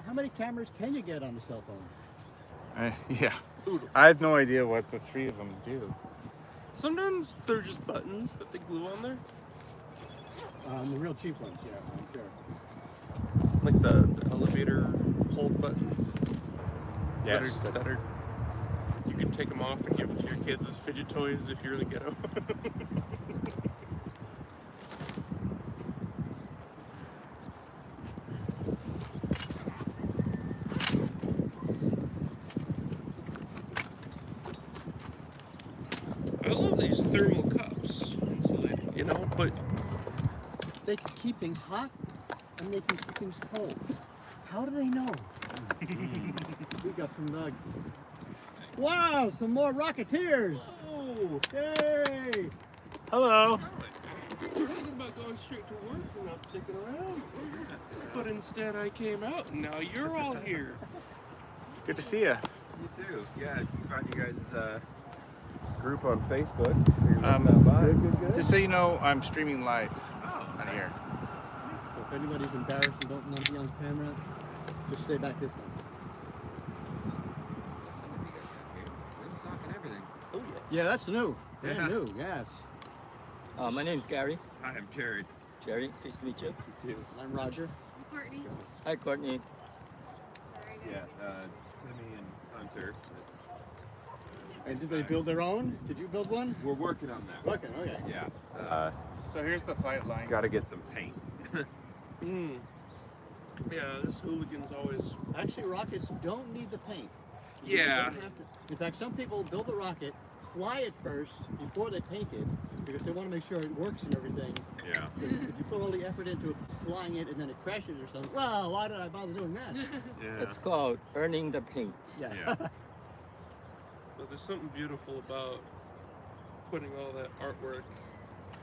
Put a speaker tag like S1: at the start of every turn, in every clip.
S1: How many cameras can you get on a cell phone?
S2: Yeah. I have no idea what the three of them do.
S3: Sometimes they're just buttons that they glue on there.
S1: The real cheap ones, yeah, I'm sure.
S3: Like the elevator hold buttons.
S2: Yes.
S3: That are, you can take them off and give them to your kids as fidget toys if you're in the ghetto. I love these thermal cups, insulated, you know, but
S1: They can keep things hot and they can keep things cold. How do they know? We got some wow, some more Rocketeers! Oh, yay!
S2: Hello.
S3: I was thinking about going straight to work and not sticking around. But instead I came out and now you're all here.
S2: Good to see you.
S4: You too. Yeah, I found you guys' group on Facebook. Figured we'd stop by.
S1: Good.
S2: Just so you know, I'm streaming live
S4: Oh,
S2: on here.
S1: So if anybody's embarrassed and don't want to be on camera, just stay back this way.
S4: Some of you guys have here. Windsock and everything.
S3: Oh yeah.
S1: Yeah, that's new. Brand
S4: Yeah.
S1: new, yes.
S5: My name's Gary.
S4: Hi, I'm Jared.
S5: Jerry, nice to meet you.
S1: You too. I'm Roger.
S6: Courtney.
S5: Hi, Courtney.
S4: Yeah, Timmy and Hunter.
S1: And did they build their own? Did you build one?
S4: We're working on that.
S1: Working, okay.
S4: Yeah.
S2: So here's the flight line.
S4: Got to get some paint.
S3: Yeah, this hooligan's always.
S1: Actually, rockets don't need the paint.
S4: Yeah.
S1: You don't have to. In fact, some people build the rocket, fly it first before they paint it, because they want to make sure it works and everything.
S4: Yeah.
S1: If you put all the effort into flying it and then it crashes or something, well, why did I bother doing that?
S4: Yeah.
S5: It's called earning the paint.
S1: Yeah.
S4: Yeah.
S3: But there's something beautiful about putting all that artwork,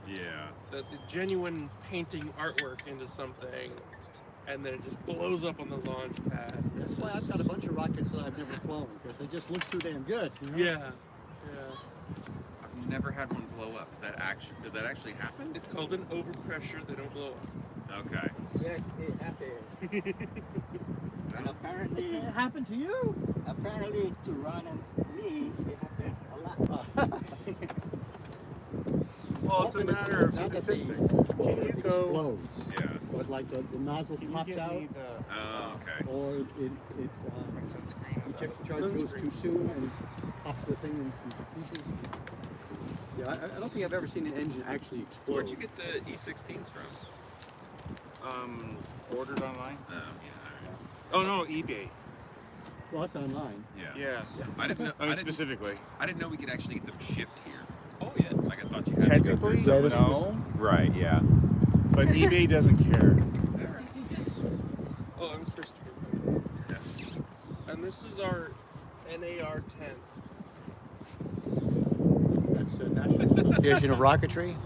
S4: Yeah.
S3: the genuine painting artwork into something, and then it just blows up on the launch pad. It's
S1: That's why I've
S3: just-
S1: got a bunch of rockets that I've never flown, because they just look too damn good. You know?
S3: Yeah, yeah.
S4: I've never had one blow up. Does that actually happen?
S3: It's called an overpressure. They don't blow up.
S4: Okay.
S5: Yes, it happens. And apparently,
S1: It happened to you?
S5: to Ron and me, it happens a lot.
S2: Well, it's a
S1: Often
S2: matter of
S1: not that they
S2: statistics. Can you go?
S1: explodes.
S4: Yeah.
S1: But like the nozzle
S2: Can you
S1: popped
S2: get
S1: out,
S2: me the
S4: Oh, okay.
S1: or it
S2: my sunscreen?
S1: ejector charge goes too soon and pops the thing into pieces. Yeah, I don't think I've ever seen an engine actually explode.
S4: Where'd you get the E16s from?
S2: Ordered online?
S4: Yeah.
S2: Oh no, eBay.
S1: Well, that's online.
S2: Yeah.
S4: I didn't know.
S2: I mean specifically.
S4: I didn't know we could actually get them shipped here.
S3: Oh yeah.
S4: Like I thought you had to go
S2: Technically,
S4: through
S1: this
S2: no.
S4: Right. Yeah.
S2: But eBay doesn't care.
S3: Oh, I'm Christopher.
S4: Yeah.
S3: And this is our NAR 10.
S1: That's the National Association of Rocketry.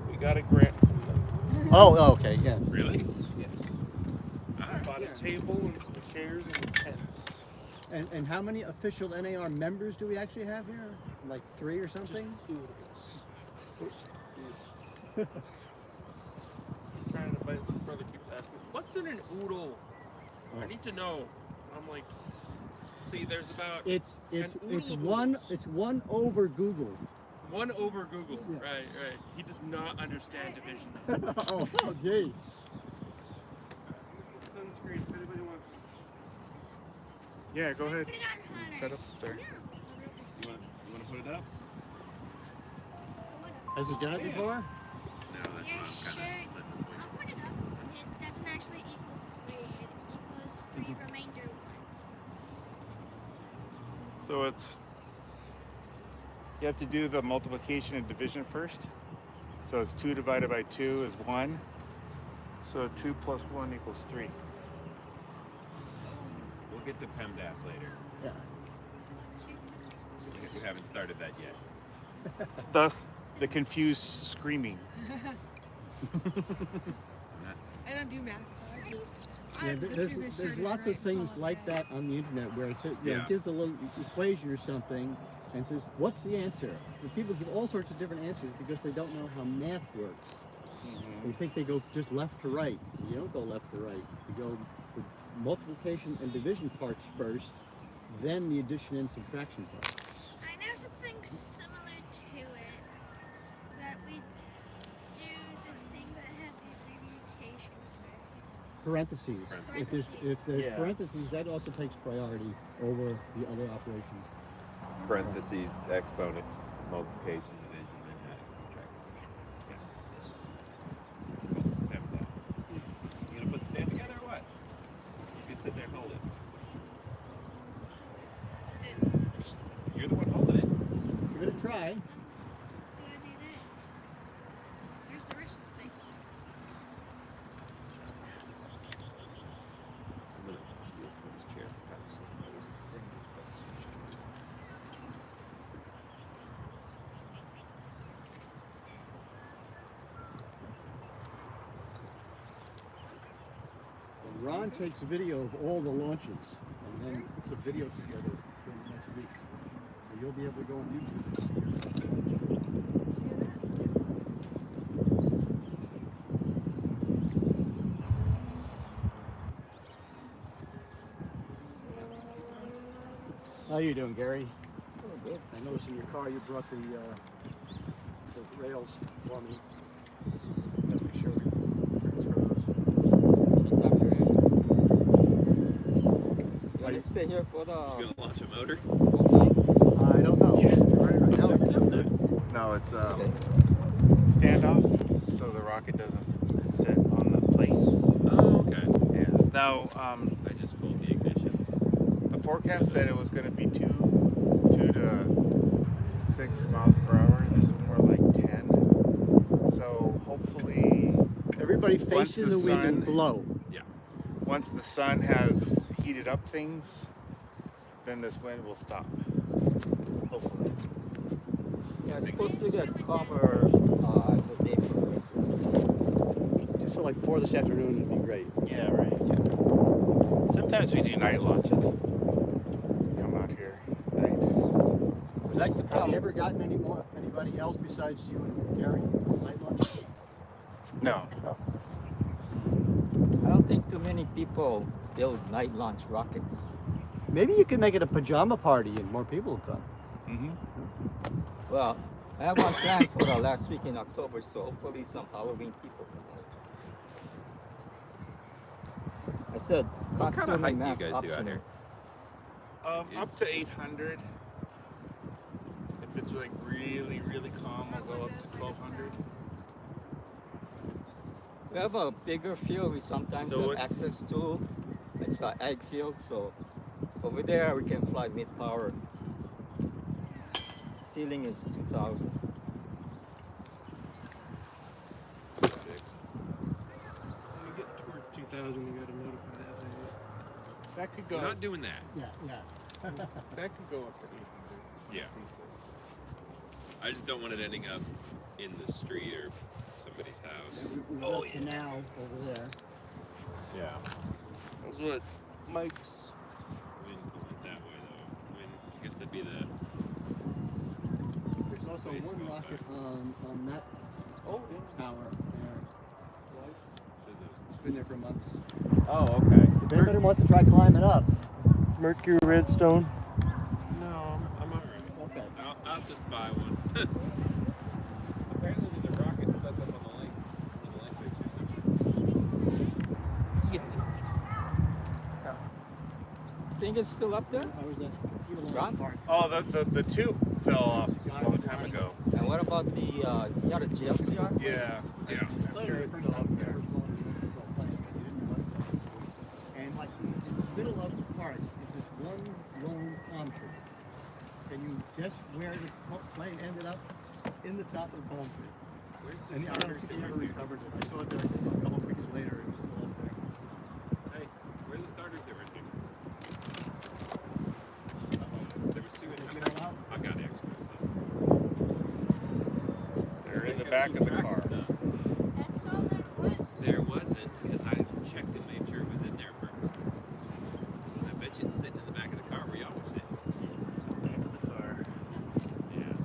S3: We got a grant from them.
S1: Oh, okay, yeah.
S4: Really?
S3: Yes. I bought a table and some chairs and a tent.
S1: And how many official NAR members do we actually have here? Like 3 or
S3: Just
S1: something?
S3: oodles. Just oodles. I'm trying to find. My brother keeps asking me, "What's in an oodle?"
S1: Oh.
S3: I need to know. I'm like, see, there's about
S1: It's
S3: An oodle of
S1: one
S3: oodles.
S1: it's 1 over Google.
S3: 1 over Google.
S1: Yeah.
S3: Right. He does not understand division.
S1: oh, gee.
S3: Sunscreen, if anybody wants.
S2: Yeah, go ahead.
S6: Put it on Hunter.
S2: Set up there.
S4: You want to put it up?
S1: Has it done it before?
S4: No, that's
S6: Yeah,
S4: not
S6: sure.
S4: kind of.
S6: I'll put it up. It doesn't actually equal 3. It equals 3 remainder 1.
S2: So it's you have to do the multiplication and division first. So it's 2 divided by 2 is 1. So 2 plus 1 equals 3.
S4: We'll get to PEMDAS later.
S1: Yeah.
S4: We haven't started that yet.
S2: Thus, the confused screaming.
S7: I don't do math, so I just.
S1: Yeah,
S7: I'm
S1: there's
S7: listening to
S1: there's
S7: Sugar
S1: lots of
S7: Ray
S1: things
S7: Paul
S1: like that on the internet where it's,
S4: Yeah.
S1: it gives a little equation or something and says, what's the answer? And people give all sorts of different answers because they don't know how math works. They think they go just left to right. You don't go left to right. You go the multiplication and division parts first, then the addition and subtraction part.
S6: I know something similar to it. That we do the thing that has the abbreviations first.
S1: Parentheses.
S6: Parentheses.
S1: If there's
S2: Yeah.
S1: parentheses, that also takes priority over the other operations.
S4: Parentheses, exponent, multiplication, division, and subtraction. You gonna put the stand together or what? You can sit there and hold it. You're the one holding it.
S1: Give it a try.
S6: Do I do that? Here's the rest of the thing.
S4: I'm gonna steal somebody's chair. Copy somebody's.
S1: Ron takes a video of all the launches and then puts a video together during the next week. So you'll be able to go on YouTube and see your launch. How you doing, Gary?
S5: Good.
S1: I noticed in your car you brought the those rails for me. Gotta make sure we transfer those.
S5: Anytime you're ready. You want to stay here for the
S4: You gonna launch a motor?
S5: whole time?
S1: I don't know. You're ready right now.
S4: No, it's
S5: Okay.
S2: Standoff, so the rocket doesn't sit on the plate.
S4: Oh, okay.
S2: Yeah. Now,
S4: I just fold the ignitions.
S2: the forecast said it was going to be 2 to 6 miles per hour. This is more like 10. So hopefully,
S1: Everybody
S2: Once
S1: facing
S2: the
S1: the wind and
S2: sun-
S1: blow.
S2: once the sun has heated up things, then this wind will stop. Hopefully.
S5: Yeah, it's supposed to get calmer as the day progresses.
S1: Just so like 4 this afternoon would be great.
S2: Yeah, right. Sometimes we do night launches. Come out here at night.
S5: We like to
S1: Have
S5: come.
S1: you ever gotten anybody else besides you and Gary on night launch?
S2: No.
S5: I don't think too many people build night launch rockets.
S1: Maybe you could make it a pajama party and more people will come.
S2: Mm-hmm.
S5: Well, I have one planned for the last week in October, so hopefully some Halloween people will come. I said
S4: What kind of
S5: costume
S4: hike
S5: and
S4: do you
S5: mask
S4: guys do out
S5: optional.
S4: here?
S2: Up to 800. If it's like really, really calm, I'll go up to 1200.
S5: We have a bigger field we sometimes
S4: So
S5: have
S4: what-
S5: access to. It's an egg field, so over there we can fly mid-power. Ceiling is 2,000.
S4: 6.
S3: When you get toward 2,000, you gotta notify that.
S2: That could go.
S4: We're not doing that.
S1: Yeah, yeah.
S2: That could go up to 800.
S4: Yeah.
S2: C6.
S4: I just don't want it ending up in the street or somebody's house.
S1: We've got a canal over there.
S4: Yeah.
S3: That's what Mike's.
S4: Wind going that way though. Wind, I guess that'd be the.
S1: There's also
S4: Base
S1: one
S4: going
S1: rocket
S4: back.
S1: on that tower there. It's been there for months.
S4: Oh, okay.
S1: If anybody wants to try climbing up,
S3: Mercury Redstone. No, I'm alright.
S1: okay.
S4: I'll just buy one. Apparently there's a rocket stuck up on the lake. On the lake pictures.
S5: Yes. Think it's still up there?
S1: How was that?
S5: Ron?
S1: Park.
S2: Oh, the tube fell off a long time ago.
S5: And what about the GLCR?
S2: Yeah.
S4: Yeah.
S1: Later, it's still up there. And like in the middle of the park is this one lone palm tree. Can you guess where the plane ended up? In the top of the palm tree.
S4: Where's the
S1: And I don't
S4: starters
S1: think
S4: that
S1: he ever
S4: were here?
S1: recovered it. I saw it there a couple of weeks later. It was still up there.
S4: Hey, where are the starters that were here? There was 2 in
S1: Did you
S4: the
S1: get them out?
S4: I got extra.
S2: They're in the back of the car.
S6: That's all there was.
S4: There wasn't, because I checked and made sure it was in there first. I bet you it's sitting in the back of the car where y'all were sitting.
S2: Back of the car.
S4: Yeah.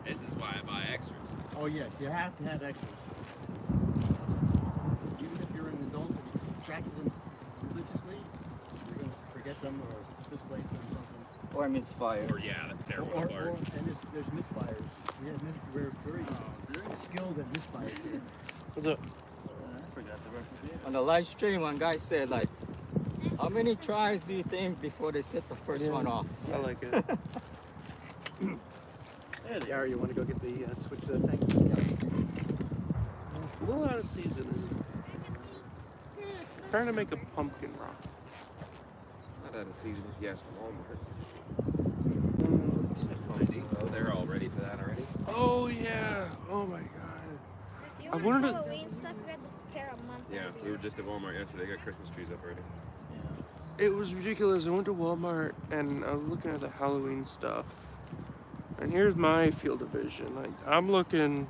S4: This is why I buy extras.
S1: Oh yes, you have to have extras. Even if you're in the
S5: Or misfire.
S4: Or yeah, that's terrible.
S1: Or,
S4: Or,
S1: and there's misfires. We're very skilled at misfires.
S3: What's up?
S1: I forgot the reference.
S5: On the live stream, one guy said like, how many tries do you think before they set the first one off?
S3: I like it.
S1: There they are. You want to go get the switch the thing?
S3: A little out of season, isn't it? Trying to make a pumpkin rock.
S8: It's not out of season if you ask Walmart.
S3: That's
S8: Home Depot, they're all ready for that already.
S3: Oh yeah! Oh my god!
S6: If you
S3: I
S6: want
S3: wanted to-
S6: Halloween stuff, you got to prepare a month.
S8: Yeah,
S6: earlier.
S8: we were just at Walmart yesterday. They got Christmas trees up already.
S3: It was ridiculous. I went to Walmart and I was looking at the Halloween stuff. And here's my field of vision. Like, I'm looking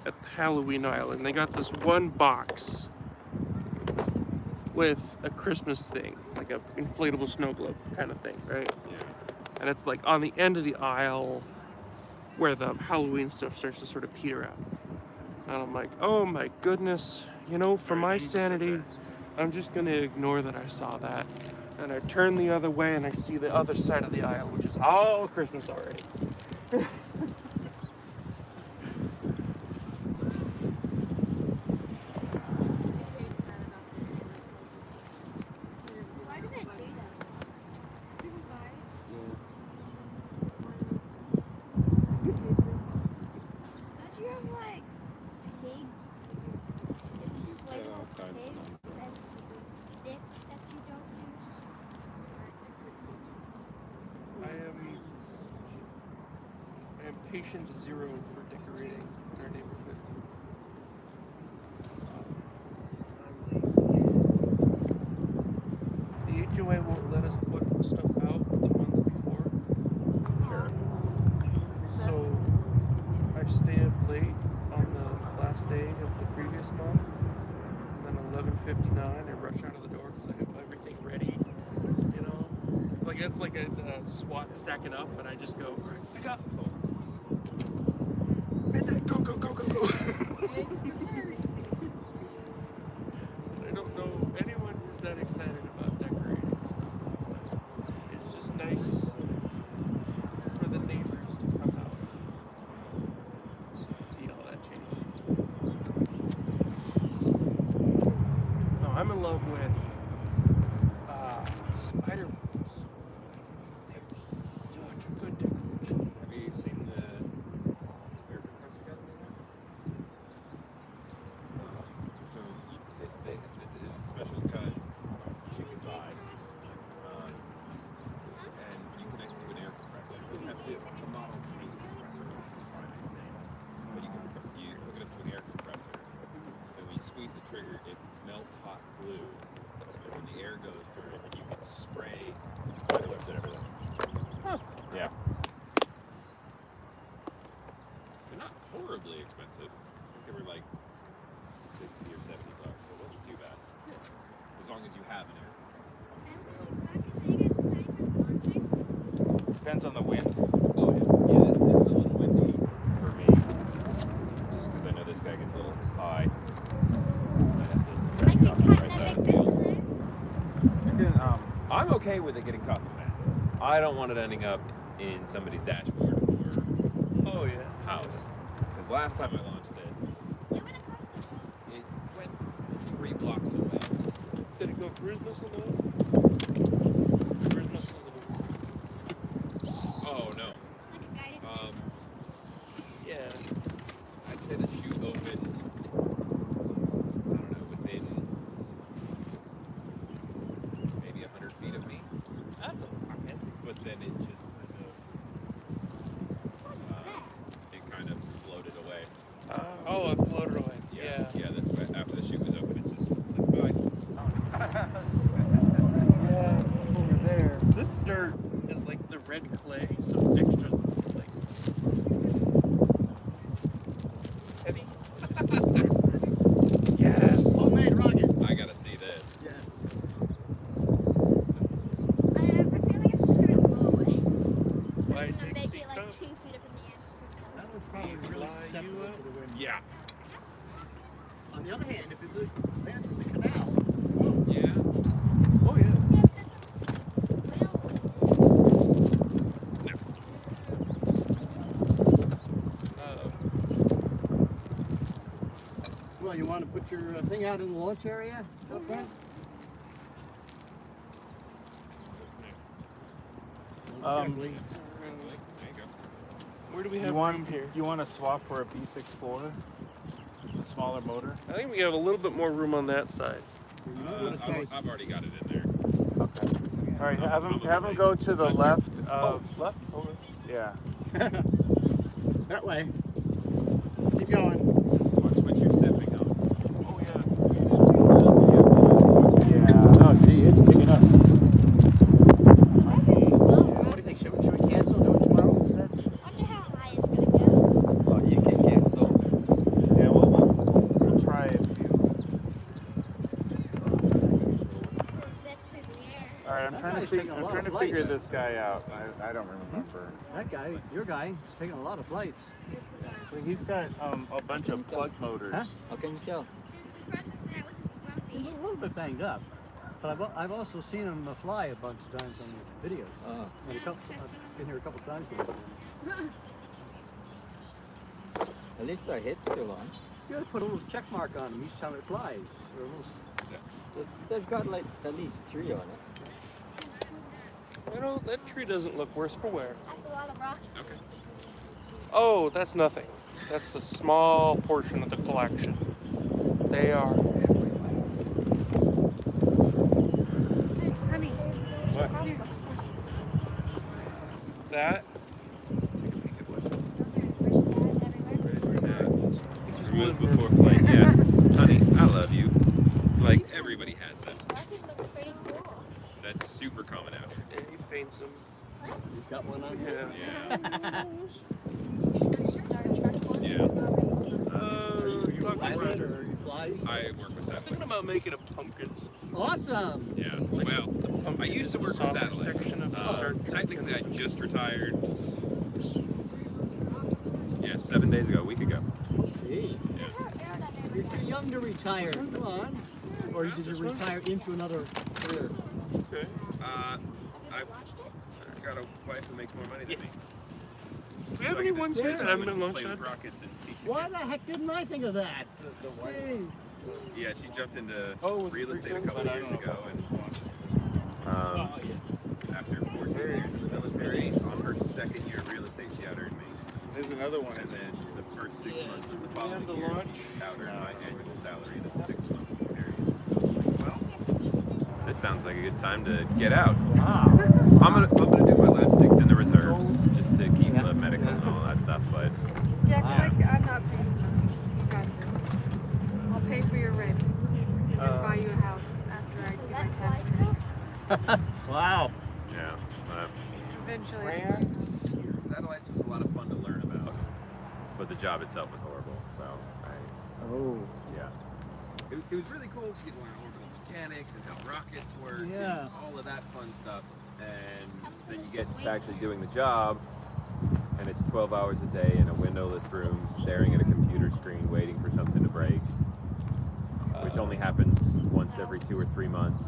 S3: at the Halloween aisle and they got this one box with a Christmas thing, like a inflatable snow globe kind of thing, right?
S8: Yeah.
S3: And it's like on the end of the aisle where the Halloween stuff starts to sort of peter out. And I'm like, oh my goodness, you know, for my sanity, I'm just gonna ignore that I saw that. And I turn the other way and I see the other side of the aisle, which is all Christmas already.
S6: Why do they do that?
S7: People buy
S6: Don't you have like pigs? Inflatable
S8: kinds of
S6: pigs as sticks that you don't use?
S3: I am patient zero for decorating in our neighborhood. The HOA won't let us put stuff out the month before.
S8: Sure.
S3: So I stay up late on the last day of the previous month. And then 11:59, I rush out of the door because I have everything ready. You know, it's like a SWAT stacking up, and I just go, all right, stack up. Oh. Midnight, go, go, go, go, go. I don't know anyone who's that excited about decorating stuff. It's just nice for the neighbors to come out, see all that change. No, I'm in love with spider webs. They're such a good decoration.
S8: Have you seen the air compressor guys they have? So it's a special kind you can buy. And when you connect it to an air compressor, you don't have the model heating compressor is fine. But you hook it up to an air compressor. So when you squeeze the trigger, it melts hot glue. And when the air goes through it, you can spray spider webs and everything.
S3: Huh.
S8: Yeah. They're not horribly expensive. I think they were like $60 or $70, so it wasn't too bad. Yeah. As long as you have an air compressor.
S2: Depends on the wind.
S8: Oh yeah. Yeah, it's a little windy for me. Just because I know this guy gets a little high.
S6: I can cut
S8: Right
S6: that
S8: side
S6: big
S8: of the
S6: bits
S8: field.
S6: in there.
S8: I'm okay with it getting caught in the fence. I don't want it ending up in somebody's dashboard or
S3: Oh yeah.
S8: house. Because last time I launched this,
S6: It went across the road.
S8: it went 3 blocks away.
S3: Did it go cruise missile though? Cruise missiles.
S8: Oh no.
S6: Like a guided
S8: Um,
S6: missile.
S3: Yeah.
S8: I'd say the chute opened, I don't know, within maybe 100 feet of me.
S3: That's a rocket.
S8: But then it just kind of floated away.
S3: Oh, it floated away.
S8: Yeah. That's after the chute was open, it just said bye.
S3: Yeah, over there. This dirt is like the red clay, so it's extra like heavy. Yes.
S1: Homemade rocket.
S8: I gotta see this.
S1: Yes.
S6: I have a feeling it's just gonna blow away. It's
S3: Like
S6: gonna make
S3: Dixie
S6: it like
S3: Cup.
S6: 2 feet up in the air. It's just gonna
S1: That would probably really
S3: Fly
S1: susceptible
S3: you up.
S1: to the wind.
S8: Yeah.
S1: On the other hand, if it lands in the canal,
S8: Yeah.
S3: Oh yeah.
S6: Yeah, but that's a well.
S1: Well, you want to put your thing out in the launch area up front?
S2: Um,
S3: Where do we have
S2: You want
S3: room here?
S2: You want to swap for a B64, a smaller motor?
S3: I think we have a little bit more room on that side.
S1: You might want to try.
S8: I've already got it in there.
S2: Okay. All right. Have him go to the left.
S3: Left?
S2: Yeah.
S1: That way. Keep going.
S8: Watch what you're stepping on.
S3: Oh yeah.
S2: Yeah.
S1: Oh, gee, it's picking up.
S6: I can slow
S1: What do
S6: run.
S1: you think? Should we cancel? Do it tomorrow instead?
S6: I wonder how high it's gonna go.
S5: Oh, you can cancel.
S2: Yeah. We'll try it.
S6: It's gonna zip through the air.
S2: All right.
S1: That guy's taking a lot of
S2: figure
S1: flights.
S2: this guy out. I don't remember.
S1: That guy, your guy, is taking a lot of flights.
S2: He's got a bunch of plug motors.
S1: Huh?
S5: How can you tell?
S6: I'm surprised that wasn't
S1: He's
S6: grumpy.
S1: a little bit banged up. But I've also seen him fly a bunch of times on the videos. And I've been here a couple times with him.
S5: At least our head's still on.
S1: You gotta put a little check mark on him each time it flies. Or a little
S5: There's got like at least 3 on it.
S3: You know, that tree doesn't look worse for wear.
S6: That's a lot of rocks.
S8: Okay.
S3: Oh, that's nothing. That's a small portion of the collection. They are.
S6: Honey.
S2: What?
S3: That.
S6: There's that everywhere.
S8: Remove before flight. Yeah. Honey, I love you. Like everybody has that.
S6: Rockies look pretty cool.
S8: That's super common out here.
S3: Yeah, you paint some.
S1: You've got one on here.
S8: Yeah.
S6: Star Trek one.
S8: Yeah.
S1: Are you
S3: talking
S1: pilot
S3: about-
S1: or you fly?
S8: I work with
S3: I was thinking
S8: satellites.
S3: about making a pumpkin.
S1: Awesome!
S8: Yeah. Well,
S3: Pumpkin
S8: I used to
S3: is the
S8: work with
S3: sausage
S8: satellites.
S3: section of the Star Trek.
S8: Technically, I just retired. Yeah, 7 days ago, a week ago.
S1: Gee, you're too young to retire. Come on. Or did you retire into another career?
S3: Okay.
S8: I've got a wife who makes more money than me.
S3: Yes. Do we have any ones here that haven't been launched
S8: Play
S3: yet?
S8: with rockets and teach
S1: Why
S8: them.
S1: the heck didn't I think of that? Gee.
S8: Yeah, she jumped into
S3: Oh,
S8: real
S3: with
S8: estate a
S3: free
S8: couple
S3: phones?
S8: years ago, and
S3: Oh, yeah.
S8: after 14 years in the military, on her second year of real estate, she out-earned me.
S2: There's another one.
S8: And then the first 6
S3: Yeah.
S8: months of the
S3: Do we
S8: following
S3: have the
S8: year,
S3: launch?
S8: she out-earned my annual salary the 6-month period. Well, this sounds like a good time to get out.
S1: Wow.
S8: I'm gonna do my last 6 in the reserves just to keep
S1: Yeah.
S8: the medical and all that stuff. But
S7: Yeah, 'cause I'm not paying for it. You got this. I'll pay for your rent and then buy you a house after I do my taxes.
S1: Wow.
S8: yeah,
S7: Eventually.
S8: satellites was a lot of fun to learn about, but the job itself was horrible. So
S1: Oh.
S8: yeah, it was really cool because you get to learn orbital mechanics and how rockets work,
S1: Yeah.
S8: and all of that fun stuff, and then you get to actually doing the job. And it's 12 hours a day in a windowless room, staring at a computer screen, waiting for something to break, which only happens once every 2 or 3 months.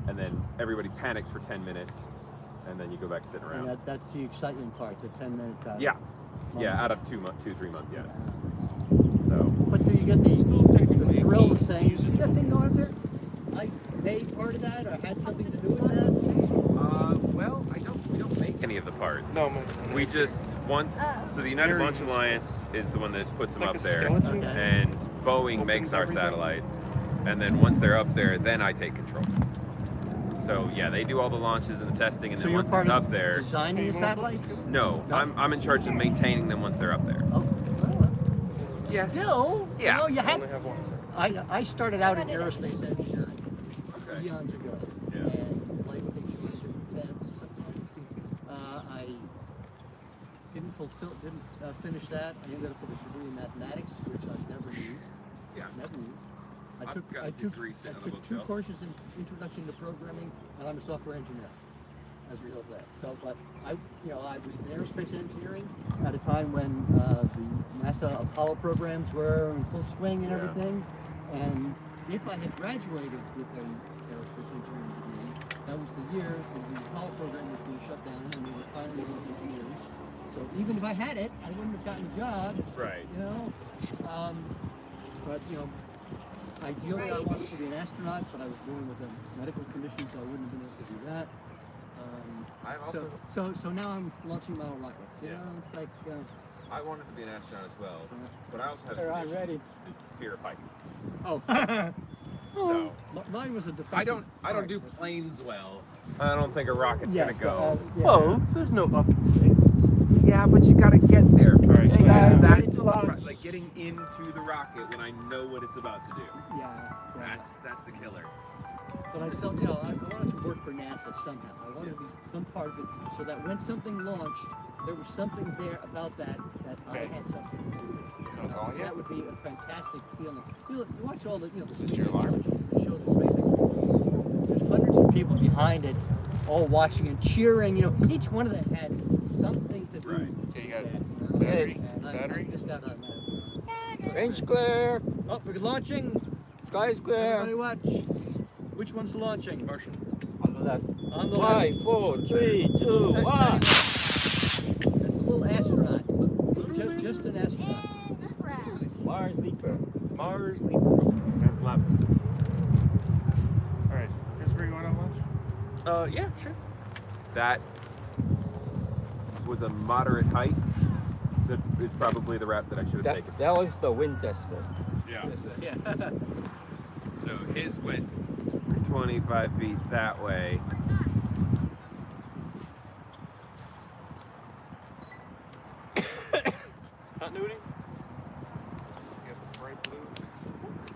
S8: And then everybody panics for 10 minutes, and then you go back sitting
S1: And
S8: around.
S1: that's the exciting part, the 10 minutes out.
S8: Yeah,
S1: Months.
S8: yeah, out of 3 months, yeah. So,
S1: But do you get the thrill of saying, see that thing going up there? I made part of that or had something to do with that?
S8: well, we don't make any of the parts.
S3: No,
S8: We just so the United Launch Alliance is the one that puts them
S3: like
S8: up
S3: a
S8: there,
S3: skeleton.
S1: Okay.
S8: and Boeing
S3: Opens
S8: makes our
S3: everything.
S8: satellites, and then once they're up there, then I take control. So yeah, they do all the launches and the testing, and
S1: So
S8: then
S1: you're
S8: once
S1: part
S8: it's
S1: of
S8: up there,
S1: designing the satellites?
S8: no,
S1: No?
S8: I'm in charge of maintaining them once they're up there.
S1: Oh, well,
S3: Yeah.
S1: still,
S8: Yeah.
S1: you know, you
S3: I
S1: had.
S3: only have one.
S1: I started out in aerospace engineering
S8: Okay.
S1: eons ago,
S8: Yeah.
S1: and life takes you into defense. I didn't finish that. I ended up with a degree in mathematics, which I've never used.
S8: Yeah.
S1: Never used.
S8: I've got a degree sitting on the
S1: took 2
S8: bookshelf.
S1: courses in Introduction to Programming, and I'm a software engineer as a result of that. So, but I was in aerospace engineering at a time when the NASA Apollo programs were in full swing and
S8: Yeah.
S1: everything. And if I had graduated with a aerospace engineering degree, that was the year that the Apollo program was being shut down and we were finally getting engineers. So even if I had it, I wouldn't have gotten a job.
S8: Right.
S1: You know, but Ideally, I wanted to be an astronaut, but I was born with a medical condition, so I wouldn't have been able to do that.
S8: I've also
S1: So now I'm launching model rockets. You know, it's like.
S8: I wanted to be an astronaut as well, but I also have
S5: They're
S8: a
S5: all
S8: condition,
S5: ready.
S8: fear of heights.
S1: Oh.
S8: So
S1: Mine was a defective.
S8: I don't do planes well. I don't think a rocket's gonna go.
S3: Whoa, there's no up in space.
S8: Yeah, but you gotta get there.
S3: Right.
S5: Hey guys, ready
S8: That's
S5: to launch.
S8: like getting into the rocket when I know what it's about to do.
S1: Yeah.
S8: That's the killer.
S1: But I still, I wanted to work for NASA somehow. I wanted to be some part of it, so that when something launched, there was something there about that I had something to do with.
S2: So calling you?
S1: That would be a fantastic feeling. You watch all the, the
S2: Is your
S1: SpaceX
S2: alarm?
S1: launches. They show the SpaceX. There's hundreds of people behind it, all watching and cheering. Each one of them had something to do.
S8: Right.
S2: Okay, you got
S1: with that,
S2: battery?
S1: And I
S2: Battery?
S1: missed out on that.
S5: Range clear.
S1: Oh, we're launching.
S5: Sky is clear.
S1: Everybody watch. Which one's launching? Martian.
S5: On the left.
S1: On the
S5: 5, 4, 3, 2, 1.
S1: That's a little astronaut. Just an astronaut.
S5: Mars leaper.
S3: Mars leaper.
S2: That's left. All right, here's where you want to launch.
S3: Yeah, sure.
S8: That was a moderate height. That is probably the route that I should have taken.
S5: That was the wind tester.
S8: Yeah.
S1: Yeah.
S8: So his went 25 feet that way.
S3: Continuity?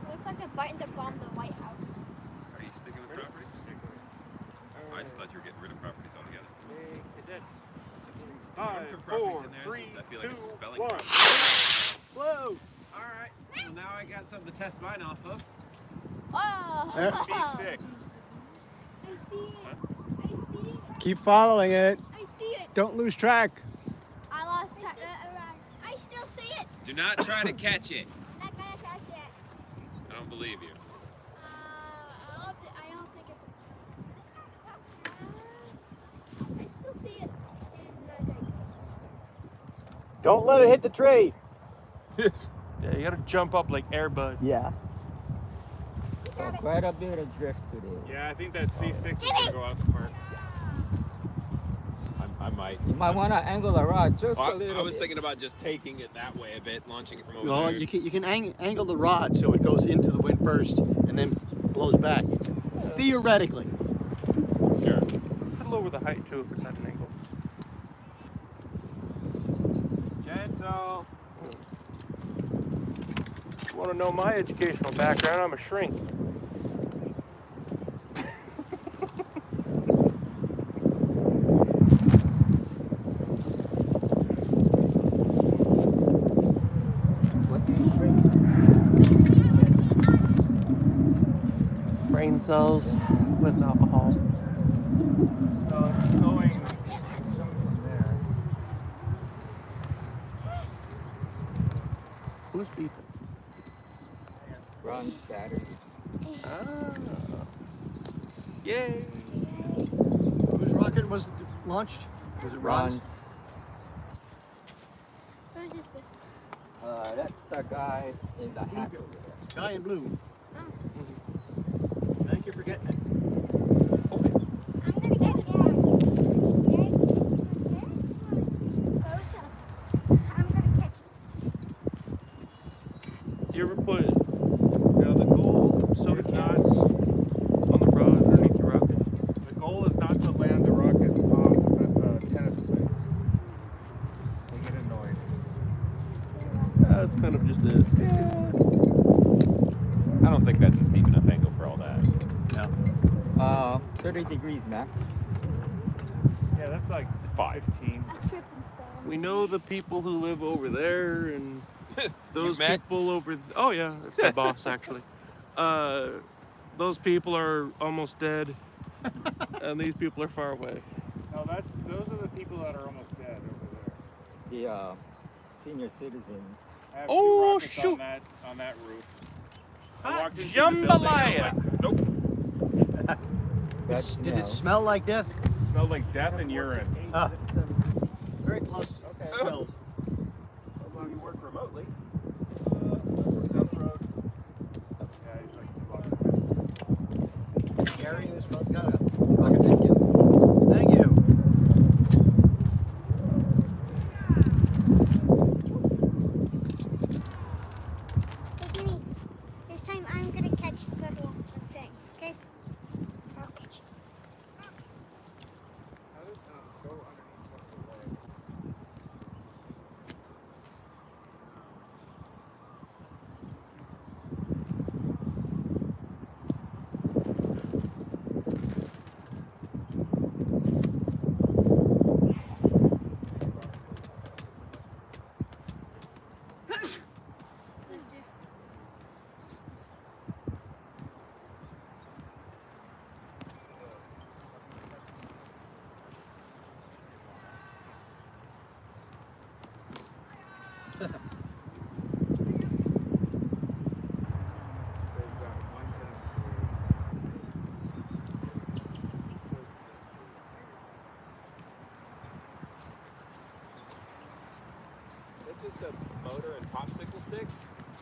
S6: Looks like a button to bomb the White House.
S8: Are you sticking with properties? I just thought you were getting rid of properties altogether.
S3: Five,
S8: From properties
S3: 4,
S8: in there,
S3: 3,
S8: just, I feel
S3: 2,
S8: like it's spelling
S3: 1.
S8: problems.
S3: Whoa!
S4: Alright, well now I got something to test mine off of.
S6: Oh!
S2: B6.
S6: I see it. I see it.
S1: Keep following it.
S6: I see it.
S1: Don't lose track.
S6: I lost track. I still see it.
S8: Do not try to catch it.
S6: I'm not gonna catch it.
S8: I don't believe you.
S6: I don't think it's. I still see it. It is not very
S1: Don't let it hit the tree.
S3: Yeah, you gotta jump up like Air Bud.
S1: Yeah.
S5: So quite a bit of drift today.
S2: Yeah, I think that C6 is gonna go out the park.
S8: I might.
S5: You might want to angle the rod just a little
S8: I was
S5: bit.
S8: thinking about just taking it that way a bit, launching it from over
S1: Well,
S8: there.
S1: you can angle the rod so it goes into the wind first and then blows back. Theoretically.
S8: Sure.
S3: Could lower the height too if it's at an angle.
S8: Gentle.
S3: You wanna know my educational background? I'm a shrink.
S5: What do you shrink?
S3: Brain cells with alcohol.
S2: So it's going from there.
S3: Who's beeping?
S5: Bronze battery.
S3: Ah. Yay!
S1: Whose rocket was launched? Was it Ron's?
S5: Bronze.
S6: Whose is this?
S5: That's the guy in the hat over there.
S1: Guy in blue.
S6: Oh.
S1: Thank you for getting it.
S6: I'm gonna get it. Close up. I'm gonna catch
S3: Do you ever put the goal soda cans on the rod underneath your rocket?
S2: The goal is not to land the rockets off the tennis play. They get annoyed.
S3: That's kind of just it.
S8: I don't think that's a steep enough angle for all that.
S1: No.
S5: 30 degrees max.
S2: Yeah, that's like 15.
S3: We know the people who live over there and those
S8: met?
S3: people over. Oh yeah, it's my boss actually. Those people are almost dead, and these people are far away.
S2: No, those are the people that are almost dead over there.
S5: The senior citizens.
S2: I have
S3: Oh,
S2: two rockets
S3: shoot.
S2: on that roof. I
S3: Hot
S2: walked into the building, and I'm
S3: jambalaya.
S2: like, nope.
S5: That
S1: Did it smell like death?
S2: It smelled like death and urine.
S1: Very close to smelled.
S8: As long as you work remotely.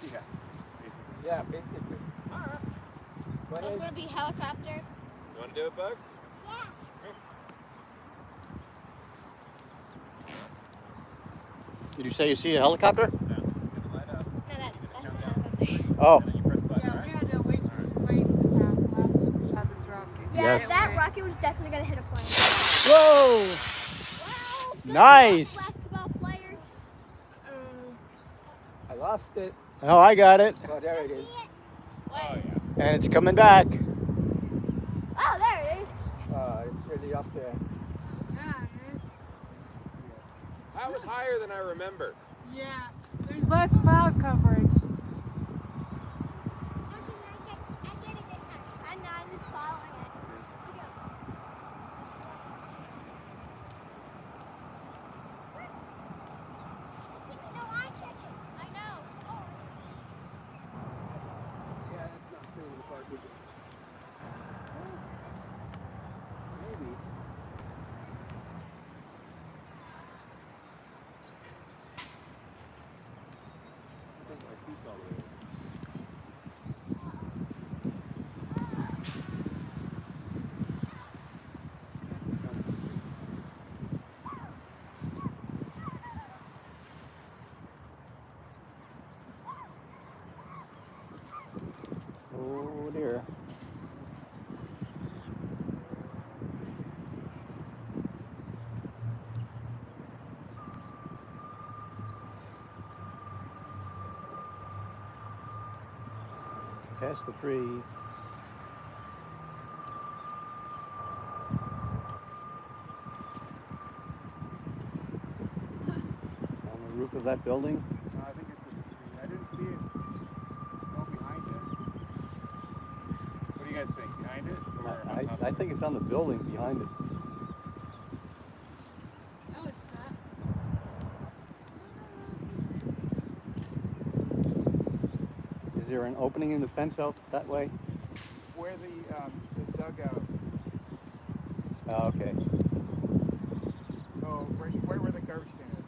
S2: Yeah.
S5: Yeah, basically. Alright.
S6: So it's gonna be helicopter.
S8: You want to do it, Bug?
S6: Yeah.
S1: Did you say you see a helicopter?
S8: No, it's going to light up.
S6: No, that's the helicopter.
S1: Oh.
S8: And then you press the button,
S7: Yeah,
S8: right?
S7: we had to wait for some planes to pass last time we shot this rocket.
S6: Yeah,
S1: Yes.
S6: that rocket was definitely gonna hit a plane.
S1: Whoa!
S6: Wow. Good
S1: Nice.
S6: luck, basketball players.
S5: I lost it.
S1: Oh, I got it.
S5: Oh, there it is.
S8: Oh, yeah.
S1: And it's coming back.
S6: Oh, there it is.
S5: It's really up there.
S7: Yeah, it is.
S8: That was higher than I remember.
S7: Yeah, there's less cloud coverage.
S6: I get it this time. I'm not even following it. Here we go. No, I catch it. I know. Oh.
S1: Yeah, that's not staying in the park, is it? Maybe. I think my feet's all the way. Oh dear. Past the tree. On the roof of that building.
S2: I think it's the tree. I didn't see it go behind it. What do you guys think? Behind it? Or on top of
S1: I
S2: it?
S1: think it's on the building behind it.
S7: Oh, it's that.
S1: Is there an opening in the fence out that way?
S2: Where the dugout.
S1: Oh, okay.
S2: Oh, right where the garbage can is.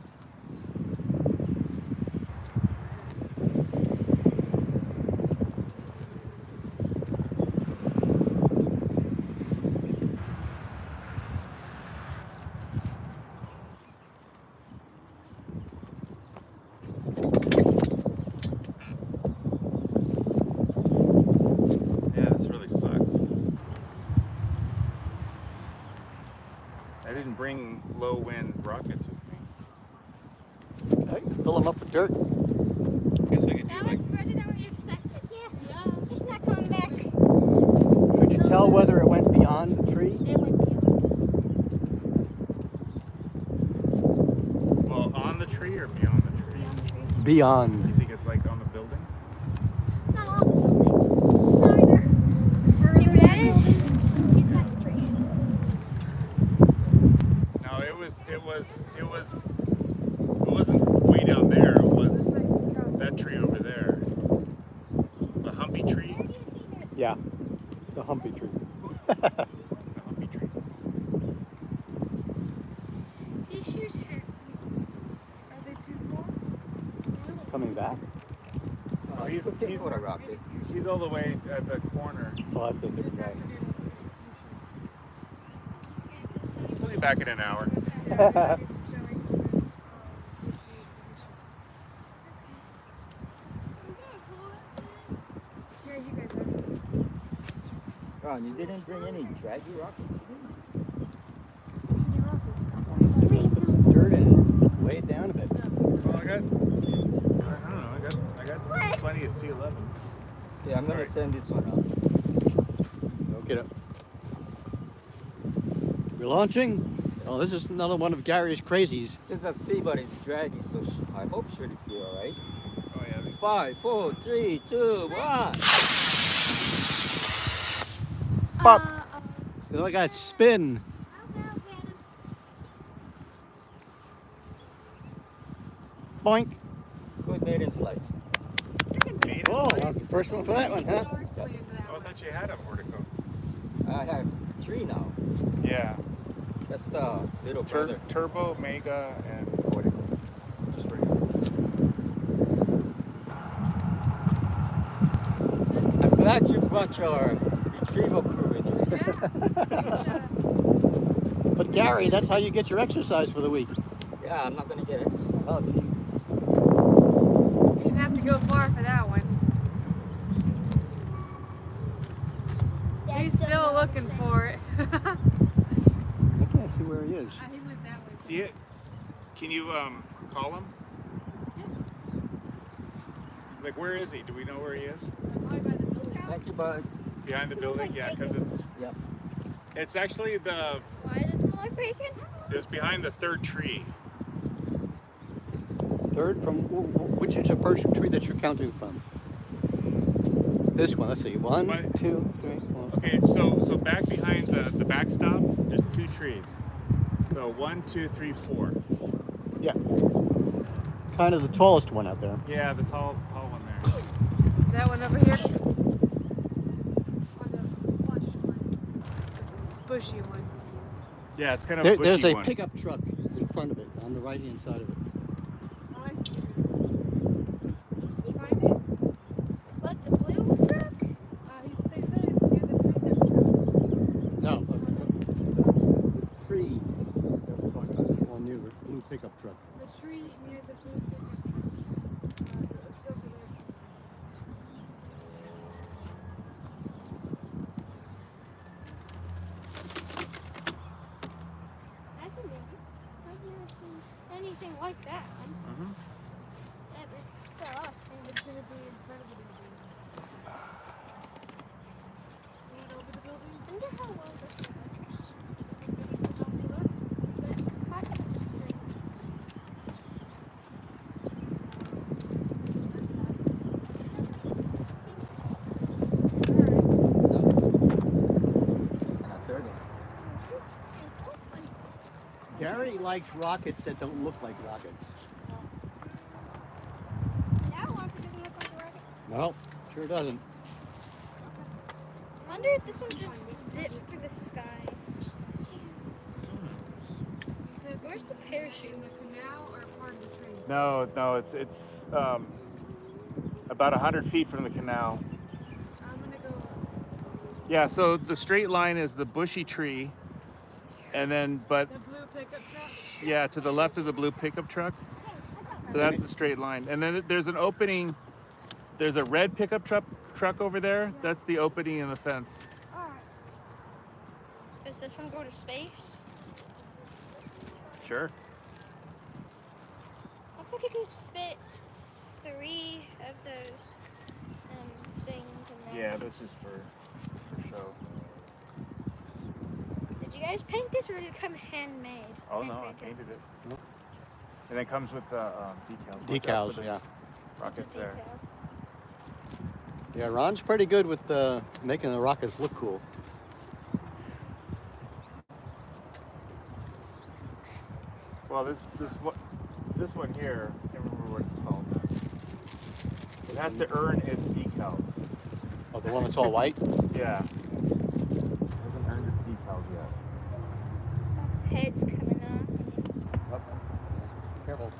S2: Yeah, this really sucks. I didn't bring low wind rockets with me.
S1: I can fill them up with dirt.
S2: Guess I could do
S6: That
S2: like.
S6: was further than what you expected. Yeah.
S7: Yeah.
S6: It's not coming back.
S1: Could you tell whether it went beyond the tree?
S6: It went beyond.
S2: Well, on the tree or beyond the tree?
S6: Beyond the tree.
S1: Beyond.
S2: You think it's like on the building?
S6: Not all the building. Neither. See where that is? He's past the tree.
S2: No, it wasn't way down there. It was that tree over there. The humpy tree.
S6: Where do you see that?
S1: Yeah. The humpy tree.
S2: The humpy tree.
S6: These shoes hurt.
S7: Are they too small?
S1: Coming back.
S2: Oh, he's
S5: looking for a rocket.
S2: He's all the way at the corner.
S1: Oh, that's a
S7: This
S1: different guy.
S7: afternoon we'll put
S2: He'll be back in an hour.
S7: some shoes. Yeah, we're gonna do some showings and then, yeah, you guys are.
S5: Oh, and you didn't bring any draggy rockets with you?
S1: Put some dirt in it. Lay it down a bit.
S2: Well, I don't know. I got plenty of C11.
S5: Yeah, I'm gonna
S2: Alright.
S5: send this one out.
S1: Go get it. We're launching. Oh, this is another one of Gary's crazies.
S5: Since I see, but it's draggy, so I hope should be alright.
S2: Oh yeah.
S5: 5, 4, 3, 2, 1.
S1: Pop. Look at that spin.
S6: I'll go get him.
S1: Boink.
S5: Good made in flight.
S2: Made it.
S1: Oh, that's the first one for that one, huh?
S2: Oh, I thought you had a Vortico.
S5: I have 3 now.
S2: Yeah.
S5: That's the little brother.
S2: Turbo, Mega, and Vortico. Just regular.
S5: glad you brought your retrieval crew with you.
S7: Yeah.
S1: But Gary, that's how you get your exercise for the week.
S5: Yeah, I'm not gonna get exercise.
S1: Oh,
S7: You didn't have to go far for that one. He's still looking for it.
S1: I can't see where he is.
S7: He went that way.
S2: Do you, can you call him? Like, where is he? Do we know where he is?
S7: Probably by the building.
S5: Thank you, buds.
S2: Behind the building? Yeah, because
S5: Yep.
S2: it's actually
S6: Why does it smell like bacon?
S2: it's behind the third tree.
S1: Third from which is the first tree that you're counting from? This one. Let's see. One,
S2: My-
S1: 2, 3, 4.
S2: Okay, so back behind the backstop, there's 2 trees. So 1, 2, 3, 4.
S1: Yeah. Kind of the tallest one out there.
S2: Yeah, the tall one there.
S7: That one over here? Or the flush one? The bushy one?
S2: Yeah, it's kind of a bushy
S1: There's a
S2: one.
S1: pickup truck in front of it on the right-hand side of it.
S7: Oh, I see. Did you find it?
S6: What, the blue truck?
S7: They said it's near the pickup truck.
S1: No, the tree that we're talking about is one near the blue pickup truck.
S7: The tree near the blue pickup truck. It's over there somewhere.
S6: That's amazing. I've never seen anything like that one.
S2: Mhm.
S6: That fell off.
S7: And it's gonna be in front of the building. Going over the building?
S6: I wonder how well this works.
S7: Help me look.
S6: But it's kind of straight.
S1: Gary likes rockets that don't look like rockets.
S6: That one doesn't look like a rocket.
S1: No, sure doesn't.
S6: I wonder if this one just zips through the sky. Where's the parachute?
S7: In the canal or part of the train?
S2: No, it's about 100 feet from the canal.
S7: I'm gonna go look.
S2: Yeah, so the straight line is the bushy tree, and then but
S7: The blue pickup truck?
S2: yeah, to the left of the blue pickup truck. So that's the straight line, and then there's an opening. There's a red pickup truck over there. That's the opening in the fence.
S6: Alright. Does this one go to space?
S2: Sure.
S6: I think it could fit 3 of those things in there.
S2: Yeah, this is for show.
S6: Did you guys paint this or did it come handmade?
S2: Oh no, I
S6: Hand-painted?
S2: painted it. And it comes with decals.
S1: Decals, yeah.
S2: Rockets there.
S6: Detail.
S1: Yeah, Ron's pretty good with making the rockets look cool.
S2: Well, this one here, I can't remember what it's called. It has to earn its decals.
S1: Oh, the one that's all white?
S2: Yeah. It hasn't earned its decals yet.
S6: His head's coming up.
S1: Careful.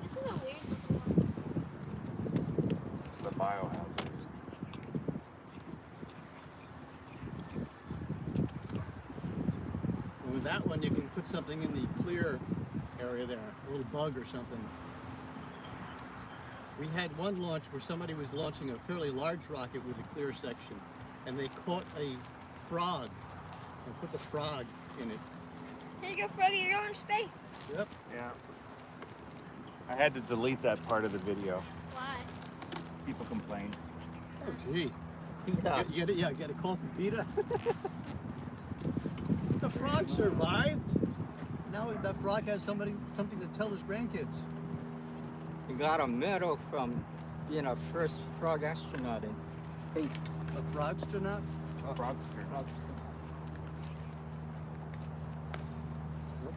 S6: This is a weird looking one.
S2: The biohazard.
S1: With that one, you can put something in the clear area there, a little bug or something. We had one launch where somebody was launching a fairly large rocket with a clear section, and they caught a frog and put the frog in it.
S6: Here you go, Froggy, you're going to space.
S1: Yep.
S2: Yeah. I had to delete that part of the video.
S6: Why?
S2: People complained.
S1: Oh, gee.
S5: Yeah.
S1: You get a call from PETA. The frog survived. Now that frog has something to tell his grandkids.
S5: He got a medal from being our first frog astronaut in space.
S1: A frogster.
S2: Oh, frogster.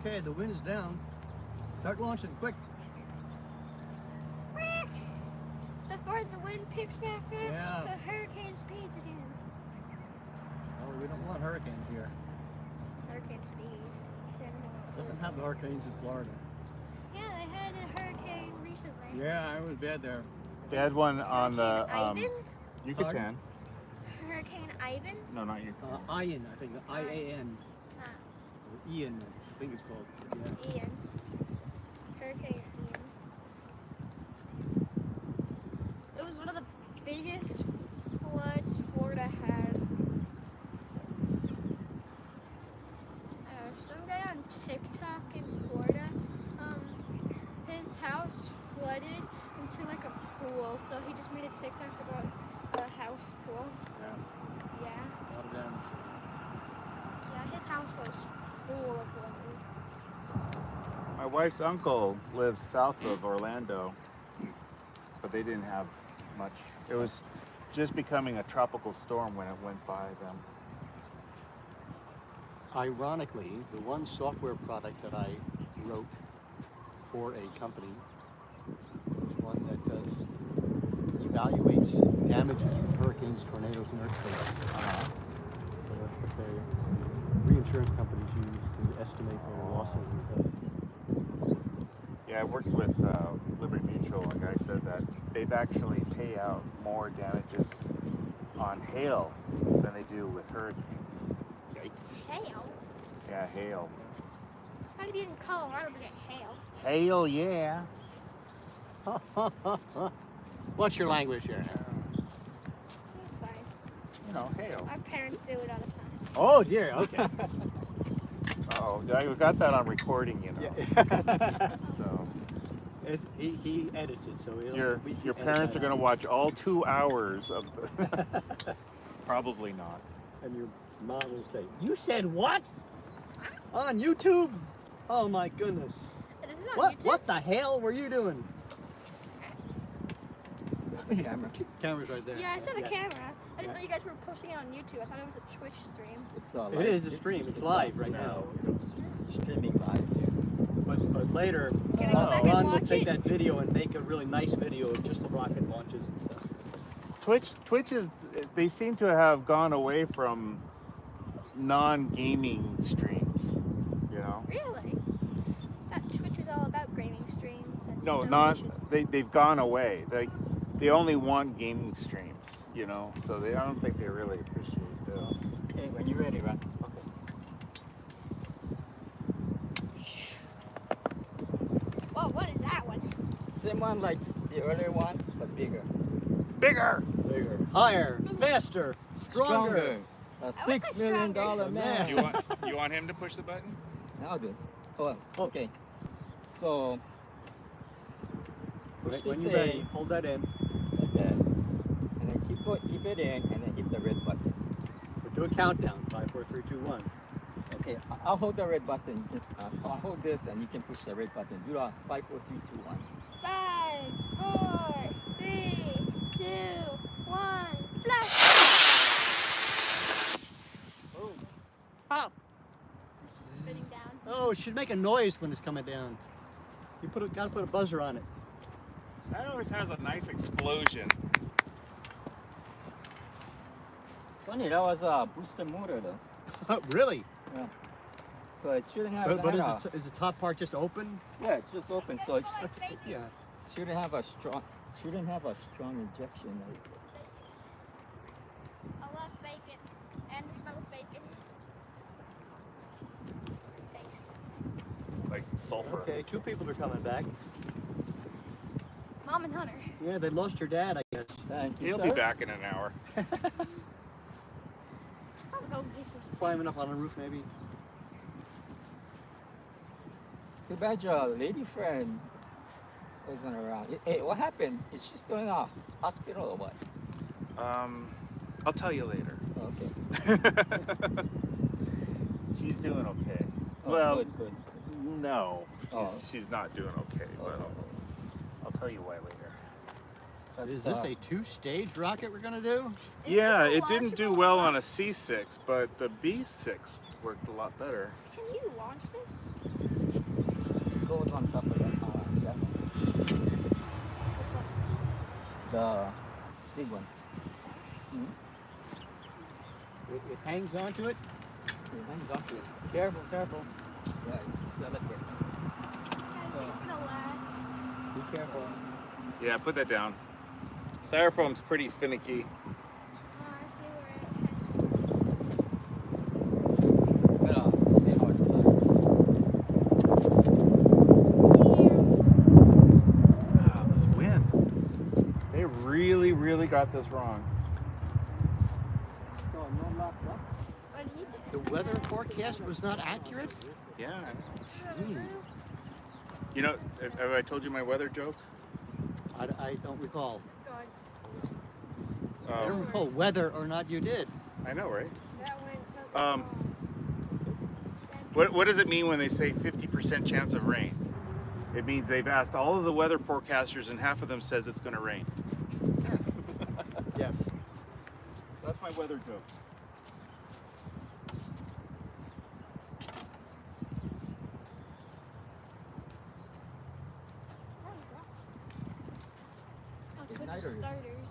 S1: Okay, the wind is down. Start launching, quick.
S6: Quick! Before the wind picks back up,
S1: Yeah.
S6: the hurricane speeds again.
S1: Oh, we don't want hurricanes here.
S6: Hurricane speed.
S1: Doesn't have the hurricanes in Florida.
S6: had a hurricane recently.
S1: Yeah, I was bad there.
S2: They had one on the
S6: Hurricane
S2: Yucatan.
S6: Hurricane Ivan?
S2: No, not Yucatan.
S1: Ian, I think. I-A-N.
S6: Ah,
S1: Or Ian, I think it's called. Yeah.
S6: Ian. Hurricane Ian. It was one of the biggest floods Florida had. Some guy on TikTok in Florida, his house flooded into like a pool, so he just made a TikTok about a house pool.
S1: Yeah.
S6: Yeah.
S1: A lot of damage.
S6: Yeah, his house was full of water.
S2: My wife's uncle lives south of Orlando, but they didn't have much. It was just becoming a tropical storm when it went by them.
S1: Ironically, the one software product that I wrote for a company was one that evaluates damages from hurricanes, tornadoes, and earthquakes. So that's what the reinsurance companies use to estimate their losses and stuff.
S2: Yeah, I worked with Liberty Mutual. A guy said that they've actually pay out more damages on hail than they do with hurricanes.
S6: Hail?
S2: Yeah, hail.
S6: How do you in Colorado get hail?
S2: Hail, yeah.
S1: What's your language here?
S6: It's fine.
S2: You know, hail.
S6: Our parents do it all the time.
S1: Oh dear, okay.
S2: Oh, I got that on recording, you know.
S1: Yeah.
S2: So
S1: he edits it, so he'll,
S2: your
S1: we can
S2: your
S1: edit
S2: parents
S1: that
S2: are going to
S1: out.
S2: watch all 2 hours of the. Probably not.
S1: And your mom will say, "You said what? On YouTube? Oh my goodness!
S6: This is on
S1: What?
S6: YouTube?
S1: What the hell were you doing?"
S5: Camera.
S1: Camera's right there.
S6: Yeah, I saw the camera. I didn't know you guys were posting it on YouTube. I thought it was a Twitch stream.
S5: It's
S1: It is a stream. It's live right now.
S5: It's streaming live. Yeah.
S1: But later,
S6: Can I go back and
S1: Ron will
S6: watch
S1: take
S6: it?
S1: that video and make a really nice video of just the rocket launches and stuff.
S2: Twitch is. They seem to have gone away from non-gaming streams. You know.
S6: Really? That Twitch was all about gaming streams. And
S2: No,
S6: donations.
S2: not. They've gone away. They only want gaming streams. You know. So I don't think they really appreciate this.
S5: Okay, when you're ready, right?
S6: Whoa, what is that one?
S5: Same one like the earlier one, but bigger.
S2: Bigger.
S1: Bigger, higher, faster, stronger.
S5: A
S6: would
S5: $6
S6: say
S5: million
S6: stronger.
S5: man.
S2: You want him to push the button?
S5: I'll do it. Oh, okay. So push
S1: When
S5: this
S1: you're ready, hold that in.
S5: like that, and then keep it in, and then hit the red button.
S1: But do a countdown. 5, 4, 3, 2, 1.
S5: Okay, I'll hold the red button. I'll hold this, and you can push the red button. Do the 5, 4, 3, 2, 1.
S6: 5, 4, 3, 2, 1, blast!
S1: Oh.
S6: Spinning down.
S1: Oh, it should make a noise when it's coming down. You gotta put a buzzer on it.
S2: That always has a nice explosion.
S5: Funny, that was a booster motor though.
S1: Really?
S5: So it shouldn't have.
S1: But
S5: had
S1: is the top part just open?
S5: yeah, it's just open, so it
S6: Like bacon.
S1: Yeah.
S5: shouldn't have a strong injection.
S6: I love bacon and the smell of bacon. Thanks.
S2: Like sulfur.
S1: Okay, 2 people are coming back.
S6: Mom and Hunter.
S1: Yeah, they lost your dad, I guess.
S5: Thank you,
S2: He'll
S5: sir.
S2: be back in an hour.
S6: I'm gonna go get some
S1: Climbing up
S6: snacks.
S1: on a roof, maybe.
S5: Too bad your lady friend wasn't around. Hey, what happened? Is she still in a hospital or what?
S2: I'll tell you later.
S5: Okay.
S2: She's doing okay.
S5: Oh,
S2: Well,
S5: good.
S2: no,
S5: Oh.
S2: she's not doing okay. But
S5: Oh.
S2: I'll tell you why later.
S5: But,
S1: Is this a 2-stage rocket we're gonna do?
S6: Is
S2: Yeah,
S6: this a
S2: it didn't do
S6: launchable
S2: well
S6: rocket?
S2: on a C6, but the B6 worked a lot better.
S6: Can you launch this?
S5: It goes on top of that. Yeah. The big one.
S1: It hangs onto it.
S5: It hangs onto it.
S1: Careful, careful.
S5: Yeah, it's delicate.
S6: I think it's gonna last.
S1: careful.
S2: Yeah, put that down. Styrofoam's pretty finicky.
S6: Oh, I see where it has.
S5: Gonna see how it flies.
S2: Wow, this wind. They really got this wrong.
S5: So no lock up.
S6: What do you do?
S1: The weather forecast was not accurate?
S2: Yeah.
S1: Hmm.
S2: You know, have I told you my weather joke?
S1: I don't recall.
S7: God,
S1: I don't recall whether or not you did.
S2: I know, right?
S7: that went so
S2: What does it mean when they say 50% chance of rain? It means they've asked all of the weather forecasters and half of them says it's going to rain.
S1: Yes.
S2: That's my weather joke.
S6: What is that? Oh, it's for the
S5: Igniters.
S6: starters.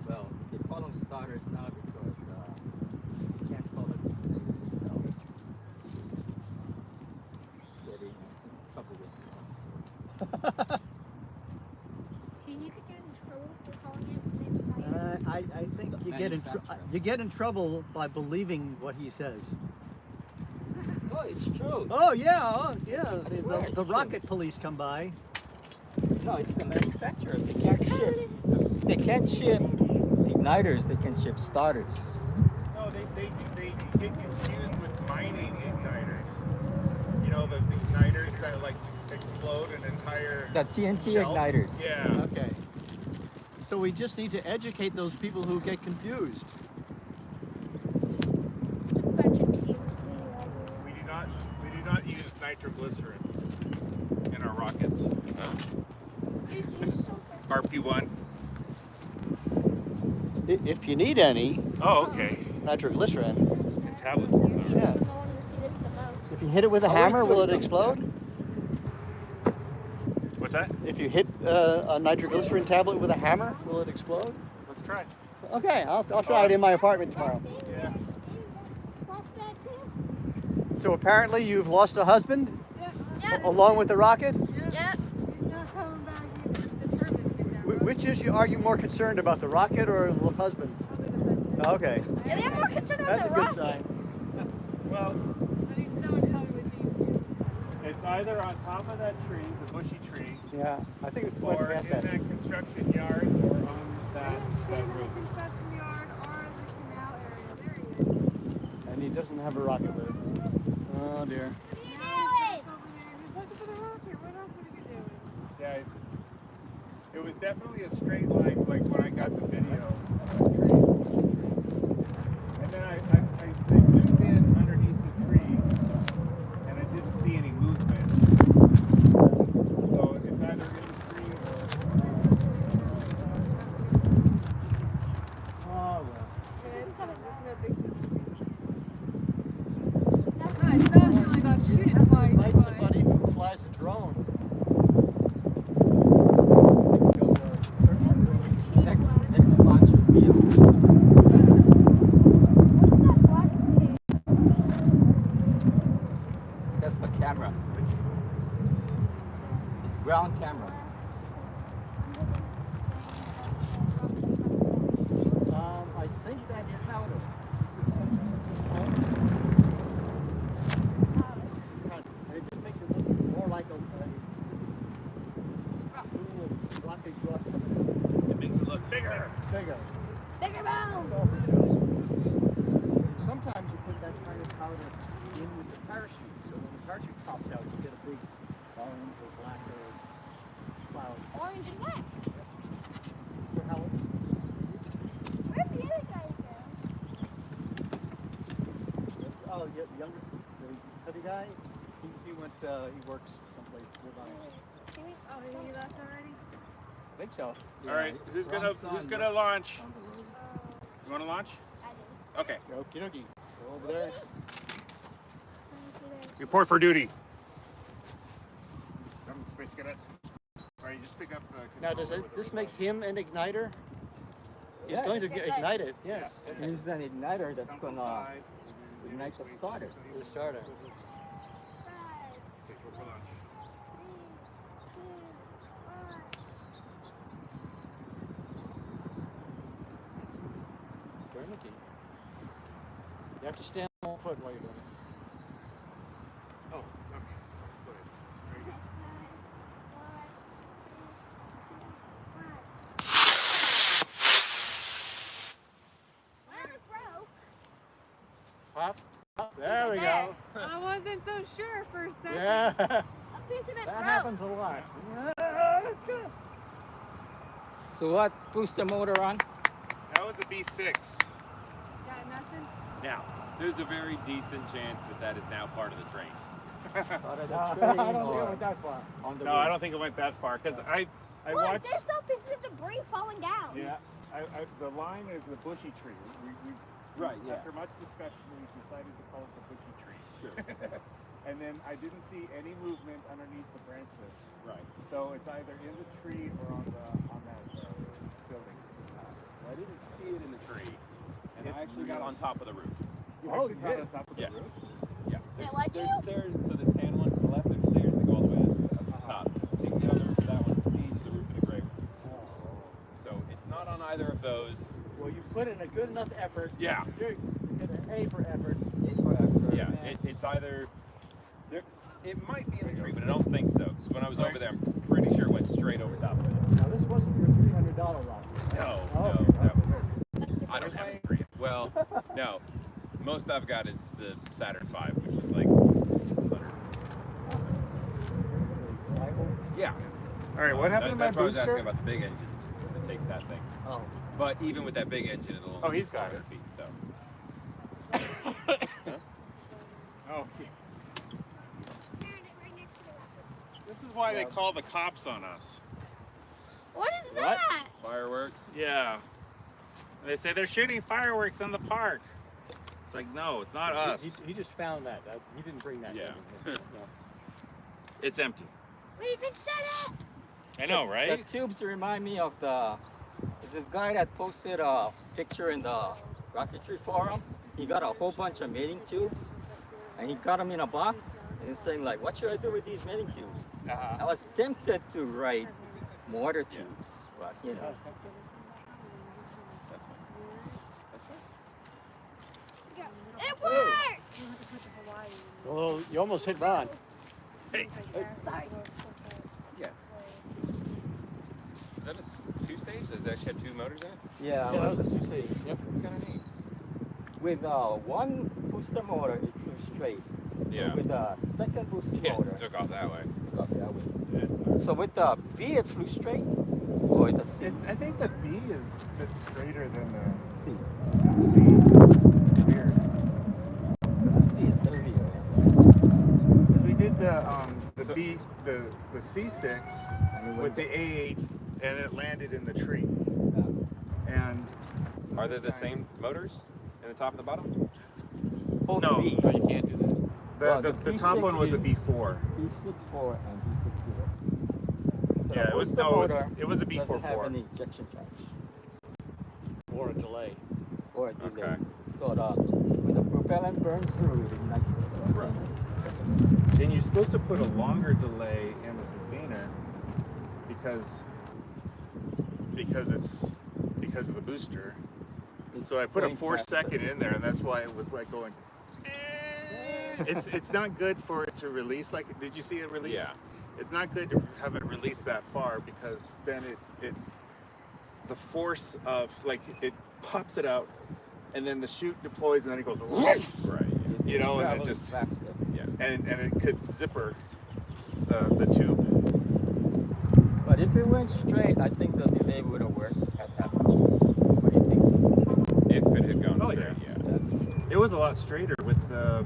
S5: Well, they call them starters now because you can't call it igniters without getting in trouble with the council.
S6: You could get in trouble for calling it midnight.
S1: I think
S5: The manufacturer.
S1: you get in trouble by believing what he says.
S5: No, it's true.
S1: Oh yeah,
S5: I swear it's
S1: The
S5: true.
S1: rocket police come by.
S5: No, it's the manufacturer. They can't ship. They can't ship igniters. They can ship starters.
S2: No, they get confused with mining igniters. You know, the igniters that like explode an entire
S5: The TNT
S2: shell?
S5: igniters.
S2: Yeah.
S1: Okay. So we just need to educate those people who get confused.
S6: A bunch of teams.
S2: We do not use nitroglycerin in our rockets.
S6: You're so
S2: RP1.
S1: If you need any
S2: Oh, okay.
S1: nitroglycerin,
S2: In tablet form.
S6: He's
S1: Yeah.
S6: the one who sees this the most.
S1: if you hit it with a
S5: Oh,
S1: hammer,
S5: wait,
S1: will
S5: so
S1: it
S5: it's-
S1: explode?
S2: What's that?
S1: If you hit a nitroglycerin tablet with a hammer, will it explode?
S2: Let's try.
S1: Okay, I'll try it in my apartment tomorrow.
S2: Yeah.
S6: Lost that too?
S1: So apparently you've lost a husband
S6: Yep.
S1: along with the rocket.
S6: Yep.
S7: you're not coming back in determined.
S1: Which are you more concerned about, the rocket or the husband?
S7: Probably the husband.
S1: Okay,
S6: Yeah, they're more concerned about
S1: that's a
S6: the
S1: good
S6: rocket.
S1: sign.
S2: Well,
S7: I need someone to help me with these two.
S2: it's either on top of that tree, the bushy tree,
S1: Yeah, I think it's
S2: or
S1: quite
S2: in
S1: past
S2: that
S1: that.
S2: construction yard, or on that
S7: In the
S2: roof.
S7: construction yard or in the canal area. There he is.
S1: And he doesn't have a rocket with him. Oh dear.
S6: What are you doing?
S7: He's looking for the rocket. What else would he be doing?
S2: Yeah, it was definitely a straight line, like when I got the video. And then I zoomed in underneath the tree, and I didn't see any movement. So it's either in the tree or.
S1: Oh well.
S7: Yeah, it's no big deal. It sounds really about shoot it twice,
S1: Like
S7: but
S1: somebody who flies a drone.
S5: Next launch would be on.
S6: What's that black tube?
S5: That's the camera. It's ground camera.
S1: I think that's powder. It just makes it look more like a little rocket exhaust.
S2: It makes it look bigger.
S1: Bigger.
S6: Bigger boom!
S1: Sometimes you put that kind of powder in with the parachute, so when the parachute pops out, you get a big orange or black or cloud.
S6: Orange and black.
S1: For Helen.
S6: Where'd the other guy go?
S1: Oh, yeah, the younger, the cutty guy, he went, he works someplace nearby.
S7: oh, he left already.
S1: I think so.
S2: All right, who's gonna launch? You want to launch?
S6: I do.
S2: Okay.
S1: Okie dokie. Go over there.
S2: Report for duty. Government Space Cadet. All right, you just pick up the.
S1: Now, does this make him an igniter? He's
S5: Yes.
S1: going to get ignited, yes.
S2: Yeah.
S5: Use an igniter that's gonna ignite the starter.
S1: The starter.
S6: 5,
S2: Okay, go for launch.
S6: 3, 2,
S1: have to stand on one foot while you're doing it.
S2: Oh, okay. Sorry. Go ahead. There you go.
S6: Well, it broke.
S1: Pop. There we go.
S7: I wasn't so sure for a second.
S1: Yeah.
S6: A piece of it
S1: That
S6: broke.
S1: happens a lot. Yeah, that's good.
S5: So what booster motor on?
S2: That was a B6.
S7: Got nothing?
S8: Now, there's a very decent chance that that is now part of the train.
S5: Out of the
S1: I
S5: train
S1: don't think
S5: or
S1: it went that far.
S5: on the
S2: No,
S5: roof?
S2: I don't think it went that far because I
S6: Look,
S2: watched.
S6: there's still pieces of debris falling down.
S2: Yeah, the line is the bushy tree.
S8: Right, yeah.
S2: After much discussion, we decided to call it the bushy tree.
S8: Sure.
S2: And then I didn't see any movement underneath the branches.
S8: Right.
S2: So it's either in the tree or on that building.
S8: I didn't see it in the tree, and
S2: It's
S8: I actually got
S2: real.
S8: on top of the roof.
S2: You
S1: Oh,
S2: actually
S1: you
S2: got
S1: did?
S2: on top of
S8: Yeah.
S2: the roof?
S8: Yeah.
S6: Can I watch you?
S8: There's stairs, so there's tan one to the left, there's stairs that go all the way up to the top. Take the other, that one, see to the roof of the gray one. So it's not on either of those.
S1: Well, you put in a good enough effort.
S8: Yeah.
S1: You get an A for effort.
S5: A for effort.
S8: Yeah, it's either, it might be in the tree, but I don't think so. Because when I was over there, I'm pretty sure it went straight over top of it.
S1: Now, this wasn't your $300 lot.
S8: No,
S1: Oh,
S8: no,
S1: okay.
S8: that was, I don't have any tree. Well, no. Most I've got is the Saturn V, which is like 100. Yeah.
S2: All right, what happened to my
S8: That's why I was
S2: booster?
S8: asking about the big engines, because it takes that thing.
S5: Oh.
S8: But even with that big engine, it'll only
S2: Oh, he's
S8: be
S2: got
S8: 500 feet, so.
S2: Oh,
S6: Right next to the rapids.
S2: this is why they call the cops on us.
S6: What is
S1: What?
S6: that?
S8: Fireworks.
S2: Yeah. They say they're shooting fireworks in the park. It's like, no, it's not us.
S1: He just found that. He didn't bring that.
S8: Yeah.
S1: No.
S2: It's empty.
S6: We even said it.
S2: I know, right?
S5: The tubes remind me of there's this guy that posted a picture in the rocketry forum. He got a whole bunch of mating tubes, and he got them in a box, and he's saying like, what should I do with these mating tubes? I was tempted to write mortar tubes, but you know.
S8: That's fine. That's fine.
S6: It works.
S1: Well, you almost hit Ron.
S2: Hey.
S8: Yeah. Is that a two-stage? Does it actually have two motors in it?
S5: Yeah,
S1: Yeah, that was a two-stage. Yep.
S8: That's kind of neat.
S5: with one booster motor, it flew straight.
S8: Yeah.
S5: With the second booster
S8: Yeah,
S5: motor,
S8: it took off that way.
S5: it got that way.
S8: Yeah.
S5: So with the B, it flew straight, or with the C?
S2: I think the B is a bit straighter than
S5: C.
S2: the C. Weird.
S5: The C is heavier.
S2: We did the B, the C6 with the A8, and it landed in the tree. And so
S8: Are they
S2: this
S8: the
S2: time-
S8: same motors in the top and the bottom?
S5: Both
S2: No,
S5: Bs.
S8: No, you can't do that.
S5: Well,
S2: The
S5: the
S2: top one was a
S5: B6
S2: B4.
S5: B64 and B60. So
S2: Yeah,
S5: the
S2: it was
S5: booster
S2: no,
S5: motor
S2: it was a
S5: doesn't have
S2: B44.
S5: any ejection charge
S1: Or a delay.
S5: or a delay.
S8: Okay.
S5: So when the propellant burns through, it ignites the sustainer.
S2: Then you're supposed to put a longer delay in the sustainer because of the booster. So I put a
S5: going
S2: 4-second in there, and that's why it was like going. It's not good for it to release. Like, did you see it release?
S8: Yeah.
S2: It's not good to have it release that far because then the force of like it pops it out, and then the chute deploys, and then it goes.
S8: Right.
S2: You know, and it
S5: Travels
S2: just
S5: faster.
S8: Yeah.
S2: and it could zipper the tube.
S5: But if it went straight, I think the delay would have worked at that much. What do you think?
S8: If it had gone
S2: Oh,
S8: straight,
S2: yeah.
S8: yeah.
S2: It was a lot straighter with the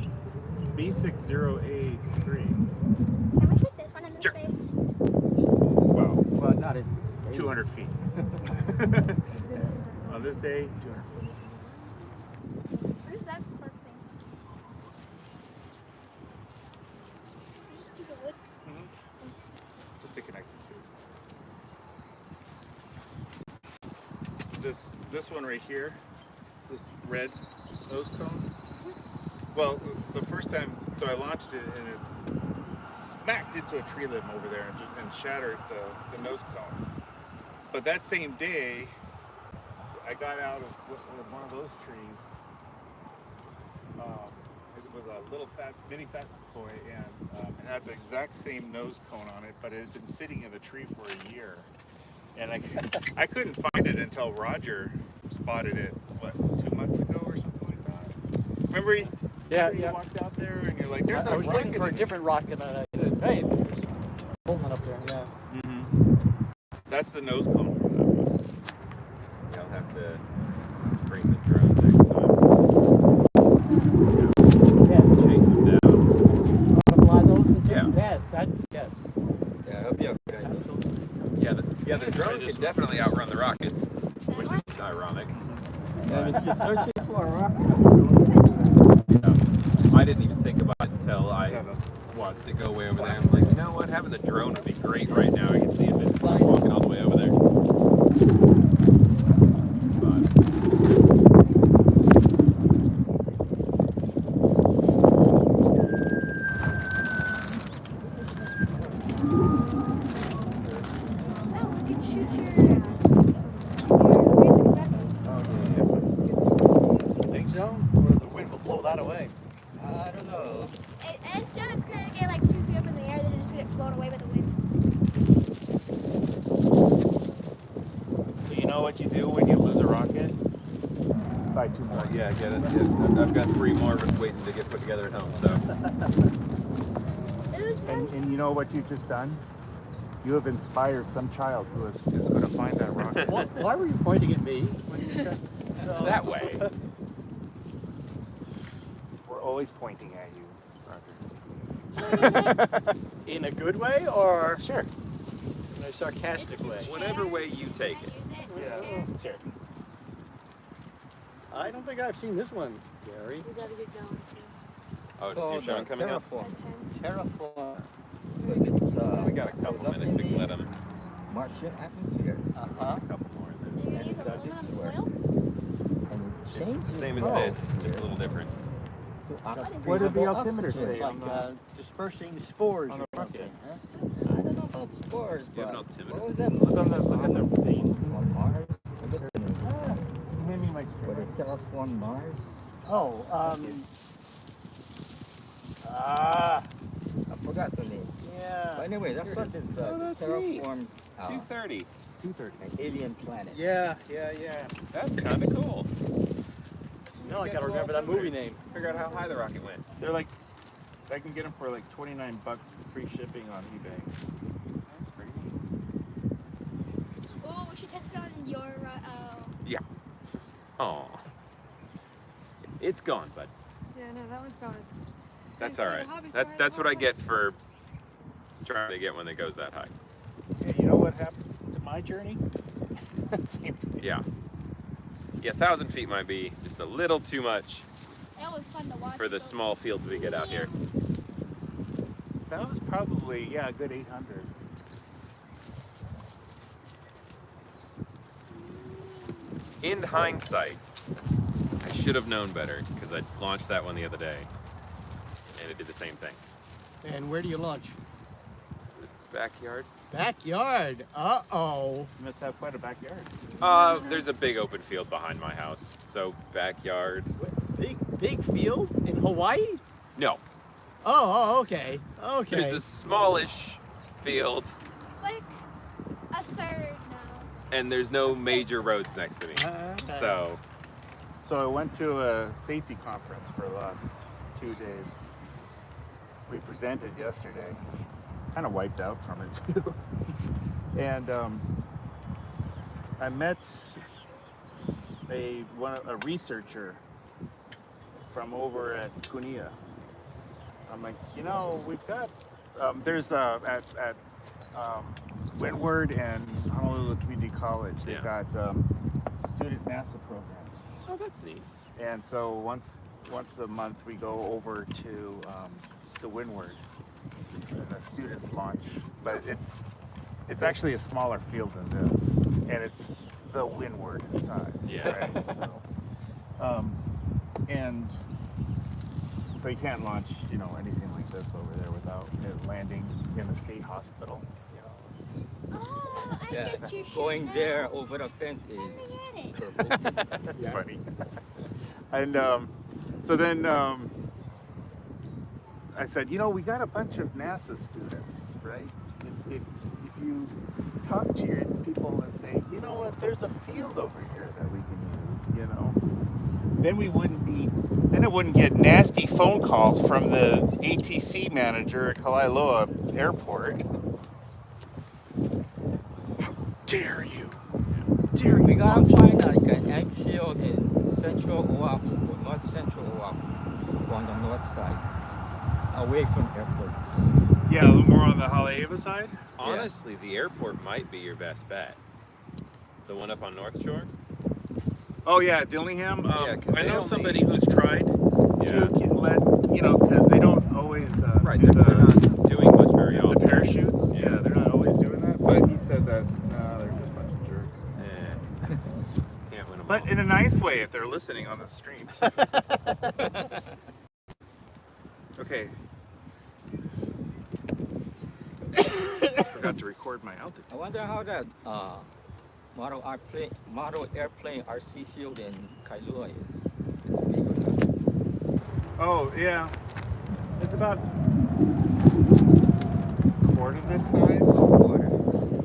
S2: B60A3.
S6: Can we put this one in the
S2: Sure.
S6: space?
S2: Well,
S5: Well, not at
S2: 200 feet. On this day, 200 feet.
S6: What is that cork thing? Just a piece of wood.
S2: Just to connect the two. This one right here, this red nose cone. Well, the first time, so I launched it and it smacked into a tree limb over there and shattered the nose cone. But that same day, I got out of one of those trees was a little mini fat boy, and it had the exact same nose cone on it, but it had been sitting in the tree for a year. And I couldn't find it until Roger spotted it, what, 2 months ago or something like that. Remember you walked out there and you're like, there's
S1: I was looking for a different rocket, and I said, hey, there's one up there. Yeah.
S2: Mm-hmm. That's the nose cone from that one.
S8: I'll have to bring the drone next time.
S1: Yeah.
S8: Chase them down.
S1: Fly those?
S8: Yeah.
S1: Yes.
S5: Yeah, that'll be a good idea.
S8: The drone can definitely outrun the rockets, which is ironic.
S5: And if you're searching for a rocket,
S8: I didn't even think about it until I watched it go way over there. I'm like, you know what? Having the drone would be great right now. I can see if it's walking all the way over there.
S6: Oh, we can shoot your.
S1: Think so? Or the wind will blow that away.
S5: I don't know.
S6: It's just gonna get like 2 feet up in the air, then it's gonna get blown away by the wind.
S2: So you know what you do when you lose a rocket? Buy 2 more.
S8: Yeah, I get it. Yeah, I've got 3 more waiting to get put together at home. So
S6: It was nice.
S2: And you know what you've just done? You have inspired some child who is going to find that rocket.
S1: Why were you pointing at me?
S8: that way.
S2: We're always pointing at you, Roger.
S1: In a good way or
S2: Sure.
S1: in a sarcastic way?
S8: Whatever way you take it.
S2: Sure.
S1: I don't think I've seen this one, Gary.
S7: We gotta get going soon.
S8: Oh, to see Sean coming up.
S5: Terraform. Was it?
S8: We got a couple minutes. We can let him.
S5: Martian atmosphere.
S8: A couple more. And then.
S6: Use a
S5: does it
S6: aluminum
S5: work?
S6: foil?
S5: And it
S8: It's
S5: changes.
S8: the same as this, just a little different.
S2: What did the altimeter
S5: oxygen.
S2: say?
S1: Like dispersing spores
S2: on
S1: or
S2: the rocket.
S1: something, huh?
S5: I don't know about spores,
S8: You
S5: but
S8: have an altimeter?
S5: what was that?
S2: Look on the thing.
S5: On Mars?
S2: Maybe my
S5: Would it terraform Mars?
S1: Oh,
S5: I forgot the name.
S1: yeah.
S5: But anyway, that's what this does.
S8: Oh,
S5: It
S8: that's neat.
S5: terraforms
S8: 230.
S2: 230.
S5: an alien planet.
S1: Yeah.
S8: That's kind of cool.
S1: Now I gotta remember that movie name.
S8: Figure out how high the rocket went.
S2: They're like, I can get them for like $29 free shipping on eBay. That's pretty neat.
S6: Oh, we should test it on your.
S8: Oh. It's gone, bud.
S7: Yeah, no, that one's going.
S8: That's
S7: Hey,
S8: all
S7: the
S8: right.
S7: hobby store
S8: That's
S7: has
S8: what I
S7: one
S8: get for trying to get one that goes that high.
S2: Hey, you know what happened to my journey? Same thing.
S8: Yeah. Yeah, 1,000 feet might be just a little too much
S6: That was fun to watch.
S8: for the small fields we get out here.
S2: That was probably, a good 800.
S8: In hindsight, I should have known better because I launched that one the other day and it did the same thing.
S1: And where do you launch?
S8: Backyard?
S1: Backyard. Uh-oh.
S2: You must have quite a backyard.
S8: There's a big open field behind my house, so backyard.
S1: Big field in Hawaii?
S8: No,
S1: Oh, okay. Okay.
S8: there's a smallish field
S6: It's like a third now.
S8: and there's no major roads next to me.
S1: Okay.
S2: So I went to a safety conference for the last 2 days. We presented yesterday. Kind of wiped out from it too. And I met a researcher from over at Kunia. I'm like, we've got there's at Windward and Honolulu Community College. They've
S8: Yeah.
S2: got student NASA programs.
S8: Oh, that's neat.
S2: And so once a month we go over to Windward. And the students launch, but it's actually a smaller field than this, and it's the Windward side.
S8: Yeah.
S2: Right? So, and so you can't launch, anything like this over there without it landing in the state hospital.
S6: Oh, I
S5: Yeah,
S6: get you.
S5: going there over the fence is
S2: It's funny. And so then I said, you know, we got a bunch of NASA students, right? If you talk to your people and say, you know what, there's a field over here that we can use, you know, then it wouldn't get nasty phone calls from the ATC manager at Kalaeloa Airport. How dare you? Dare
S5: We
S2: you?
S5: gotta find like an egg field in central Oahu, or north central Oahu, on the north side, away from airports.
S2: Yeah, a little more on the Haleiwa side.
S8: Honestly, the airport might be your best bet. The one up on North Shore?
S2: Oh yeah, Dillingham.
S8: Yeah, 'cause
S2: I
S8: they
S2: know
S8: only-
S2: somebody who's tried
S8: Yeah.
S2: to let because they don't always
S8: Right,
S2: do
S8: they're not doing much very
S2: the
S8: often.
S2: parachutes. Yeah, they're not always doing that. But he said that they're just a bunch of jerks.
S8: Yeah. Can't win them
S2: But
S8: all.
S2: in a nice way, if they're listening on the stream. Okay. Forgot to record my altitude.
S5: I wonder how that model airplane RC field in Kailua is. It's big or not.
S2: Oh yeah, it's about quarter this size.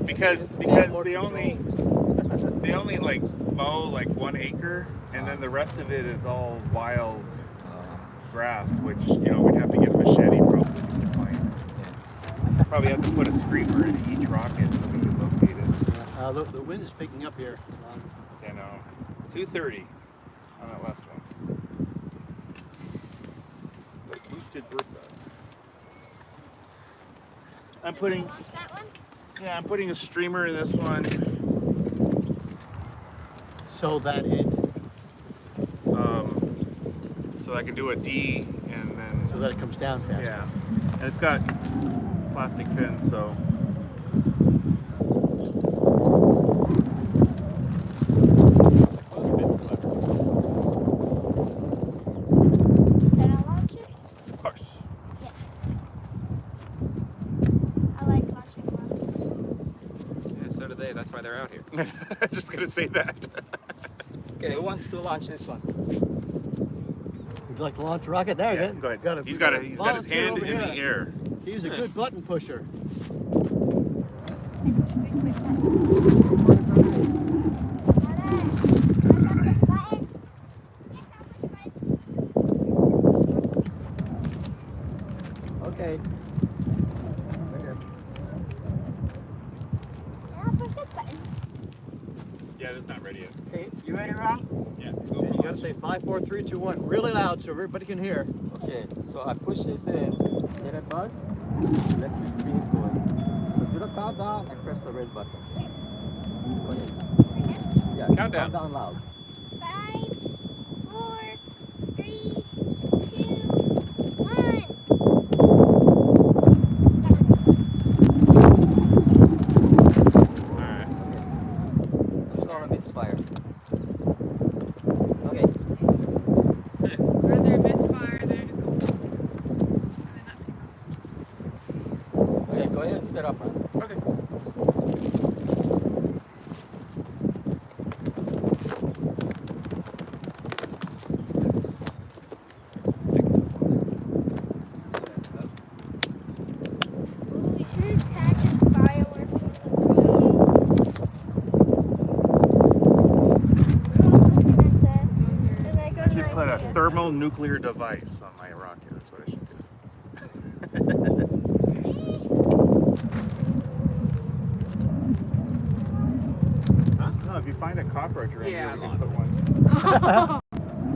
S2: Because they only like mow like 1 acre, and then the rest of it is all wild grass, which we'd have to get a machete probably to find.
S5: Yeah.
S2: Probably have to put a screamer in each rocket so we can locate it.
S1: The wind is picking up here.
S2: 230 on that last one. Boosted Bertha. I'm putting
S6: Launch that one?
S2: I'm putting a streamer in this one.
S1: So that it,
S2: So I can do a D and then
S1: so that it comes down faster.
S2: yeah, and it's got plastic fins, so
S6: Can I launch it?
S2: of course.
S6: Yes. I like launching rockets.
S8: Yeah, so do they. That's why they're out here.
S2: I was just gonna say that.
S5: Okay, who wants to launch this one?
S1: Would you like to launch a rocket? There,
S2: Yeah,
S1: then.
S2: go ahead. He's got his
S1: volunteer
S2: hand
S1: over
S2: in the
S1: here.
S2: air.
S1: He's a good button pusher.
S5: Okay.
S2: Yeah, it's not ready yet.
S5: Okay, you ready, Ron?
S2: Yeah,
S1: You gotta say 5, 4, 3, 2, 1 really loud so everybody can hear.
S5: Okay, so I push this in, get a buzz, let your screen going. So do the countdown and press the red button. Go ahead. Yeah,
S8: Countdown.
S5: Countdown loud.
S6: 5, 4, 3, 2, 1.
S8: Alright.
S5: Let's go on this fire. Okay.
S7: Where there misfire, there just go.
S5: Okay, go ahead and set up. Ron.
S2: Okay.
S6: Ooh, we should attach a firework from the roads. I was looking at that. And I
S2: I
S6: got
S2: should
S6: an
S2: put a
S6: idea.
S2: thermonuclear device on my rocket. That's what I should do. No, if you find a cockroach around
S8: Yeah,
S2: here,
S8: I
S2: you can
S8: lost
S2: put
S8: it.
S2: one.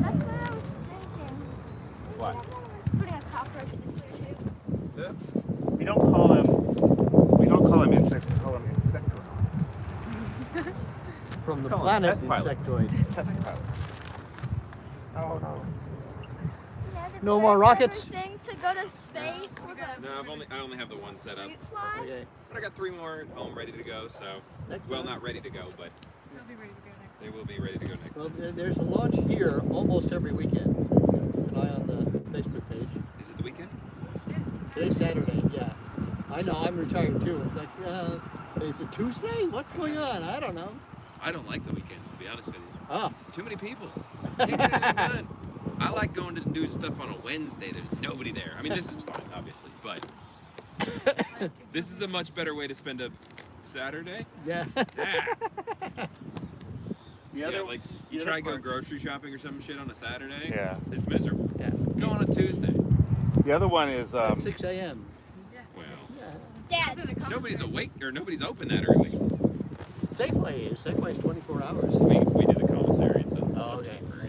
S6: That's what I was thinking.
S8: What?
S6: Putting a cockroach in the clear tube.
S2: We don't call them insects. We call them insectrons.
S1: From the
S8: Call 'em
S1: planet
S8: test pilots.
S1: insectoid.
S2: Test pilot. Oh no.
S6: Yeah, the
S1: No more
S6: first
S1: rockets?
S6: ever thing to go to space was a
S8: No, I only have the one set up.
S6: fruit fly.
S1: Okay.
S8: But I got 3 more at home ready to go, so
S1: Next
S8: well,
S1: time.
S8: not ready to go, but
S7: They'll be ready to go next.
S8: they will be ready to go next
S1: Well,
S8: time.
S1: there's a launch here almost every weekend. Keep an eye on the Facebook page.
S8: Is it the weekend?
S1: Today's Saturday, yeah. I know, I'm retired too. It's like, is it Tuesday? What's going on? I don't know.
S8: I don't like the weekends, to be honest with you.
S1: Ah,
S8: Too many people. Can't get anything done. I like going to do stuff on a Wednesday. There's nobody there. I mean, this is fun, obviously, but this is a much better way to spend a Saturday.
S1: Yeah.
S8: Yeah.
S1: The other,
S8: Like
S1: the
S8: you
S1: other
S8: try to go
S1: part-
S8: grocery shopping or some shit on a Saturday.
S2: Yeah.
S8: It's miserable.
S3: Yeah.
S8: Go on a Tuesday.
S2: The other one is
S1: At 6 a.m.
S8: Well,
S6: Dad.
S8: nobody's awake or nobody's open that early.
S1: Safeway is 24 hours.
S8: We did the commissary. It's a
S1: Oh,
S8: lot
S1: okay.
S8: cheaper.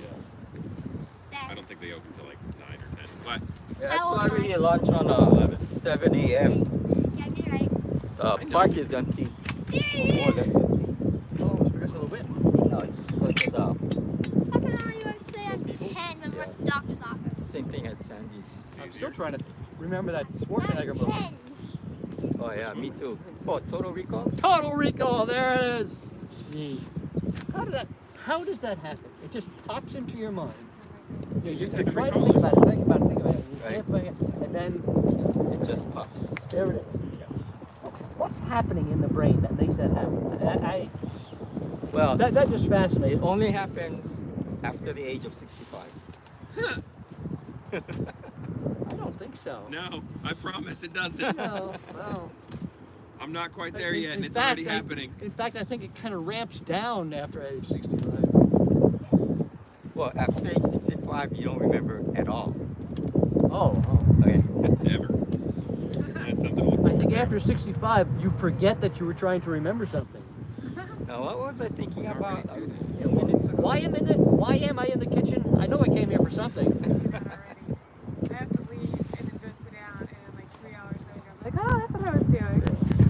S8: I
S6: Dad.
S8: don't think they open till like 9 or 10. But
S5: Yeah, that's
S6: How
S5: why
S6: old
S5: we
S6: are
S5: launch on 7 a.m.
S6: Yeah, you're right.
S5: The
S8: I know.
S5: park is empty. More or less empty.
S1: Oh, it's because of the wind.
S5: No, it's because of the
S6: How can all you ever say I'm 10 when we're at the doctor's office?
S5: same thing at Sandy's.
S1: I'm still trying to remember that
S6: I'm
S1: Schwarzenegger movie.
S6: 10.
S5: Oh yeah, me too. Oh, Total Recall?
S1: Total Recall, there it is. Gee. How does that happen? It just pops into your mind. You
S8: just
S1: you're
S8: have to
S1: trying to
S8: recall
S1: think about it, think about it. You
S5: Right.
S1: can't think it, and then
S5: It just pops.
S1: there it is. What's happening in the brain that makes that happen?
S5: Well,
S1: That just fascinates
S5: it
S1: me.
S5: only happens after the age of 65.
S1: I don't think so.
S8: no, I promise it doesn't.
S1: No.
S8: I'm not quite there yet, and
S1: In
S8: it's
S1: fact,
S8: already happening.
S1: In fact, I think it kind of ramps down after age 65.
S5: Well, after age 65, you don't remember at all.
S1: Oh.
S5: Okay.
S8: Never. That's something to look
S1: I think
S8: forward
S1: after 65, you forget that you were trying to remember something.
S5: Now, what was I thinking
S8: Already
S5: about
S8: too, then.
S5: a few minutes ago?
S1: Why am I in the kitchen? I know I came here for something.
S7: I have to leave and then go sit down, and like 3 hours later, I'm like, oh, that's what I was doing.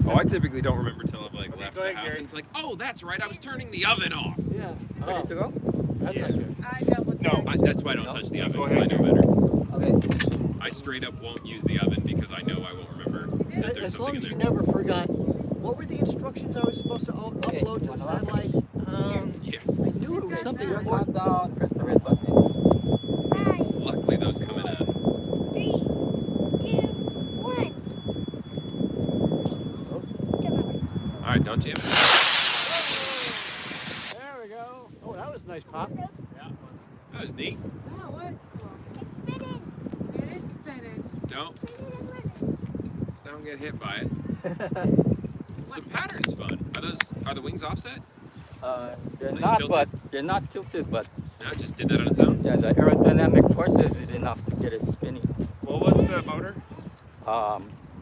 S8: Oh, I typically don't remember till I've like left
S2: go
S8: the
S2: ahead,
S8: house,
S2: Gary.
S8: and it's like, oh, that's right, I was turning the oven off.
S1: Yeah.
S5: Ready to go?
S1: That's not good.
S7: I double
S2: No,
S7: checked.
S8: That's why I don't
S5: No.
S8: touch the oven,
S2: Go
S8: because I
S2: ahead.
S8: know better.
S5: Okay.
S8: I straight up won't use the oven because I know I won't remember that there's
S1: As long
S8: something
S1: as
S8: in
S1: you
S8: there.
S1: never forgot. What were the instructions I was supposed to upload to the satellite?
S8: Yeah.
S1: I knew it was something
S5: Your
S1: important.
S5: countdown, press the red button.
S6: 5,
S8: Luckily, those come in a
S6: 3, 2, 1. Still not working.
S8: All right, don't jam.
S1: There we go. Oh, that was a nice pop.
S6: Goes,
S8: That was neat.
S7: That was cool.
S6: it's spinning.
S7: It is spinning.
S8: Don't
S6: Spinning and running.
S8: get hit by it. The pattern's fun. Are the wings offset?
S5: They're
S8: Like
S5: not,
S8: tilted?
S5: but they're not tilted, but
S8: No, it just did that on its own.
S5: yeah, the aerodynamic forces is enough to get it spinning.
S2: what was the motor?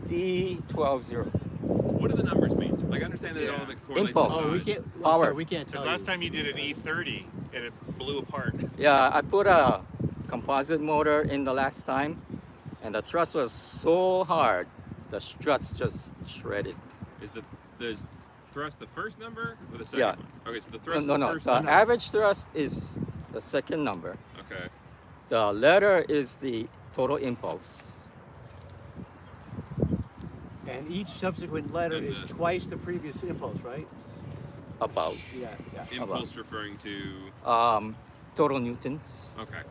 S5: D120.
S8: What do the numbers mean? Like I understand that all of it correlates.
S5: Impulse.
S8: to
S1: Oh, we
S8: size.
S1: can't.
S5: Power.
S1: Sorry, we can't tell
S2: Because last
S1: you.
S2: time you did an E30 and it blew apart.
S5: Yeah, I put a composite motor in the last time, and the thrust was so hard, the struts just shredded.
S8: Is the thrust the first number or the second
S5: Yeah.
S8: one? Okay, so the
S5: No,
S8: thrust
S5: no,
S8: is the
S5: no.
S8: first
S5: The
S8: number.
S5: average thrust is the second number.
S8: Okay.
S5: The letter is the total impulse.
S1: And each subsequent letter
S8: And
S1: is
S8: the-
S1: twice the previous impulse, right?
S5: About
S1: Yeah.
S8: Impulse referring to
S5: total newtons.
S8: okay.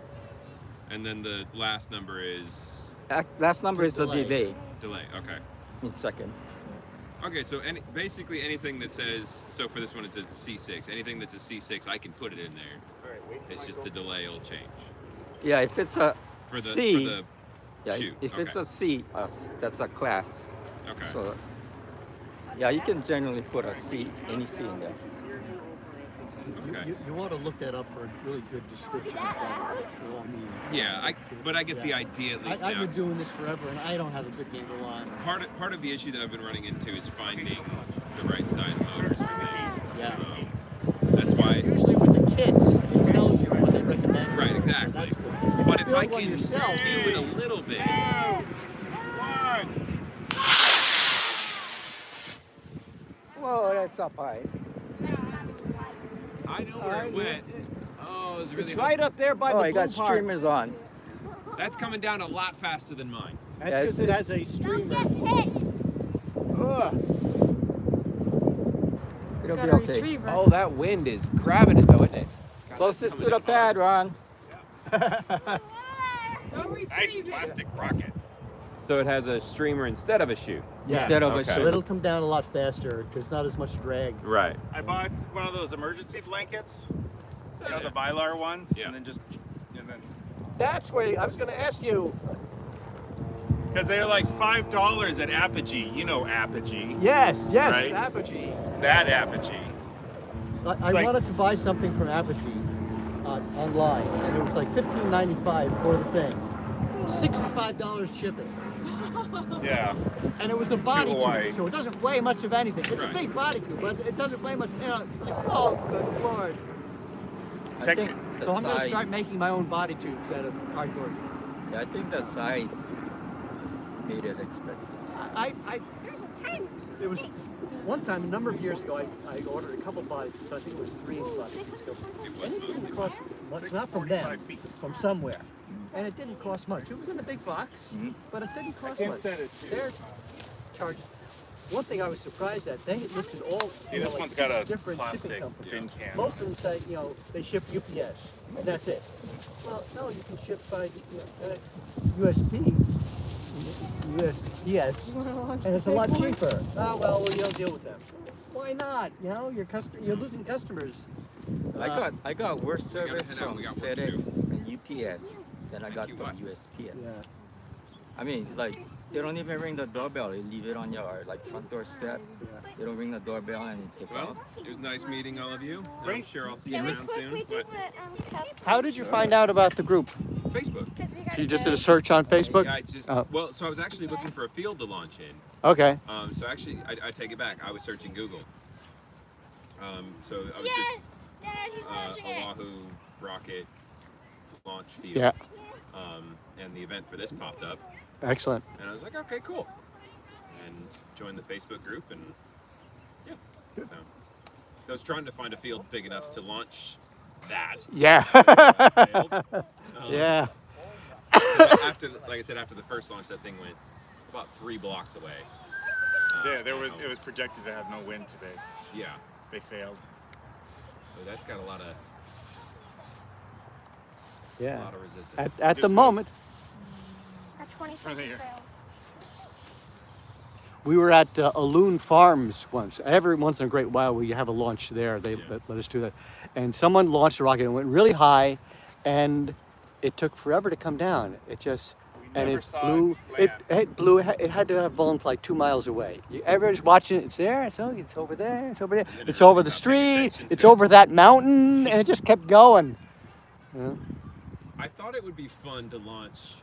S8: And then the last number is
S5: Last number is the
S1: Delay.
S5: delay
S8: delay. Okay.
S5: in seconds.
S8: Okay, so basically anything that says, so for this one it's a C6, anything that's a C6, I can put it in there. It's just the delay will change.
S5: Yeah, if it's a
S8: For the,
S5: C,
S8: for the
S5: yeah,
S8: shoot,
S5: if it's
S8: okay.
S5: a C, that's a class.
S8: okay.
S5: So, yeah, you can generally put a C, any C in there.
S8: Okay.
S1: You want to look that up for a really good description of what it all means.
S8: Yeah, but I get the
S1: Yeah.
S8: idea at least
S1: I've
S8: now.
S1: been doing this forever, and I don't have a good handle on.
S8: Part of the issue that I've been running into is finding the right size motors for things.
S1: Yeah.
S8: That's why.
S1: Usually with the kits, it tells you what they recommend.
S8: Right, exactly.
S1: That's good.
S8: But
S1: you
S8: if I
S1: build one
S8: can
S1: yourself,
S8: do it a little bit,
S5: Whoa, that's up high.
S8: I know where it went. Oh, it's really
S1: it's right up there by
S5: Oh,
S1: the
S5: I
S1: blue
S5: got
S1: part.
S5: streamers on.
S8: That's coming down a lot faster than mine.
S1: That's
S5: Yeah,
S1: because it
S5: it's-
S1: has a
S6: Don't
S1: streamer.
S6: get hit.
S1: Ugh.
S5: It'll
S7: Got
S5: be
S7: a
S5: okay.
S7: retriever.
S3: Oh, that wind is grabbing it though, isn't it?
S5: Closest to the pad, Ron.
S7: Go
S2: Nice
S7: retrieve it.
S2: plastic rocket.
S3: So it has a streamer instead of a chute.
S1: Yeah.
S5: Instead of
S3: Okay.
S5: a
S1: So
S5: shoe.
S1: it'll come down a lot faster. There's not as much drag.
S3: Right.
S2: I bought one of those emergency blankets. You know,
S8: Yeah.
S2: the Mylar ones.
S8: Yeah.
S2: And then just, and then
S1: That's where I was going to ask you.
S2: Because they're like $5 at Apogee. You know Apogee.
S1: Yes,
S2: Right?
S1: Apogee.
S2: That Apogee.
S1: I
S2: like-
S1: wanted to buy something from Apogee online, and it was like $15.95 for the thing. $65 shipping.
S2: Yeah.
S1: And it was a body
S2: Hawaii.
S1: tube, so it doesn't weigh much of anything. It's
S2: Right.
S1: a big body tube, but it doesn't weigh much. Like, oh, good lord.
S5: I think the
S1: So I'm going to start
S5: size-
S1: making my own body tubes out of cardboard.
S5: Yeah, I think the size made it expensive.
S6: There's a time.
S1: It was one time, a number of years ago, I ordered a couple body tubes. I think it was 3 inch body tubes. And it didn't cost much, not from them, from somewhere. And it didn't cost much. It was in a big box, but it didn't cost
S2: can't
S1: much.
S2: send it to you.
S1: They're charging. One thing I was surprised at, they listed all
S2: See, this
S1: like
S2: one's got
S1: 6
S2: a
S1: different shipping
S2: plastic
S1: companies.
S2: bin can.
S1: Most of them say, they ship UPS, and that's it. Well, no, you can ship by USP, USPS, and it's a lot cheaper. Oh, well, you don't deal with them. Why not? You're losing customers.
S5: I got worse service
S8: head out,
S5: from
S8: we got work to
S5: FedEx and UPS than I got
S8: you,
S5: from
S8: bud.
S5: USPS.
S1: Yeah.
S5: I mean, like, they don't even ring the doorbell. They leave it on your front door step. They don't ring the doorbell and you take
S8: Well,
S5: off.
S8: it was nice meeting all of you. I'm sure I'll see you
S6: Can we
S8: around soon.
S6: quickly do
S8: But
S6: the cup?
S1: How did you find out about the group?
S8: Facebook.
S6: Because we gotta
S1: You just
S6: go.
S1: did a search on Facebook?
S8: I just
S1: Oh.
S8: well, so I was actually looking for a field to launch in.
S1: Okay.
S8: So actually, I take it back. I was searching Google. So I was
S6: Yes, Dad, he's launching
S8: just
S6: it.
S8: Oahu rocket launch field.
S1: Yeah.
S8: And the event for this popped up,
S1: Excellent.
S8: and I was like, okay, cool. And joined the Facebook group, and yeah. So I was trying to find a field big enough to launch that.
S1: Yeah.
S8: Failed.
S1: Yeah.
S8: After, like I said, after the first launch, that thing went about 3 blocks away.
S2: Yeah, it was projected to have no wind today.
S8: Yeah.
S2: They failed.
S8: So that's got a lot of
S1: Yeah.
S8: resistance.
S1: At the
S2: Just
S1: moment,
S6: At 26
S2: Right here.
S6: trails.
S1: we were at Aloon Farms once. Every once in a great while, we have a launch there. They let us do that. And someone launched a rocket and went really high, and it took forever to come down. It just,
S2: We
S1: and
S2: never
S1: it
S2: saw
S1: blew.
S2: it
S1: It blew. It had to have blown like 2 miles away. Everybody's watching it. It's there. It's over there. It's over there.
S8: And
S1: It's over the
S8: everybody's not paying
S1: street.
S8: attention
S1: It's
S8: to it.
S1: over that mountain, and it just kept going. Yeah.
S8: I thought it would be fun to launch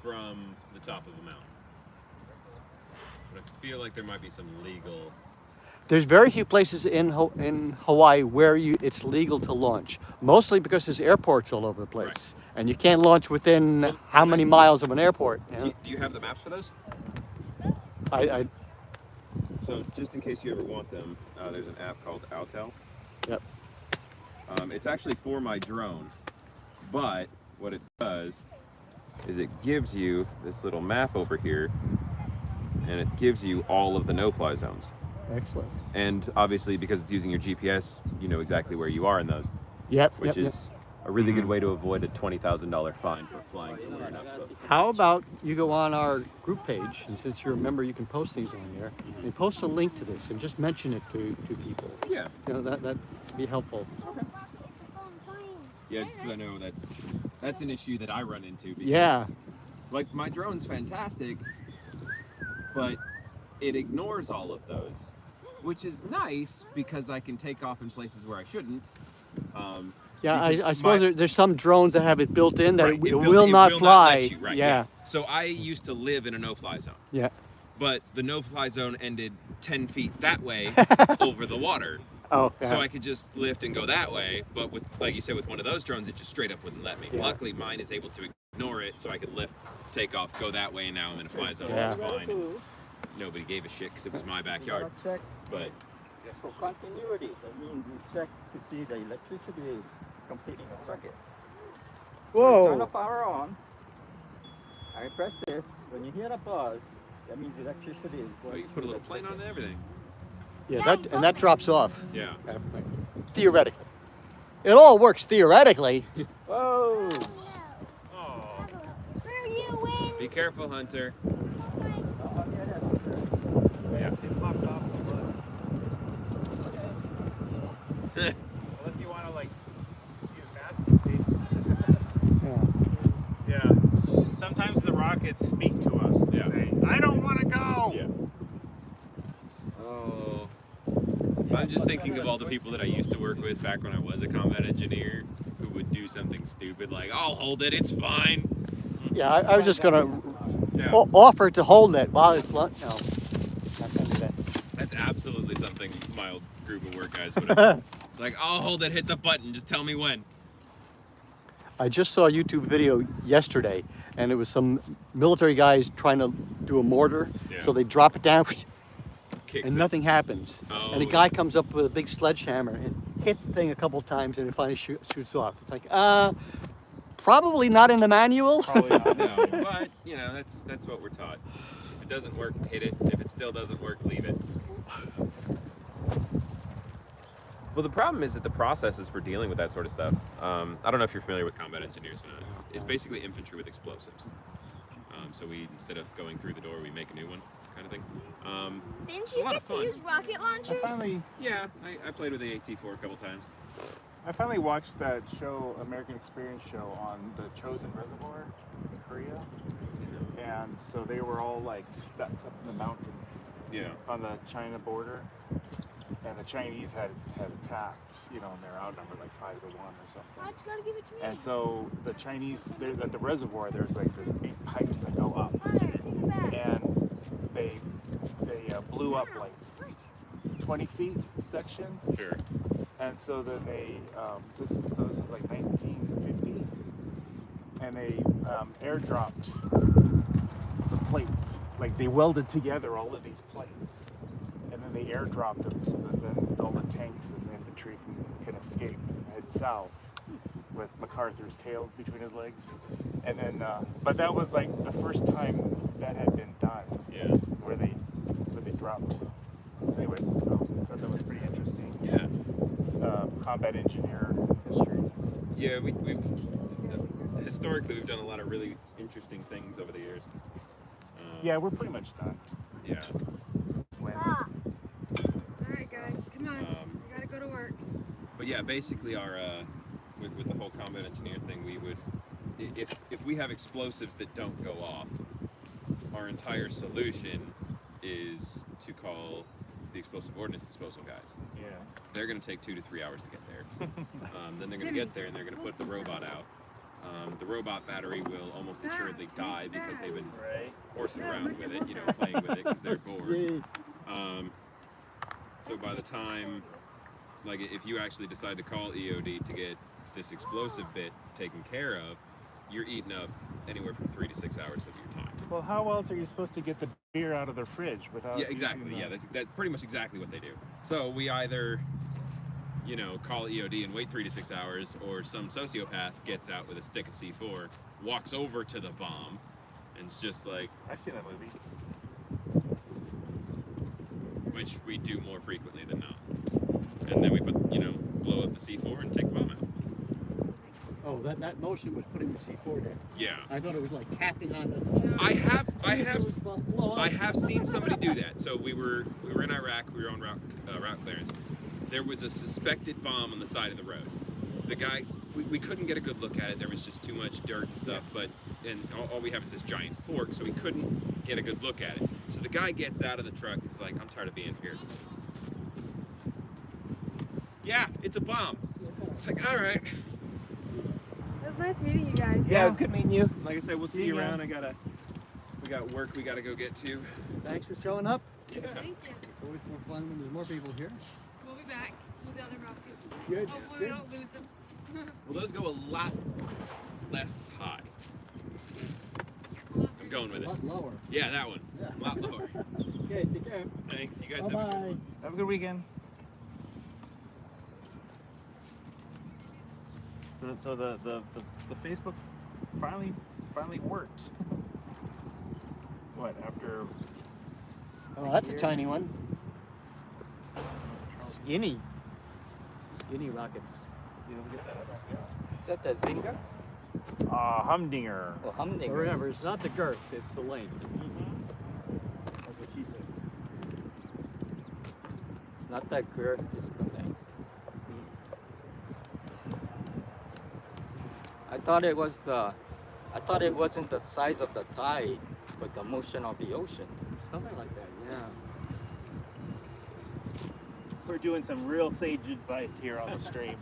S8: from the top of a mountain. But I feel like there might be some legal.
S1: There's very few places in Hawaii where it's legal to launch. Mostly because there's airports all over the place,
S8: Right.
S1: and you can't launch within
S8: Well,
S1: how
S8: the
S1: many
S8: nice-
S1: miles of an airport. You know?
S8: Do you have the maps for those?
S1: I
S8: So just in case you ever want them, there's an app called Autel.
S1: Yep.
S8: It's actually for my drone, but what it does is it gives you this little map over here, and it gives you all of the no-fly zones.
S1: Excellent.
S8: And obviously, because it's using your GPS, you know exactly where you are in those,
S1: Yep.
S8: which
S1: yep,
S8: is a really good way to avoid a $20,000 fine for flying somewhere you're not supposed to.
S1: Yep. How about you go on our group page, and since you're a member, you can post things on there, and post a link to this, and just mention it to people.
S8: Yeah,
S1: That'd be helpful.
S8: yeah, just because I know that's an issue that I run into. Because,
S1: Yeah.
S8: like, my drone's fantastic, but it ignores all of those, which is nice because I can take off in places where I shouldn't.
S1: Yeah, I
S8: Because
S1: suppose
S8: my-
S1: there's some drones that have it built in that
S8: Right,
S1: it
S8: it
S1: will not fly.
S8: let you- right,
S1: yeah.
S8: So I used to live in a no-fly zone,
S1: Yeah.
S8: but the no-fly zone ended 10 feet that way over the water.
S1: Oh. Yeah.
S8: So I could just lift and go that way, but with, like you said, with one of those drones, it just straight up wouldn't let me.
S1: Yeah.
S8: Luckily, mine is able to ignore it, so I could lift, take off, go that way, and now I'm in a fly zone.
S1: Yeah.
S8: That's fine. And nobody gave a shit because it was my backyard.
S5: Check
S8: But
S5: for continuity. That means you check to see the electricity is completing a circuit. So turn the
S1: Whoa.
S5: power on. I press this. When you hear a buzz, that means electricity is
S8: well,
S5: going.
S8: you put a
S5: through
S8: little
S5: the
S8: plane on
S5: circuit.
S8: and everything.
S1: Yeah, that drops off.
S8: Yeah.
S1: Theoretically. It all works theoretically.
S5: Whoa!
S2: Oh.
S6: Screw you, wind.
S8: Be careful, Hunter.
S2: Yeah, it popped off the blood. Unless you want to like use mask tape.
S1: Yeah.
S2: rockets speak to us and
S8: Yeah.
S2: say, I don't want to go.
S8: Yeah. Oh. I'm just thinking of all the people that I used to work with back when I was a combat engineer who would do something stupid like, I'll hold it, it's fine.
S1: Yeah, I was just gonna
S8: Yeah.
S1: offer to hold it while it's lunch. No, not gonna do that.
S8: That's absolutely something my old group of work guys would have. It's like, I'll hold it, hit the button, just tell me when.
S1: I just saw a YouTube video yesterday, and it was some military guys trying to do a mortar.
S8: Yeah.
S1: So they drop it down,
S8: Kicks
S1: and
S8: it.
S1: nothing happens.
S8: Oh,
S1: And the guy comes up with a big sledgehammer and hits the thing a couple times, and it finally shoots off. It's like, probably not in the manual.
S2: Probably not.
S8: No, but you know, that's what we're taught. If it doesn't work, hit it. If it still doesn't work, leave it. Well, the problem is that the processes for dealing with that sort of stuff. I don't know if you're familiar with combat engineers or not. It's basically infantry with explosives. So we, instead of going through the door, we make a new one, kind of thing.
S6: Didn't
S8: It's a
S6: you
S8: lot
S6: get
S8: of
S6: to
S8: fun.
S6: use rocket launchers?
S8: Yeah, I played with the AT-4 a couple times.
S2: I finally watched that show, American Experience show, on the Chosin Reservoir in Korea. And so they were all like stuck up in the mountains
S8: Yeah.
S2: on the China border. And the Chinese had attacked, you know, and they're outnumbered like 5-1 or something.
S6: Why'd you gotta give it to me?
S2: And so the Chinese, at the reservoir, there's like this big pipes that go up.
S6: Connor, take it back.
S2: And they blew up like 20 feet section.
S8: Sure.
S2: And so then they, this was like 1950, and they airdropped the plates. Like they welded together all of these plates, and then they airdropped them so that then all the tanks and the infantry can escape and head south with MacArthur's tail between his legs. And then, but that was like the first time that had been done,
S8: Yeah.
S2: where they dropped. Anyways, so I thought that was pretty interesting.
S8: Yeah.
S2: Combat engineer history.
S8: Yeah, we've historically we've done a lot of really interesting things over the years.
S2: Yeah, we're pretty much done.
S8: Yeah.
S6: Stop.
S7: Alright guys, come on. We gotta go to work.
S8: But yeah, basically our with the whole combat engineer thing, we would if we have explosives that don't go off, our entire solution is to call the explosive ordnance disposal guys.
S2: Yeah.
S8: They're going to take 2 to 3 hours to get there. Then they're going to get there and they're going to put the robot out. The robot battery will almost assuredly die because they've been
S2: Right.
S8: horsing around with it, you know, playing with it because they're bored.
S1: Yay.
S8: So by the time, like, if you actually decide to call EOD to get this explosive bit taken care of, you're eating up anywhere from 3 to 6 hours of your time.
S2: Well, how else are you supposed to get the beer out of their fridge without?
S8: Yeah, exactly.
S2: using
S8: Yeah, that's pretty much exactly what they do. So we either, you know, call EOD and wait 3 to 6 hours, or some sociopath gets out with a stick of C4, walks over to the bomb, and it's just like,
S2: I've seen that movie.
S8: which we do more frequently than not. And then we put, you know, blow up the C4 and take the bomb out.
S1: Oh, that motion was putting the C4 down.
S8: Yeah.
S1: I thought it was like tapping on the.
S8: I have seen somebody do that. So we were in Iraq. We were on route clearance. There was a suspected bomb on the side of the road. The guy, we couldn't get a good look at it. There was just too much dirt and stuff. And all we have is this giant fork, so we couldn't get a good look at it. So the guy gets out of the truck. It's like, I'm tired of being here. Yeah, it's a bomb. It's like, all right.
S7: It was nice meeting you guys.
S8: Yeah, it was good meeting you. Like I said, we'll see you
S2: you
S8: around. We got work we gotta go get to.
S1: Thanks for showing up.
S8: Yeah.
S7: Thank you.
S1: Always more fun when there's more people here.
S7: We'll be back with the other rockets.
S1: Good.
S7: Hopefully we don't lose them.
S8: Well, those go a lot less high. I'm going with
S1: A
S8: it.
S1: lot lower.
S8: Yeah, that one.
S1: Yeah.
S8: A lot lower.
S1: Okay, take care.
S8: Thanks. You guys
S1: Bye
S8: have a good
S1: bye.
S8: one.
S2: Have a good weekend. So the Facebook finally worked. What, after?
S1: Oh, that's a tiny one. Skinny rockets.
S2: You don't get that back there.
S5: Is that the Zinger
S2: Humdinger.
S5: or Humdinger?
S1: But remember, it's not the girth, it's the length.
S2: That's what she said.
S5: It's not that girth, it's the length. I thought it was the I thought it wasn't the size of the tide, but the motion of the ocean.
S1: Something like that, yeah.
S2: We're doing some real sage advice here on the stream.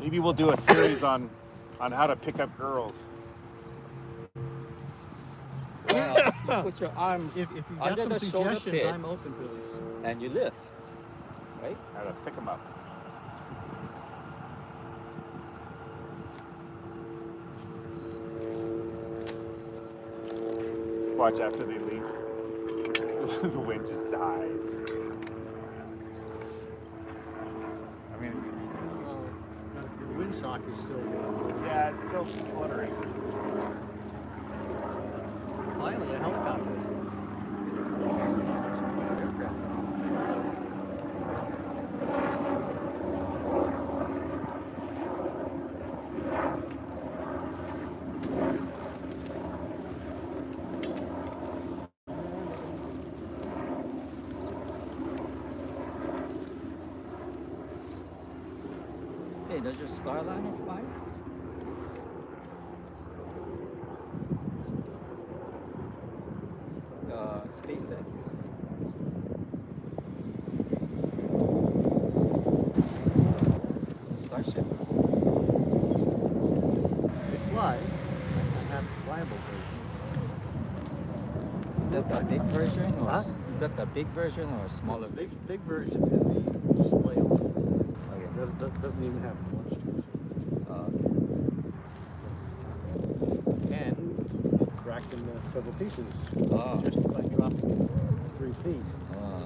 S2: Maybe we'll do a series on how to pick up girls.
S5: Well, you put your arms
S1: If you've got
S5: under
S1: some
S5: the shoulder
S1: suggestions, I'm
S5: pits
S1: open to it.
S5: and you lift, right?
S2: How to pick them up. Watch after they leave. The wind just dies. I mean,
S1: Your windsock is still
S2: yeah, it's still fluttering.
S1: finally a helicopter.
S5: Hey, does your Starliner fly? SpaceX. Starship.
S1: It flies. I have a flyable version.
S5: Is that the big version, or
S1: Huh?
S5: is that the big version or a smaller
S1: The
S5: version?
S1: big version is the display on it.
S5: Okay.
S1: It doesn't even have a launch transfer. And it cracked in several pieces
S5: Oh.
S1: just by dropping 3 feet.
S5: Uh,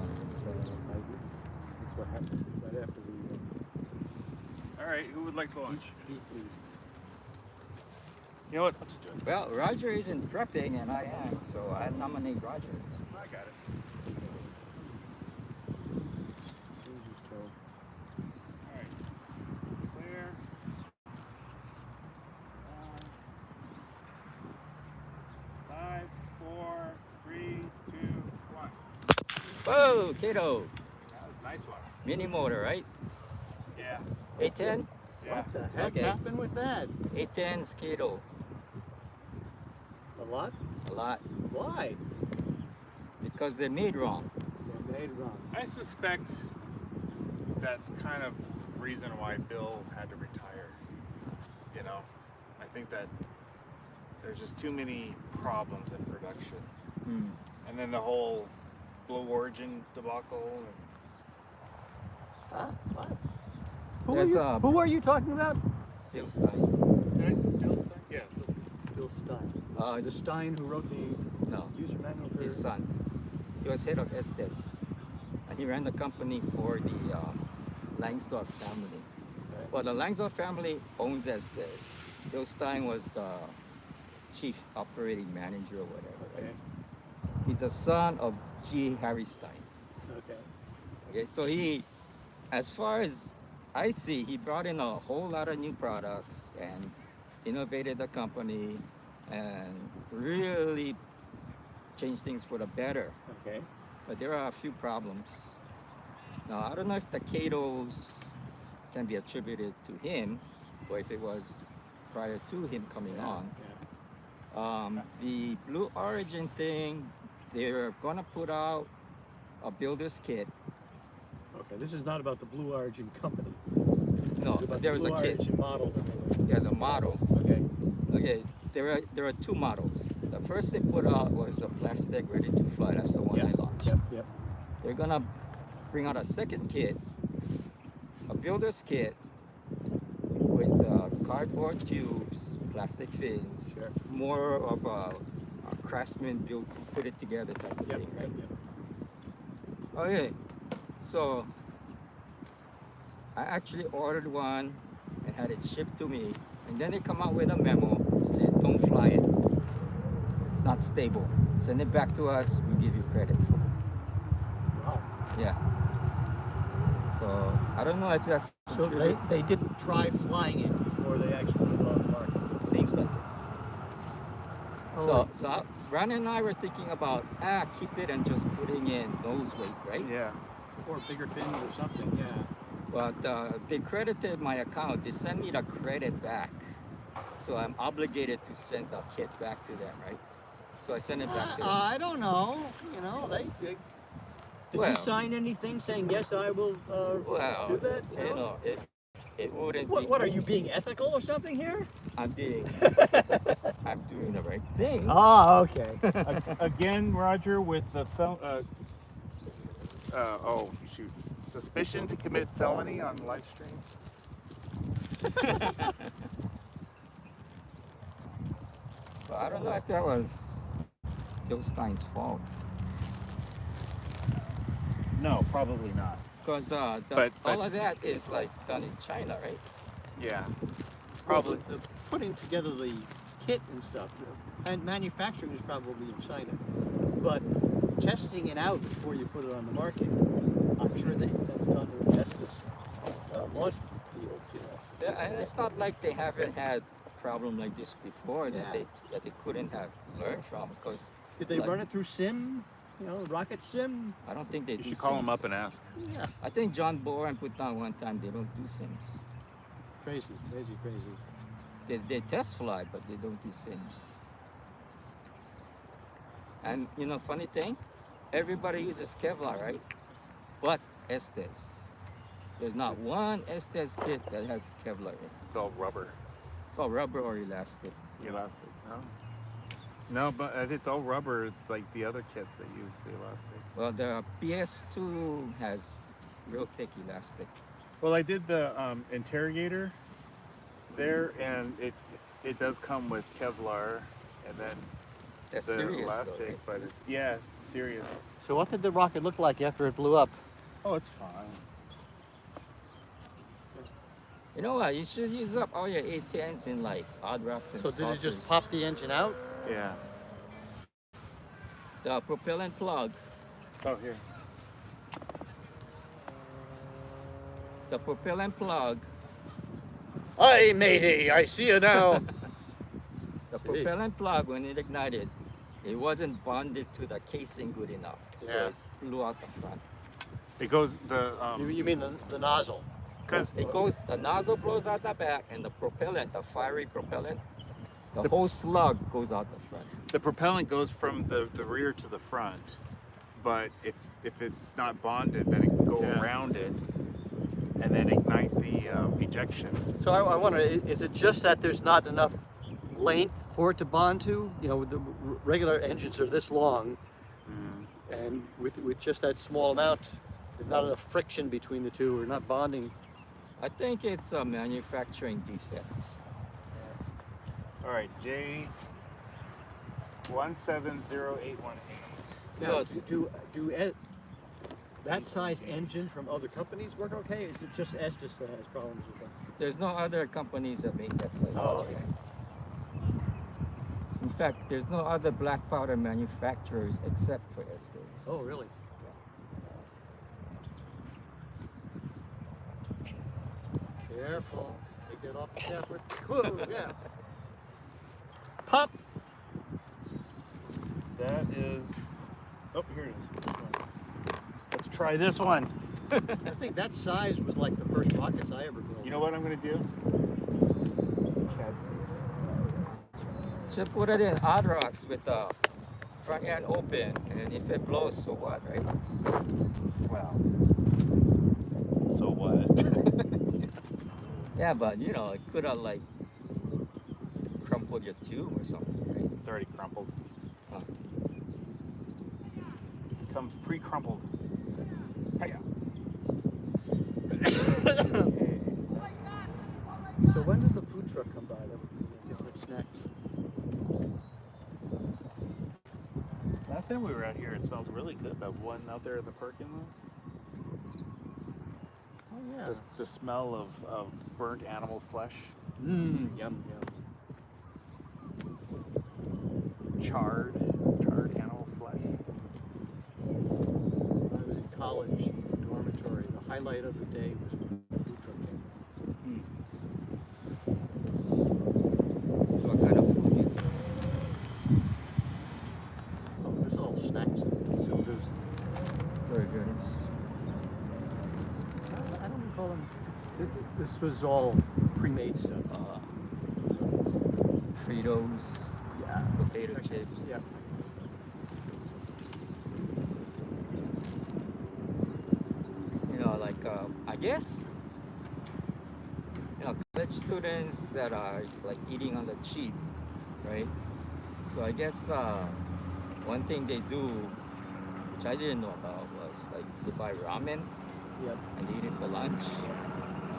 S1: That's what happened right after the
S2: All right, who would like to launch?
S1: deep lead.
S2: You know what? Let's just do it.
S5: well, Roger isn't prepping, and I am, so I nominate Roger.
S2: I got it.
S1: Changes tone.
S2: All right. Clear. 5, 4, 3, 2, 1.
S5: Whoa, Kato!
S2: That was a nice one.
S5: Mini motor, right?
S2: Yeah.
S5: 810?
S2: Yeah.
S1: What the heck
S5: Okay.
S1: happened with that?
S5: 810's Kato.
S1: A lot?
S5: A lot.
S1: Why?
S5: Because they're made wrong.
S1: They made wrong.
S2: I suspect that's kind of reason why Bill had to retire. You know, I think that there's just too many problems in production,
S5: Hmm.
S2: and then the whole Blue Origin debacle.
S1: Huh? What?
S5: There's,
S1: Who are you talking about?
S5: Bill Stein.
S2: And did I say Bill Stein? Yeah.
S1: Bill Stein.
S5: Uh,
S1: The Stein who wrote the
S5: No,
S1: user manual for
S5: his son. He was head of Estes. And he ran the company for the Langsdorff family.
S1: Right.
S5: Well, the Langsdorff family owns Estes. Bill Stein was the chief operating manager or whatever. Right?
S1: Okay.
S5: He's the son of G. Harry Stein.
S1: Okay.
S5: Okay, so he, as far as I see, he brought in a whole lot of new products and innovated the company and really changed things for the better.
S1: Okay.
S5: But there are a few problems. Now, I don't know if the Catos can be attributed to him or if it was prior to him coming on.
S1: Yeah.
S5: The Blue Origin thing, they're gonna put out a builder's kit.
S1: Okay. This is not about the Blue Origin company.
S5: No,
S1: It's about
S5: but there was
S1: the
S5: a
S1: Blue
S5: kit.
S1: Origin model. That
S5: Yeah, the model.
S1: okay.
S5: Okay, there are two models. The first they put out was a plastic ready to fly. That's the one I launched.
S1: Yep. Yep.
S5: They're gonna bring out a second kit, a builder's kit with cardboard tubes, plastic fins,
S1: Sure.
S5: more of a craftsman built, put it together type of
S1: Yep.
S5: thing,
S1: Yep.
S5: right?
S1: Yep.
S5: Okay, so I actually ordered one and had it shipped to me, and then they come out with a memo saying don't fly it. It's not stable. Send it back to us. We give you credit for it.
S1: Wow.
S5: Yeah. So I don't know if that's
S1: So
S5: true.
S1: they didn't try flying it before they actually put it on the market.
S5: Seems like it.
S1: Oh,
S5: So Ron and I were thinking about keep it and just putting in nose weight, right?
S2: Yeah.
S1: Or bigger fins or something, yeah.
S5: But they credited my account. They sent me the credit back. So I'm obligated to send the kit back to them, right? So I sent it back to them.
S1: I don't know. You know, did
S5: Well-
S1: you sign anything saying yes, I will
S5: Well,
S1: do that?
S5: you know, it wouldn't be.
S1: What are you being ethical or something here?
S5: I'm being. I'm doing the right thing.
S1: Ah, okay.
S2: Again, Roger, with the oh shoot, suspicion to commit felony on live stream.
S5: But I don't know if that was Stein's fault.
S2: No, probably not.
S5: Because
S2: But-
S5: all of that is like done in China, right?
S2: Yeah,
S1: Probably putting together the kit and stuff, and manufacturing is probably in China, but testing it out before you put it on the market, I'm sure that's done with Estes launch fields, you know.
S5: Yeah, and it's not like they haven't had a problem like this before
S1: Yeah.
S5: that they couldn't have learned from. Because
S1: Did they
S5: like-
S1: run it through sim? You know, rocket sim?
S5: I don't think they
S2: you
S5: do.
S2: should call him
S5: Sims.
S2: up and ask.
S1: Yeah.
S5: I think John Boran put down one time they don't do Sims.
S1: Crazy.
S5: They test fly, but they don't do Sims. And you know, funny thing, everybody uses Kevlar, right? But Estes. There's not one Estes kit that has Kevlar in it.
S2: It's all rubber.
S5: It's all rubber or elastic.
S2: Elastic. No. No, but it's all rubber. It's like the other kits that use the elastic.
S5: Well, the PS2 has real thick elastic.
S2: Well, I did the interrogator there, and it does come with Kevlar, and then
S5: That's
S2: the
S5: serious,
S2: elastic.
S5: though, right?
S2: But yeah, serious.
S1: So what did the rocket look like after it blew up?
S2: Oh, it's fine.
S5: You know what? You should use up all your A10s in like odd rocks and
S1: So did it just
S5: saucers.
S1: pop the engine out?
S2: Yeah.
S5: The propellant plug.
S2: Oh, here.
S5: The propellant plug.
S1: Hi, matey, I see you now.
S5: The propellant plug, when it ignited, it wasn't bonded to the casing good enough. So
S1: Yeah.
S5: it blew out the front.
S2: It goes the
S1: You mean the nozzle?
S2: because
S5: It goes, the nozzle blows out the back, and the propellant, the fiery propellant, the whole slug goes out the front.
S2: the propellant goes from the rear to the front, but if it's not bonded, then it can go
S1: Yeah.
S2: around it and then ignite the ejection.
S1: So I wonder, is it just that there's not enough length for it to bond to? You know, the regular engines are this long, and with just that small amount, there's not enough friction between the two, or not bonding.
S5: I think it's a manufacturing defect.
S2: All right, J 170818.
S1: Now,
S5: Yes.
S1: do that size engine from other companies work okay? Is it just Estes that has problems with them?
S5: There's no other companies that make that size
S1: Oh,
S5: engine.
S1: okay.
S5: In fact, there's no other black powder manufacturers except for Estes.
S1: Oh, really? Careful. Take it off the camera. Whoa, yeah. Pop!
S2: That is. Oh, here it is. Let's try this one.
S1: I think that size was like the first rockets I ever built.
S2: You know what I'm gonna do?
S5: So put it in odd rocks with the front end open, and if it blows, so what, right?
S2: Wow. So what?
S5: Yeah, but you know, it could have like crumpled your tube or something, right?
S2: It's already crumpled.
S5: Huh.
S2: It comes pre-crumpled. Hiya.
S1: So when does the food truck come by that we can get some snacks?
S2: Last time we were out here, it smelled really good. That one out there in the parking lot.
S1: Oh yeah.
S2: The smell of burnt animal flesh,
S1: Mmm, yum,
S2: charred animal flesh.
S1: yum. I was in college, dormitory. The highlight of the day was when the food truck came.
S5: So what kind of food you do?
S1: Oh, there's all snacks. So there's
S5: Burgers.
S1: This was all pre-made stuff.
S5: Fritos,
S1: Yeah.
S5: potato chips.
S1: Yeah.
S5: You know, like I guess, you know, college students that are like eating on the cheap, right? So I guess one thing they do, which I didn't know about, was like they buy ramen
S1: Yep.
S5: and they eat it for lunch.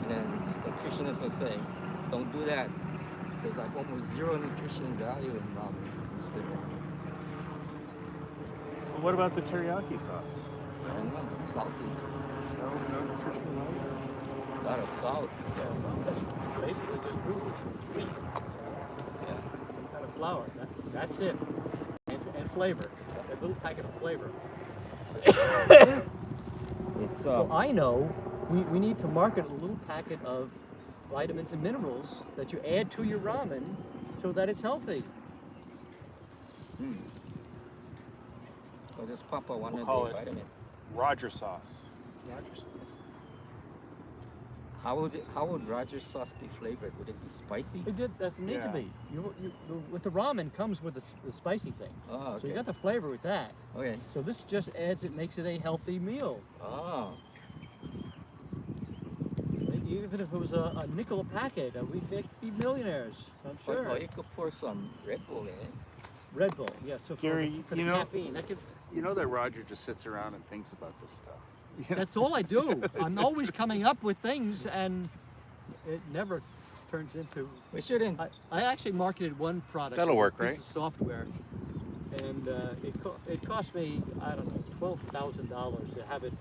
S5: And then this nutritionist was saying, don't do that. There's like almost zero nutrition value in ramen. Instead of,
S3: Well, what about the teriyaki sauce?
S5: I don't know, salty,
S3: No, no nutritional value.
S5: a lot of salt.
S1: Yeah, well, that's basically just glucose. It's wheat. Yeah. Some kind of flour. That's it. And flavor. A little packet of flavor.
S5: It's
S1: Well, I know we need to market a little packet of vitamins and minerals that you add to your ramen so that it's healthy.
S5: I'll just pop a one
S3: We'll
S5: a
S3: call
S5: day
S3: it-
S5: vitamin.
S3: Roger sauce.
S5: How would Roger sauce be flavored? Would it be spicy?
S1: Doesn't need to
S3: Yeah.
S1: be. With the ramen comes with the spicy thing.
S5: Oh, okay.
S1: So you got the flavor with that.
S5: Okay.
S1: So this just adds it, makes it a healthy meal.
S5: Oh.
S1: Even if it was a nickel a packet, we'd be millionaires. I'm sure.
S5: Or you could pour some Red Bull in it.
S1: Red Bull, yeah. So
S3: Gary,
S1: for the
S3: you know-
S1: caffeine, that could,
S3: You know that Roger just sits around and thinks about this stuff. You know?
S1: that's all I do. I'm always coming up with things, and it never turns into.
S5: We shouldn't.
S1: I actually marketed one product.
S3: That'll work,
S1: a piece
S3: right?
S1: of software, and it cost me, I don't know, $12,000 to have it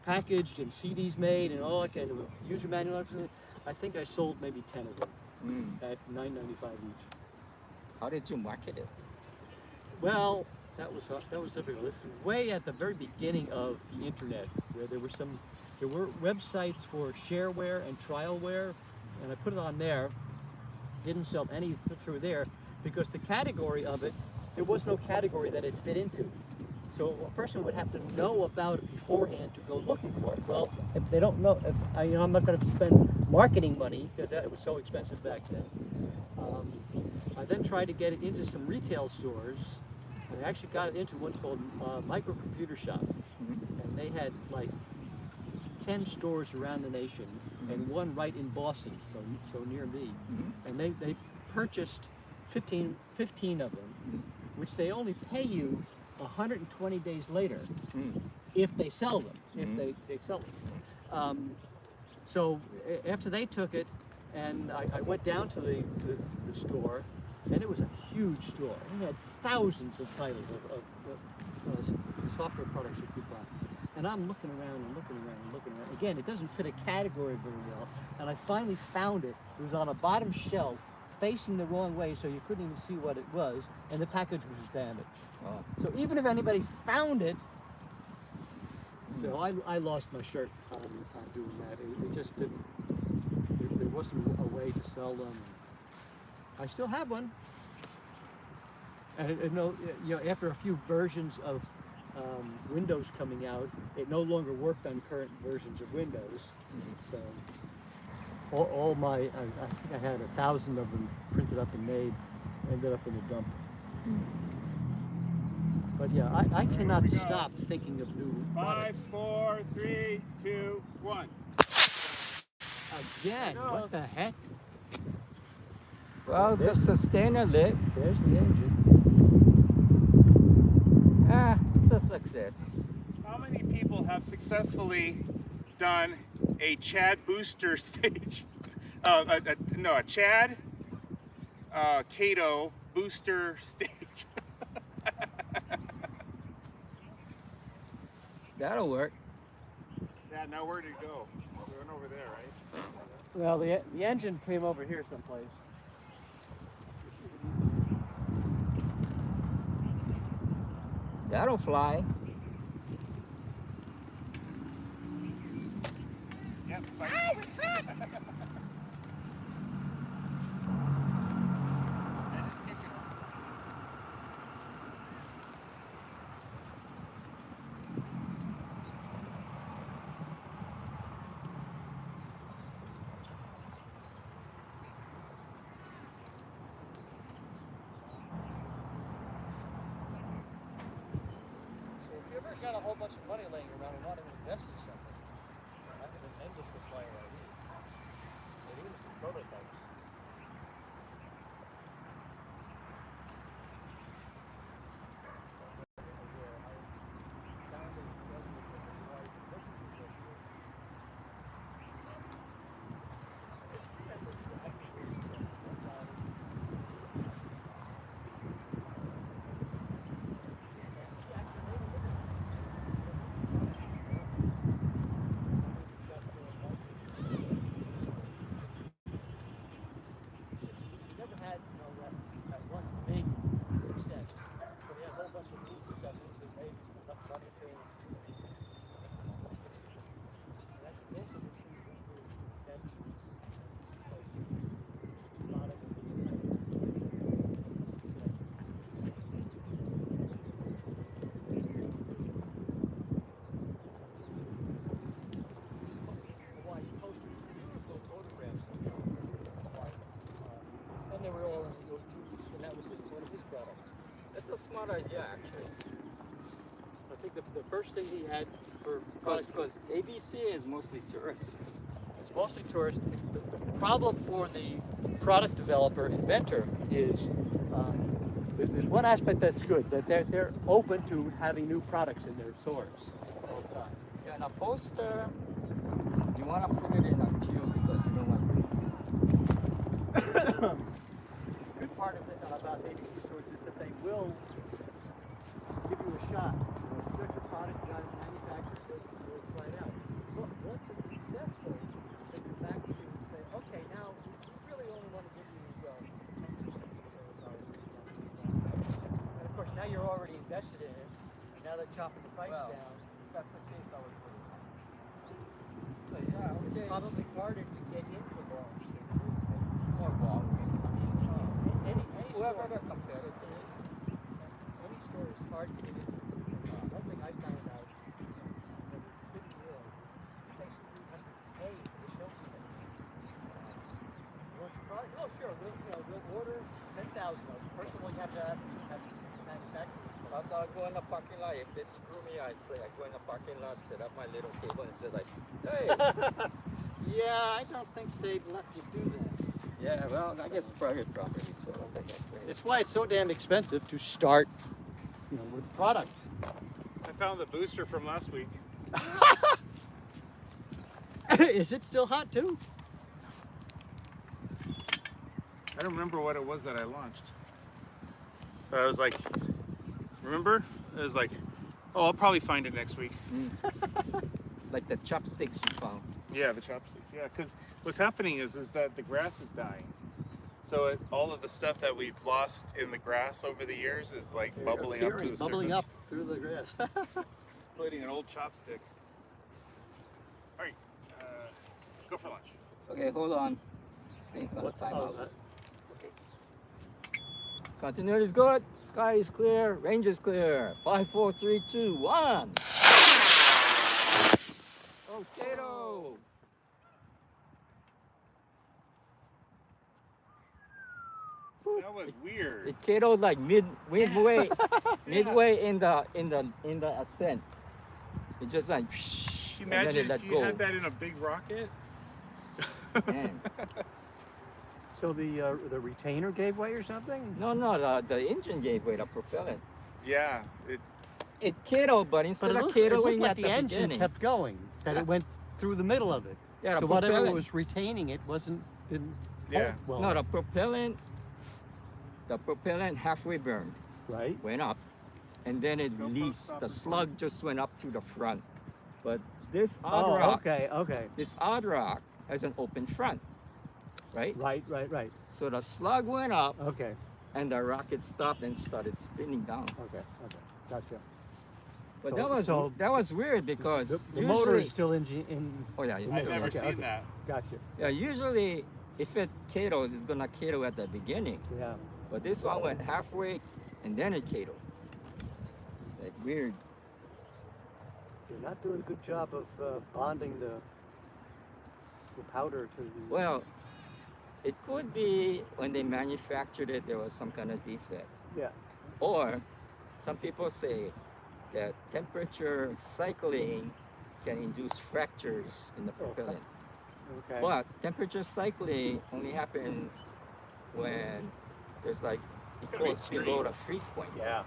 S1: packaged and CDs made and all that kind of user manual. Everything. I think I sold maybe 10 of them at $9.95 each.
S5: How did you market it?
S1: Well, that was difficult. This was way at the very beginning of the internet, where there were websites for shareware and trialware, and I put it on there. Didn't sell any through there because the category of it, there was no category that it fit into. So a person would have to know about it beforehand to go looking for it. Well, if they don't know, I'm not going to spend marketing money because it was so expensive back then. I then tried to get it into some retail stores. I actually got it into one called Microcomputer Shop, and they had like 10 stores around the nation, and one right in Boston, so near me. And they purchased 15 of them, which they only pay you 120 days later if they sell them, if they sell them. So after they took it, and I went down to the store, and it was a huge store. It had thousands of titles of software products you could buy. And I'm looking around and looking around and looking around. Again, it doesn't fit a category very well. And I finally found it. It was on a bottom shelf, facing the wrong way, so you couldn't even see what it was, and the package was damaged.
S5: Oh.
S1: So even if anybody found it, so I lost my shirt on doing that. It just didn't. There wasn't a way to sell them. I still have one. And after a few versions of Windows coming out, it no longer worked on current versions of Windows. So all my, I think I had 1,000 of them printed up and made, ended up in the dump. But yeah, I cannot stop thinking of new
S2: 5,
S1: products.
S2: 4, 3, 2, 1.
S1: Again, what the heck?
S5: Well, the sustainer lit.
S1: There's the engine.
S5: It's a success.
S2: How many people have successfully done a Chad booster stage? A Chad Cato booster stage.
S5: That'll work.
S2: Yeah, now where did it go? We went over there, right?
S1: Well, the engine came over here someplace.
S5: That'll fly.
S2: Yep, spicy.
S1: got a whole bunch of money laying around and wanting to invest in something, I have an endless supply of ideas. And even some prototypes. Never had, that one big success. So we had a whole bunch of little successes that made enough money to. And that's also the true ventures. A lot of Hawaii posters, beautiful photographs of Hawaii. And they were all in the tubes, and that was one of his products.
S5: That's a smart idea, actually.
S1: I think the first thing he had for
S5: Because ABC is mostly tourists.
S1: it's mostly tourists. The problem for the product developer, inventor, is there's one aspect that's good, that they're open to having new products in their stores all the time.
S5: Yeah, and a poster, you want to put it in a queue because you don't want to
S1: The good part of it about ABC stores is that they will give you a shot. There's a product you got to manufacture, so we'll try it out. But once it's successful, they come back to you and say, okay, now we really only want to give you 10% of the sales. And of course, now you're already invested in it, and now they're chopping the price
S5: Well,
S1: down.
S5: That's the case I would put it. So yeah,
S1: It's
S5: okay.
S1: probably harder to get into Lawrence than it is
S5: Or Walgreens. I mean,
S1: any
S5: whoever
S1: store.
S5: the competitor is.
S1: Any store is hard to get into. One thing I found out that I didn't realize is basically you have to pay for the shelf space. You want your product? Oh, sure. We'll order 10,000 of them. First of all, you have to have manufacturing.
S5: As I go in the parking lot, if they screw me, I say I go in the parking lot, set up my little table, and say like, hey.
S1: Yeah, I don't think they'd let you do that.
S5: Yeah, well, I guess private property, so I don't think that's great.
S1: It's why it's so damn expensive to start, with product.
S2: I found the booster from last week.
S1: Is it still hot too?
S2: I don't remember what it was that I launched. But I was like, remember? I was like, oh, I'll probably find it next week.
S5: Like the chopsticks you found.
S2: Yeah, the chopsticks. Yeah, because what's happening is that the grass is dying. So all of the stuff that we've lost in the grass over the years is like bubbling up to the
S1: bubbling
S2: surface.
S1: up through the grass.
S2: Including an old chopstick. All right, go for lunch.
S5: Okay, hold on. Things gonna time out. Okay. Continuity is good. Sky is clear. Range is clear. 5, 4, 3, 2, 1. Okay, though.
S2: That was weird.
S5: It kiddoed like midway in the ascent. It just like and then
S2: Imagine
S5: it let
S2: if you
S5: go.
S2: had that in a big rocket.
S5: Man.
S1: So the retainer gave way or something?
S5: No, the engine gave way, the propellant.
S2: Yeah,
S5: It kiddoed, but instead of kiddling
S1: like
S5: at
S1: the
S5: the
S1: engine
S5: beginning,
S1: kept going. That it went through the middle of it.
S5: yeah, the
S1: So whatever
S5: propellant.
S1: was retaining it didn't
S2: Yeah.
S1: hold well.
S5: No, the propellant halfway burned,
S1: Right.
S5: went up, and then it released. The slug just went up to the front. But this odd rock,
S1: okay.
S5: this odd rock has an open front, right?
S1: Right.
S5: So the slug went up,
S1: Okay.
S5: and the rocket stopped and started spinning down.
S1: Okay. Gotcha.
S5: But
S1: So-
S5: that was weird because
S1: The motor
S5: usually,
S1: is still in.
S5: oh yeah, it's
S2: I've
S5: still-
S2: never
S1: okay,
S2: seen
S1: okay.
S2: that.
S1: Gotcha.
S5: yeah. Usually, if it kiddos, it's gonna kiddo at the beginning.
S1: Yeah.
S5: But this one went halfway, and then it kiddo. Like weird.
S1: You're not doing a good job of bonding the powder to the.
S5: Well, it could be when they manufactured it, there was some kind of defect.
S1: Yeah.
S5: Or some people say that temperature cycling can induce fractures in the propellant.
S1: Okay.
S5: But temperature cycling only happens when there's like it
S2: Gotta be
S5: goes below
S2: extreme.
S5: the freeze point.
S1: Yeah.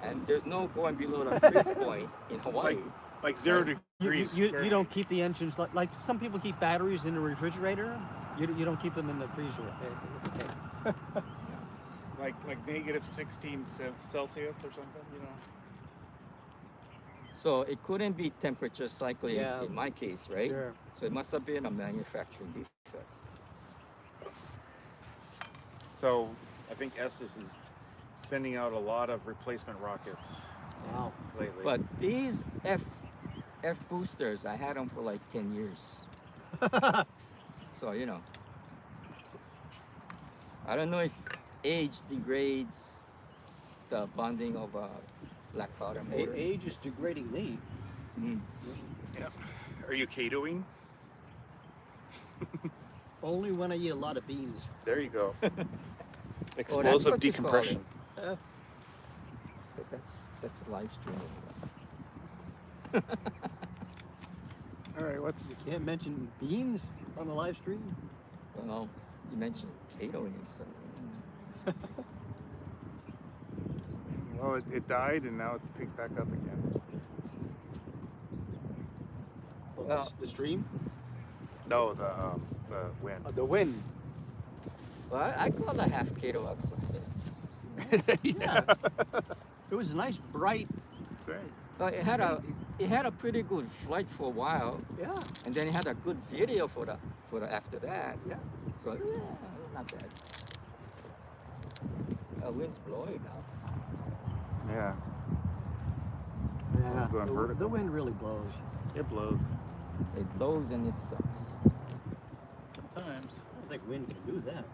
S5: And there's no going below the freeze point in Hawaii.
S2: Like 0
S5: Right.
S2: degrees.
S1: You
S2: Fahrenheit.
S1: don't keep the engines like some people keep batteries in the refrigerator. You don't keep them in the freezer. Okay.
S2: like negative 16 Celsius or something, you know.
S5: So it couldn't be temperature cycling
S1: Yeah.
S5: in my case, right?
S1: Sure.
S5: So it must have been a manufacturing defect.
S2: So I think Estes is sending out a lot of replacement rockets
S1: Wow.
S2: lately.
S5: But these F boosters, I had them for like 10 years. So, you know, I don't know if age degrades the bonding of a black powder motor.
S1: Age is degrading me.
S5: Mm.
S2: Are you Katoing?
S1: Only when I eat a lot of beans.
S2: There you go.
S5: that's
S2: Explosive
S5: what you call
S2: decompression.
S5: But that's a live stream.
S2: All right, what's
S1: You can't mention beans on a live stream.
S5: Well, you mentioned Cato, so
S2: well, it died and now it's picked back up again.
S5: Well-
S1: The stream.
S2: No, the wind.
S1: The wind.
S5: well, I call a half Cato a success.
S1: Yeah. It was a nice bright.
S2: Great.
S5: Well, it had a pretty good flight for a while,
S1: Yeah.
S5: and then it had a good video for the after that.
S1: Yeah.
S5: So yeah, not bad. Wind's blowing now.
S2: Yeah,
S1: Yeah.
S2: going vertical.
S1: The wind really blows.
S2: it blows.
S5: It blows and it sucks.
S2: Sometimes.
S1: I don't think wind can do that.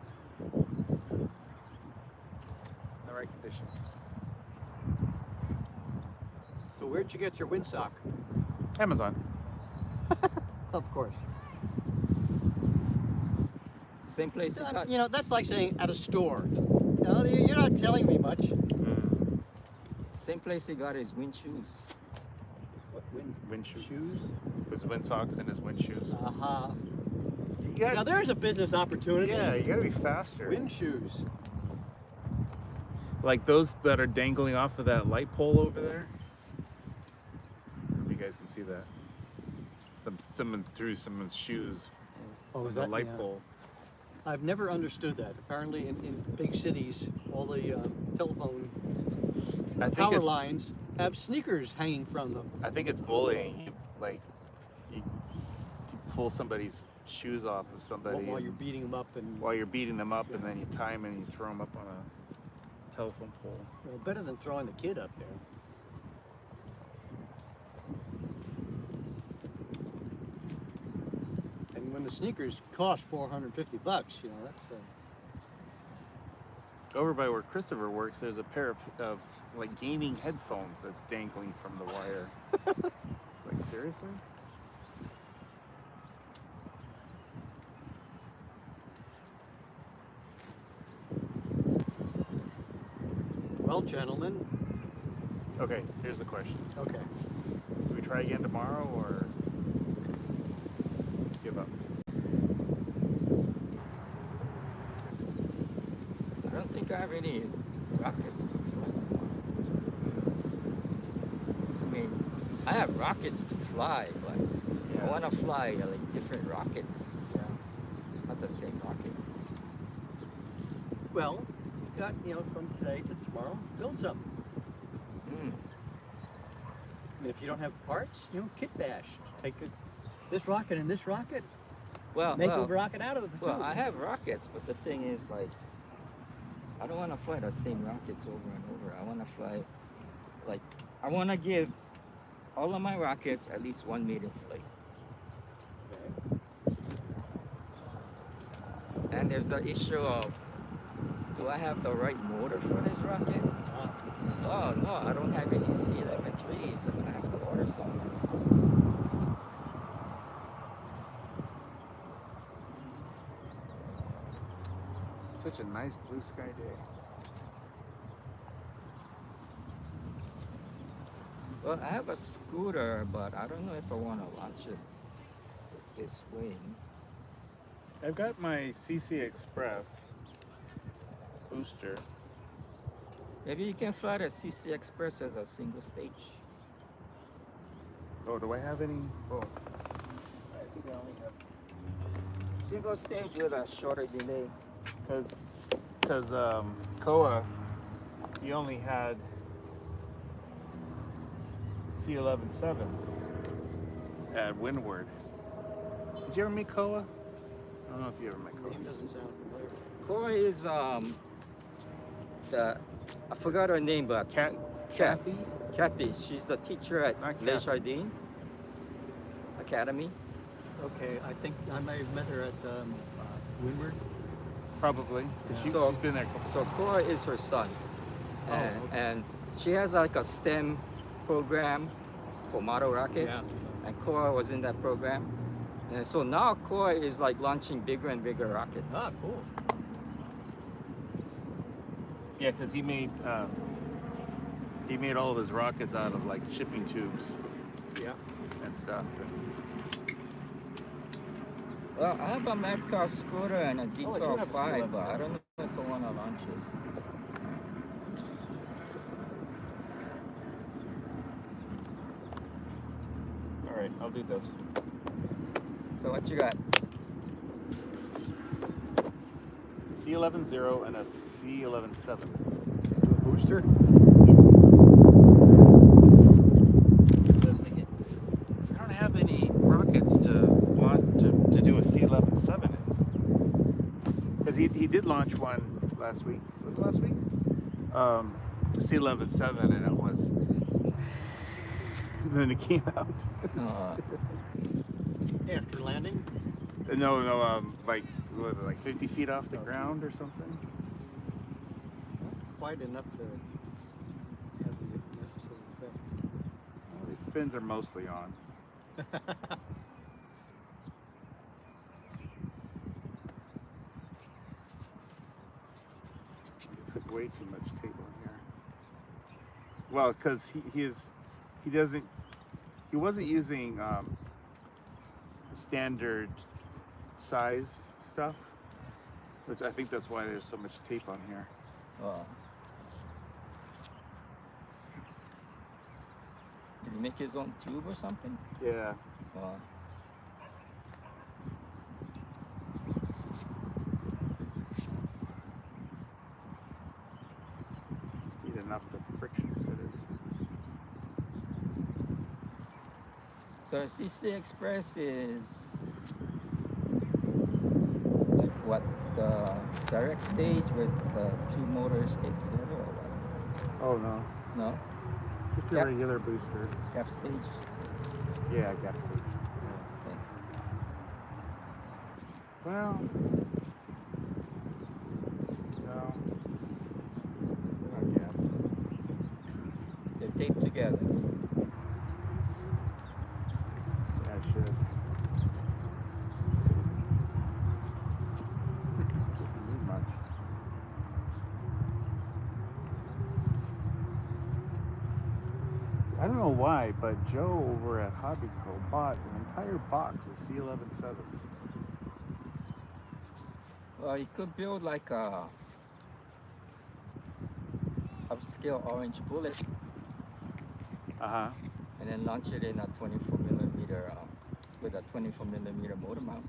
S2: The right conditions.
S1: So where'd you get your windsock?
S2: Amazon.
S1: Of course.
S5: Same place he got.
S1: You know, that's like saying at a store. You know, you're not telling me much.
S5: Same place he got his wind shoes.
S1: What
S2: Wind shoes.
S1: shoes?
S2: His wind socks and his wind shoes.
S1: Uh-huh.
S2: You
S1: Now
S2: gotta,
S1: there's a business opportunity.
S2: yeah, you gotta be faster.
S1: Wind shoes.
S2: Like those that are dangling off of that light pole over there. I don't know if you guys can see that. Someone threw someone's shoes
S1: Oh,
S2: on the light pole.
S1: I've never understood that. Apparently in big cities, all the telephone
S2: I think
S1: power
S2: it's,
S1: lines have sneakers hanging from them.
S2: I think it's bullying. You pull somebody's shoes off of somebody
S1: While you're
S2: and-
S1: beating them up and
S2: while you're beating them up, and then you tie them and you throw them up on a telephone pole.
S1: well, better than throwing the kid up there. And when the sneakers cost $450, you know, that's
S2: Over by where Christopher works, there's a pair of like gaming headphones that's dangling from the wire. It's like, seriously?
S1: well, gentlemen.
S2: Okay, here's the question.
S1: Okay.
S2: Do we try again tomorrow or give up?
S5: I don't think I have any rockets to fly tomorrow. I mean, I have rockets to fly, but I want to fly like different rockets.
S1: Yeah.
S5: Not the same rockets.
S1: Well, you've got, you know, from today to tomorrow, build something.
S5: Mm.
S1: I mean, if you don't have parts, you know, kit bash. Take this rocket and this rocket,
S5: Well,
S1: make
S5: well,
S1: a rocket out of it.
S5: well, I have rockets, but the thing is, like, I don't want to fly the same rockets over and over. I want to fly, like, I want to give all of my rockets at least 1 maiden flight. And there's the issue of, do I have the right motor for this rocket? Oh no, I don't have any C-11-3s. I'm gonna have to order some.
S2: Such a nice blue sky day.
S5: Well, I have a scooter, but I don't know if I want to launch it this way.
S2: I've got my CC Express booster.
S5: Maybe you can fly the CC Express as a single stage.
S2: Oh, do I have any? Oh, I think I only have
S5: Single stage with a shorter delay.
S2: because Koa, he only had C11.7s at Windward. Did you ever meet Koa? I don't know if you ever met Koa.
S1: Name doesn't sound familiar.
S5: Cora is the I forgot her name, but
S2: Kathy?
S5: Kathy. She's the teacher at
S2: Not
S5: Les
S2: Kathy.
S5: Jardins Academy.
S1: Okay, I think I may have met her at Windward.
S2: Probably. 'Cause she's been there.
S5: So Cora is her son,
S1: Oh,
S5: and,
S1: okay.
S5: and she has like a STEM program for model rockets, and Cora was in that program, and so now Cora is like launching bigger and bigger rockets.
S1: Ah, cool.
S2: Yeah, because he made all of his rockets out of like shipping tubes
S1: Yeah.
S2: and stuff.
S5: Well, I have a Madcar scooter and a
S1: Oh, I do have a
S5: D12.5, but I
S1: C11.
S5: don't know if I want to launch it.
S2: All right, I'll do this.
S5: So what you got?
S2: C11.0 and a C11.7.
S1: Do a booster.
S2: I was thinking, I don't have any rockets to do a C11.7 in. Because he did launch one last week. Was it last week? C11.7, and it was. And then it came out.
S1: After landing.
S2: No, like 50 feet off the ground or something.
S1: Quite enough to have the necessary effect.
S2: Well, these fins are mostly on. You put way too much tape on here. Well, because he wasn't using standard size stuff, which I think that's why there's so much tape on here.
S5: Did he make his own tube or something?
S2: Yeah. Need enough to friction fitted.
S5: So CC Express is like what, the direct stage with the two motors taped together or what?
S2: Oh no.
S5: No?
S2: Just a
S5: Yep.
S2: regular booster.
S5: Cap stage?
S2: Yeah, I got it.
S5: Okay.
S2: Well, no. They're not gapped.
S5: They're taped together.
S2: Yeah, I should. Doesn't need much. I don't know why, but Joe over at Hobbyco bought an entire box of C11.7s.
S5: Well, you could build like a upscale orange bullet
S2: Uh-huh.
S5: and then launch it in a 24 millimeter with a 24 millimeter motor mount.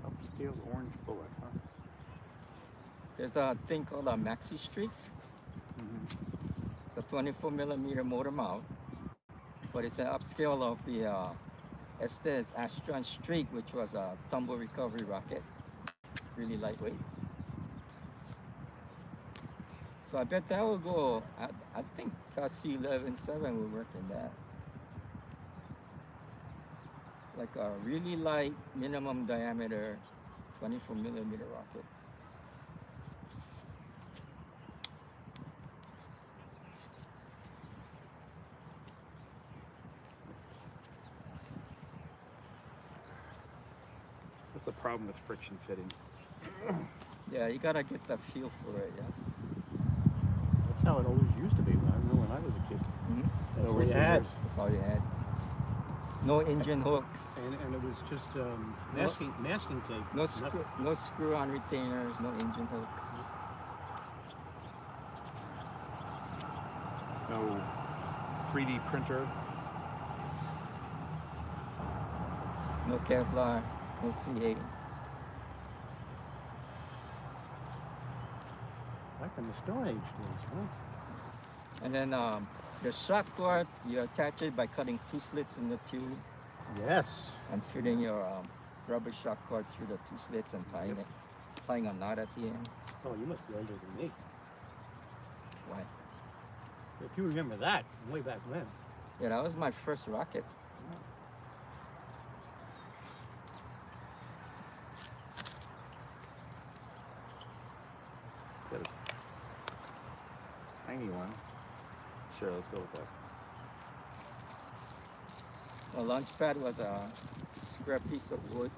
S2: Upscale orange bullet, huh?
S5: There's a thing called a maxi streak. It's a 24 millimeter motor mount, but it's an upscale of the Estes Astron Streak, which was a tumble recovery rocket, really lightweight. So I bet that will go. I think C11.7 will work in that. Like a really light, minimum diameter, 24 millimeter rocket.
S2: That's the problem with friction fitting.
S5: Yeah, you gotta get the feel for it. Yeah.
S1: That's how it always used to be. I remember when I was a kid. That's
S2: Over
S1: what you had.
S2: years.
S5: That's all you had. No engine hooks.
S1: And it was just masking tape.
S5: No screw on retainers. No engine hooks.
S2: No 3D printer.
S5: No Kevlar. No CA.
S1: Back in the Stone Age days, huh?
S5: And then the shock cord, you attach it by cutting 2 slits in the tube
S1: Yes.
S5: and fitting your rubber shock cord through the 2 slits and tying a knot at the end.
S1: Oh, you must be older than me.
S5: Why?
S1: If you remember that, way back when.
S5: Yeah, that was my first rocket.
S2: Got a tiny one. Sure, let's go with that.
S5: The launch pad was a square piece of wood.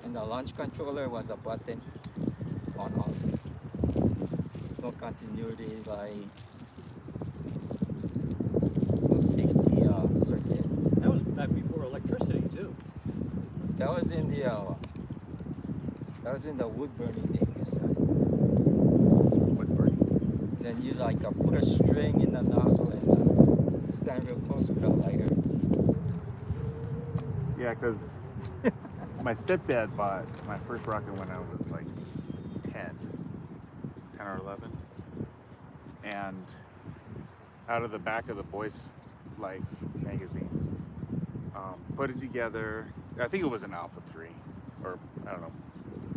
S5: And the launch controller was a button on off. No continuity light. No safety circuit.
S1: That was back before electricity too.
S5: That was in the wood burning days.
S2: Wood burning.
S5: Then you like put a string in the nozzle and stand real close with a lighter.
S2: Yeah, because my stepdad bought my first rocket when I was like 10 or 11. And out of the back of the Boy's Life magazine, put it together. I think it was an Alpha 3, or I don't know,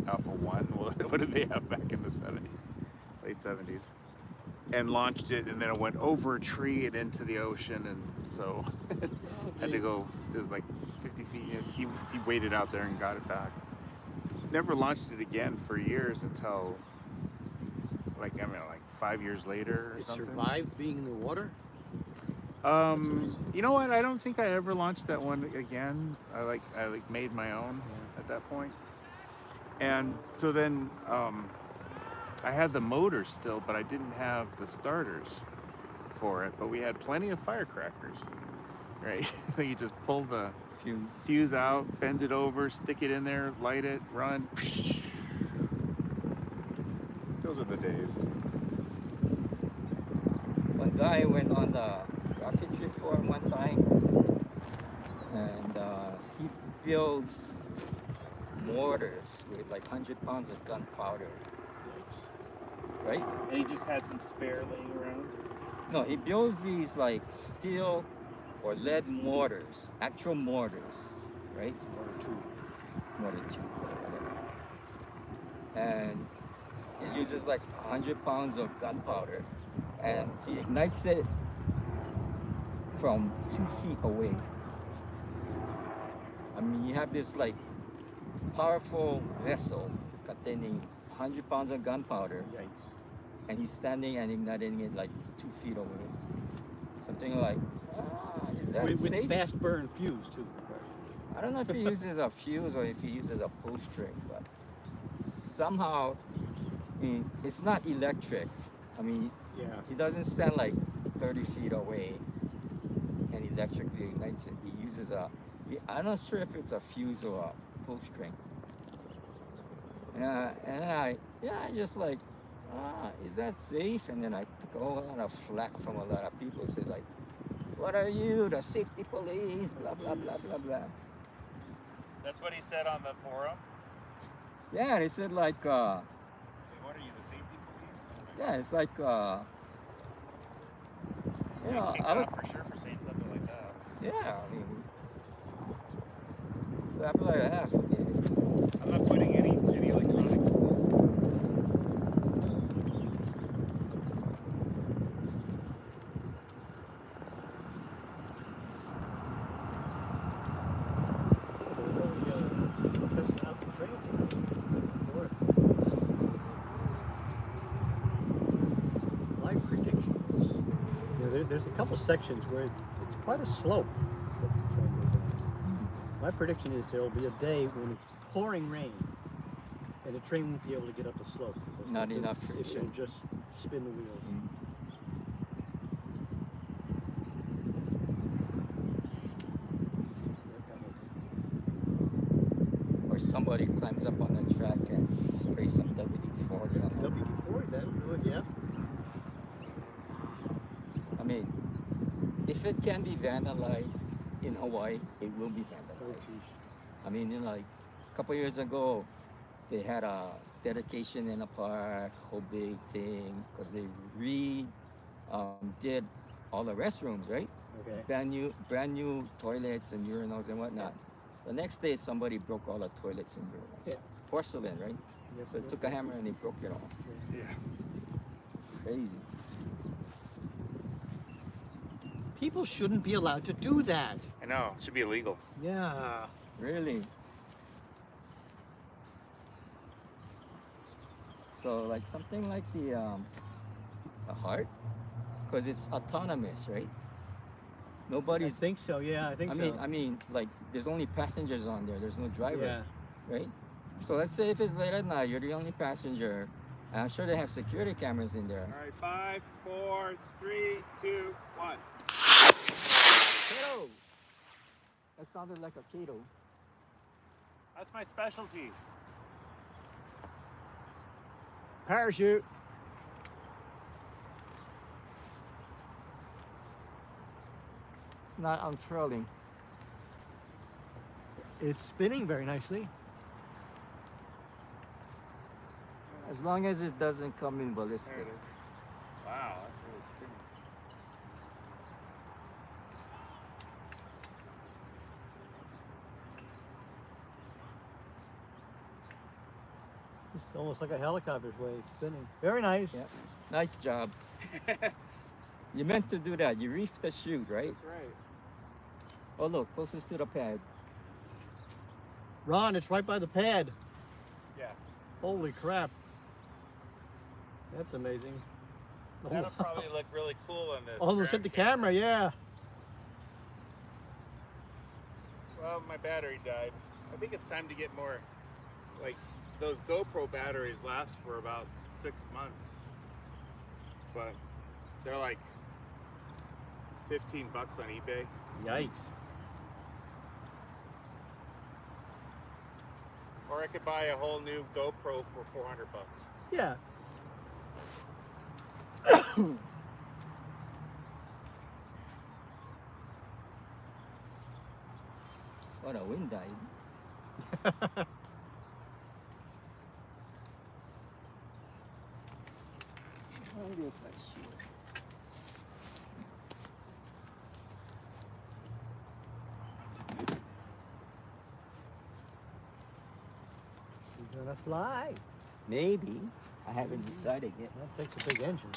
S2: Alpha 1. What did they have back in the 70s, late 70s? And launched it, and then it went over a tree and into the ocean, and so had to go. It was like 50 feet. And he waited out there and got it back. Never launched it again for years until like 5 years later or
S1: It
S2: something.
S1: survived being in the water.
S2: You know what? I don't think I ever launched that one again. I made my own at that point. And so then I had the motor still, but I didn't have the starters for it. But we had plenty of firecrackers, right? So you just pull the fuse out, bend it over, stick it in there, light it, run. Those are the days.
S5: One guy went on the rocketry forum one time, and he builds mortars with like 100 pounds of gunpowder, right?
S2: And he just had some spare laying around.
S5: No, he builds these like steel or lead mortars, actual mortars, right? Mortar tube, whatever. And it uses like 100 pounds of gunpowder, and he ignites it from 2 feet away. I mean, you have this like powerful vessel containing 100 pounds of gunpowder, and he's standing and igniting it like 2 feet away. Something like, is that
S1: With
S5: safe?
S1: fast burn fuse too.
S5: I don't know if he uses a fuse or if he uses a pull string, but somehow it's not electric. I mean, he doesn't stand like 30 feet away and electrically ignites it. He uses I'm not sure if it's a fuse or a pull string. And I just like, is that safe? And then I took a whole lot of flack from a lot of people who said like, what are you, the safety police, blah, blah, blah, blah, blah.
S2: That's what he said on the forum?
S5: Yeah, they said like,
S2: What are you, the safety police?
S5: yeah, it's like, you know,
S2: Kicked off for sure for saying something like that.
S5: yeah, I mean, so after like, forget it.
S2: I'm not putting any electronics in this.
S1: Test out the train. Live predictions. There's a couple sections where it's quite a slope that the train goes on. My prediction is there will be a day when it's pouring rain and the train won't be able to get up the slope. because
S5: Not
S1: it-
S5: enough
S1: It'll
S5: friction.
S1: just spin the wheels.
S5: Or somebody climbs up on the track and sprays some WD-40 on it.
S1: WD-40, that would do it, yeah.
S5: I mean, if it can be vandalized in Hawaii, it will be
S1: Oh,
S5: vandalized.
S1: geez.
S5: I mean, you know, like a couple years ago, they had a dedication in a park, whole big thing, because they did all the restrooms, right?
S1: Okay.
S5: Brand new toilets and urinals and whatnot. The next day, somebody broke all the toilets and urinals.
S1: Yeah.
S5: Porcelain, right?
S1: Yes,
S5: So they
S1: yes.
S5: took a hammer and they broke it all.
S2: Yeah.
S5: Crazy.
S1: People shouldn't be allowed to do that.
S2: I know. It should be illegal.
S1: Yeah.
S5: Really? So like something like the heart, because it's autonomous, right?
S1: I
S5: Nobody's.
S1: think so, yeah, I think so.
S5: I mean, like there's only passengers on there. There's no driver,
S1: yeah.
S5: right? So let's say if it's late at night, you're the only passenger. And I'm sure they have security cameras in there.
S2: All right, 5, 4, 3, 2, 1.
S5: Kato! That sounded like a Kato.
S2: That's my specialty.
S1: Parachute.
S5: It's not unfurling.
S1: It's spinning very nicely.
S5: As long as it doesn't come in ballistic.
S2: There it is. Wow, that's really spinning.
S1: It's almost like a helicopter's way it's spinning. Very nice.
S5: Yeah. Nice job. You meant to do that. You reefed the chute, right?
S2: That's right.
S5: Oh look, closest to the pad.
S1: Ron, it's right by the pad.
S2: Yeah.
S1: Holy crap. That's amazing. Oh,
S2: That'll
S1: wow.
S2: probably look really cool on this.
S1: Almost hit
S2: ground
S1: the camera, yeah.
S2: Well, my battery died. I think it's time to get more, like, those GoPro batteries last for about 6 months. But they're like $15 on eBay.
S1: Yikes.
S2: Or I could buy a whole new GoPro for $400.
S1: Yeah.
S5: Oh, the wind died. I wonder if that's shit.
S1: You're gonna fly.
S5: Maybe. I haven't decided yet.
S1: That takes a big engine.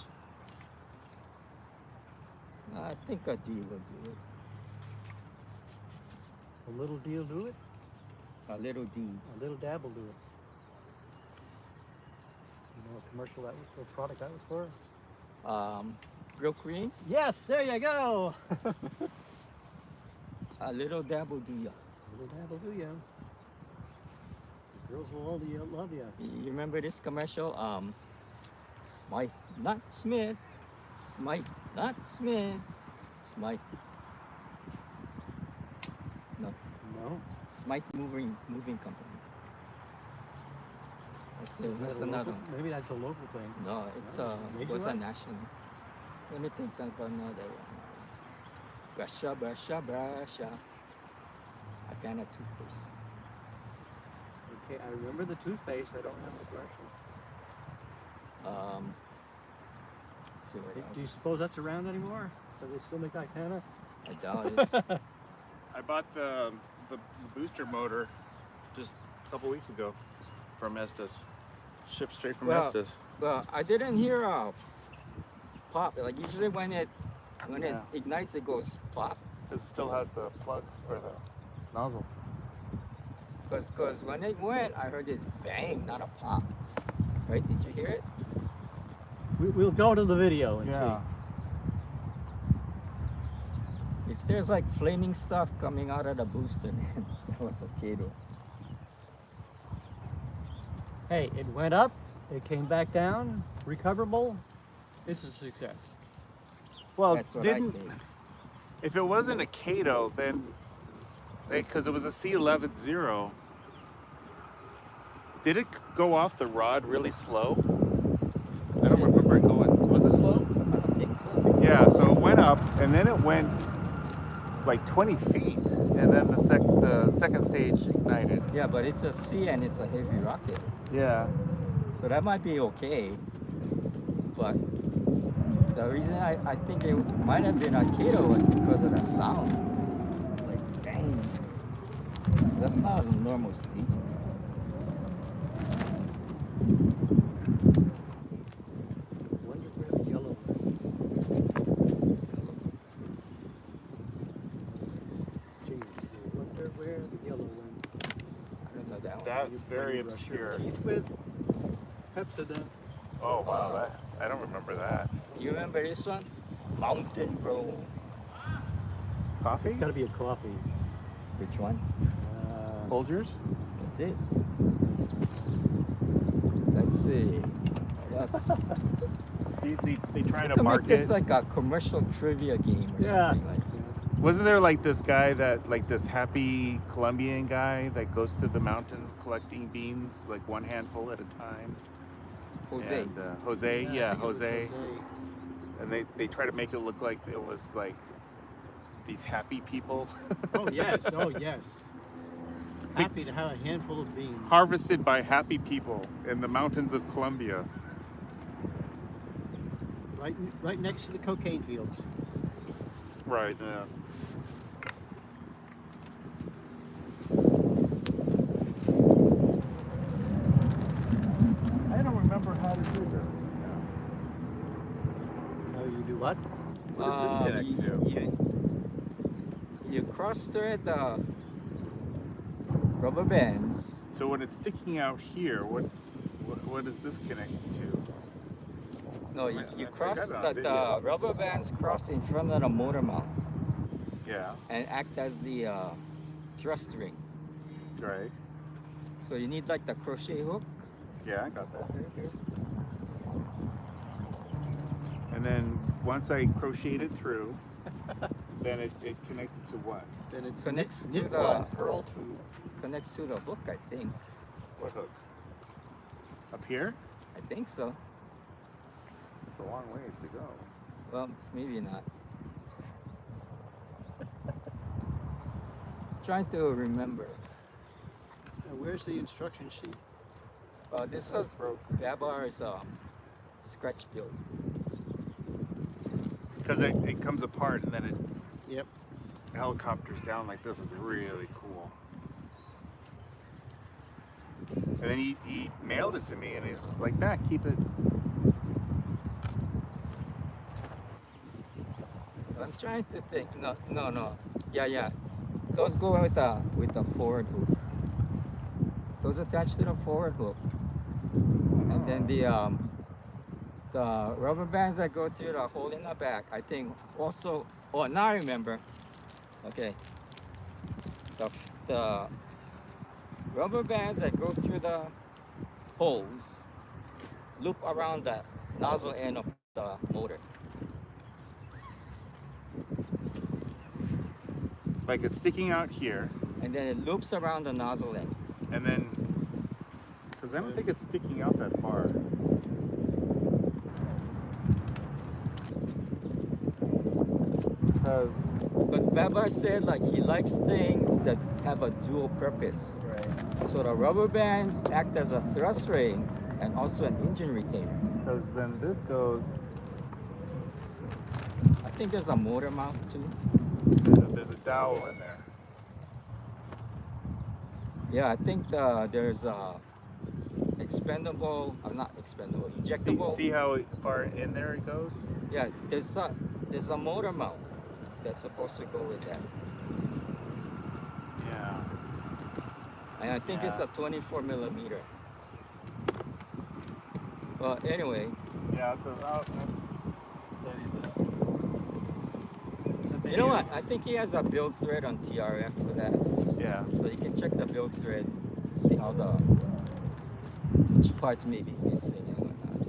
S5: I think a D will do it.
S1: A little deal do it.
S5: A little D.
S1: A little dab will do it. You know what commercial that was, what product that was for?
S5: Grill cream.
S1: Yes, there you go.
S5: A little dab will do ya.
S1: A little dab will do ya. The girls will all love ya.
S5: You remember this commercial? Smythe, not Smith. Smythe, not Smith. Smythe. No.
S1: No.
S5: Smythe Moving Company. That's,
S1: Is
S5: that's
S1: that a
S5: another
S1: local,
S5: one.
S1: maybe that's a local thing.
S5: No, it's
S1: No,
S5: was a
S1: nationwide?
S5: national. Let me think of another one. Brusha, brusha, brusha. Agana toothpaste.
S1: Okay, I remember the toothpaste. I don't remember the commercial.
S5: Let's see what
S1: Do you
S5: else.
S1: suppose that's around anymore? Do they still make Icana?
S5: I doubt it.
S2: I bought the booster motor just a couple weeks ago from Estes. Shipped straight from
S5: Well,
S2: Estes.
S5: Well, I didn't hear a pop. Like usually when it
S2: Yeah.
S5: ignites, it goes pop.
S2: Because it still has the plug or the nozzle.
S5: Cause when it went, I heard this bang, not a pop. Right? Did you hear it?
S1: We'll go to the video and
S5: If there's like flaming stuff coming out of the booster, man, that was a Kato.
S1: Hey, it went up, it came back down, recoverable. It's a success.
S2: Well,
S5: That's what I say.
S2: if it wasn't a Kato, then because it was a C11-0, did it go off the rod really slow? I don't remember it going. Was it slow?
S5: I don't think so.
S2: Yeah. So it went up, and then it went like 20 feet, and then the second stage ignited.
S5: Yeah, but it's a C and it's a heavy rocket.
S2: Yeah.
S5: So that might be okay. But the reason I think it might have been a Kato was because of the sound. Like, dang. That's not a normal staging sound.
S1: Wonder where the yellow went. Gee, I wonder where the yellow went.
S5: I don't know that one.
S2: That's very
S1: Brush your
S2: obscure.
S1: teeth with Pepsodent.
S2: Oh wow, I don't remember that.
S5: You remember this one? Mountain Bro.
S2: Coffee?
S1: It's got to be a coffee.
S5: Which one?
S2: Folgers?
S5: That's it. Let's see. Yes.
S2: They try to
S5: To make
S2: market.
S5: this like a commercial trivia game or something like that.
S2: Wasn't there like this guy that like this happy Colombian guy that goes to the mountains collecting beans like one handful at a time?
S5: Jose.
S2: And, Jose,
S1: I think it was
S2: Jose. And they try to make it look like it was like these happy people.
S1: Oh yes, oh yes. Happy to have a handful of beans.
S2: Harvested by happy people in the mountains of Colombia.
S1: Right next to the cocaine fields.
S2: Right, yeah. I don't remember how to do this.
S1: How you do what?
S2: What does this connect to?
S5: You cross-thread the rubber bands.
S2: So when it's sticking out here, what is this connected to?
S5: No, you
S2: I
S5: cross
S2: got it on
S5: the
S2: video.
S5: rubber bands cross in front of the motor mount
S2: Yeah,
S5: and act as the thrust ring.
S2: right.
S5: So you need like the crochet hook.
S2: Yeah, I got that. And then once I crocheted it through, then it connected to what?
S1: Then it's
S5: Connects to
S1: knit
S5: the
S1: one pearl through.
S5: Connects to the hook, I think.
S2: What hook? Up here?
S5: I think so.
S2: It's a long ways to go.
S5: Well, maybe not. Trying to remember.
S1: Now, where's the instruction sheet?
S5: This was Babar's scratch build.
S2: Because it comes apart and then it
S1: Yep.
S2: helicopters down like this. Is really cool. And then he mailed it to me and he's just like, that, keep it.
S5: I'm trying to think. No. Yeah. Those go with the forward hook. Those attach to the forward hook. And then the rubber bands that go through the hole in the back, I think also. Oh, now I remember. Okay. The rubber bands that go through the holes loop around the nozzle end of the motor.
S2: Like it's sticking out here.
S5: And then it loops around the nozzle end.
S2: And then, because I don't think it's sticking out that far.
S5: Because Babar said like he likes things that have a dual purpose.
S1: Right.
S5: So the rubber bands act as a thrust ring and also an engine retainer.
S2: Because then this goes,
S5: I think there's a motor mount too.
S2: there's a dowel in there.
S5: Yeah, I think there's a expendable, not expendable, injectable.
S2: See how far in there it goes?
S5: Yeah, there's a motor mount that's supposed to go with that.
S2: Yeah.
S5: And I think it's a 24 millimeter. Well, anyway,
S2: Yeah, I'll study that.
S1: The
S5: You know what? I think he has a build thread on TRF for that.
S2: Yeah.
S5: So you can check the build thread to see how which parts may be missing and whatnot.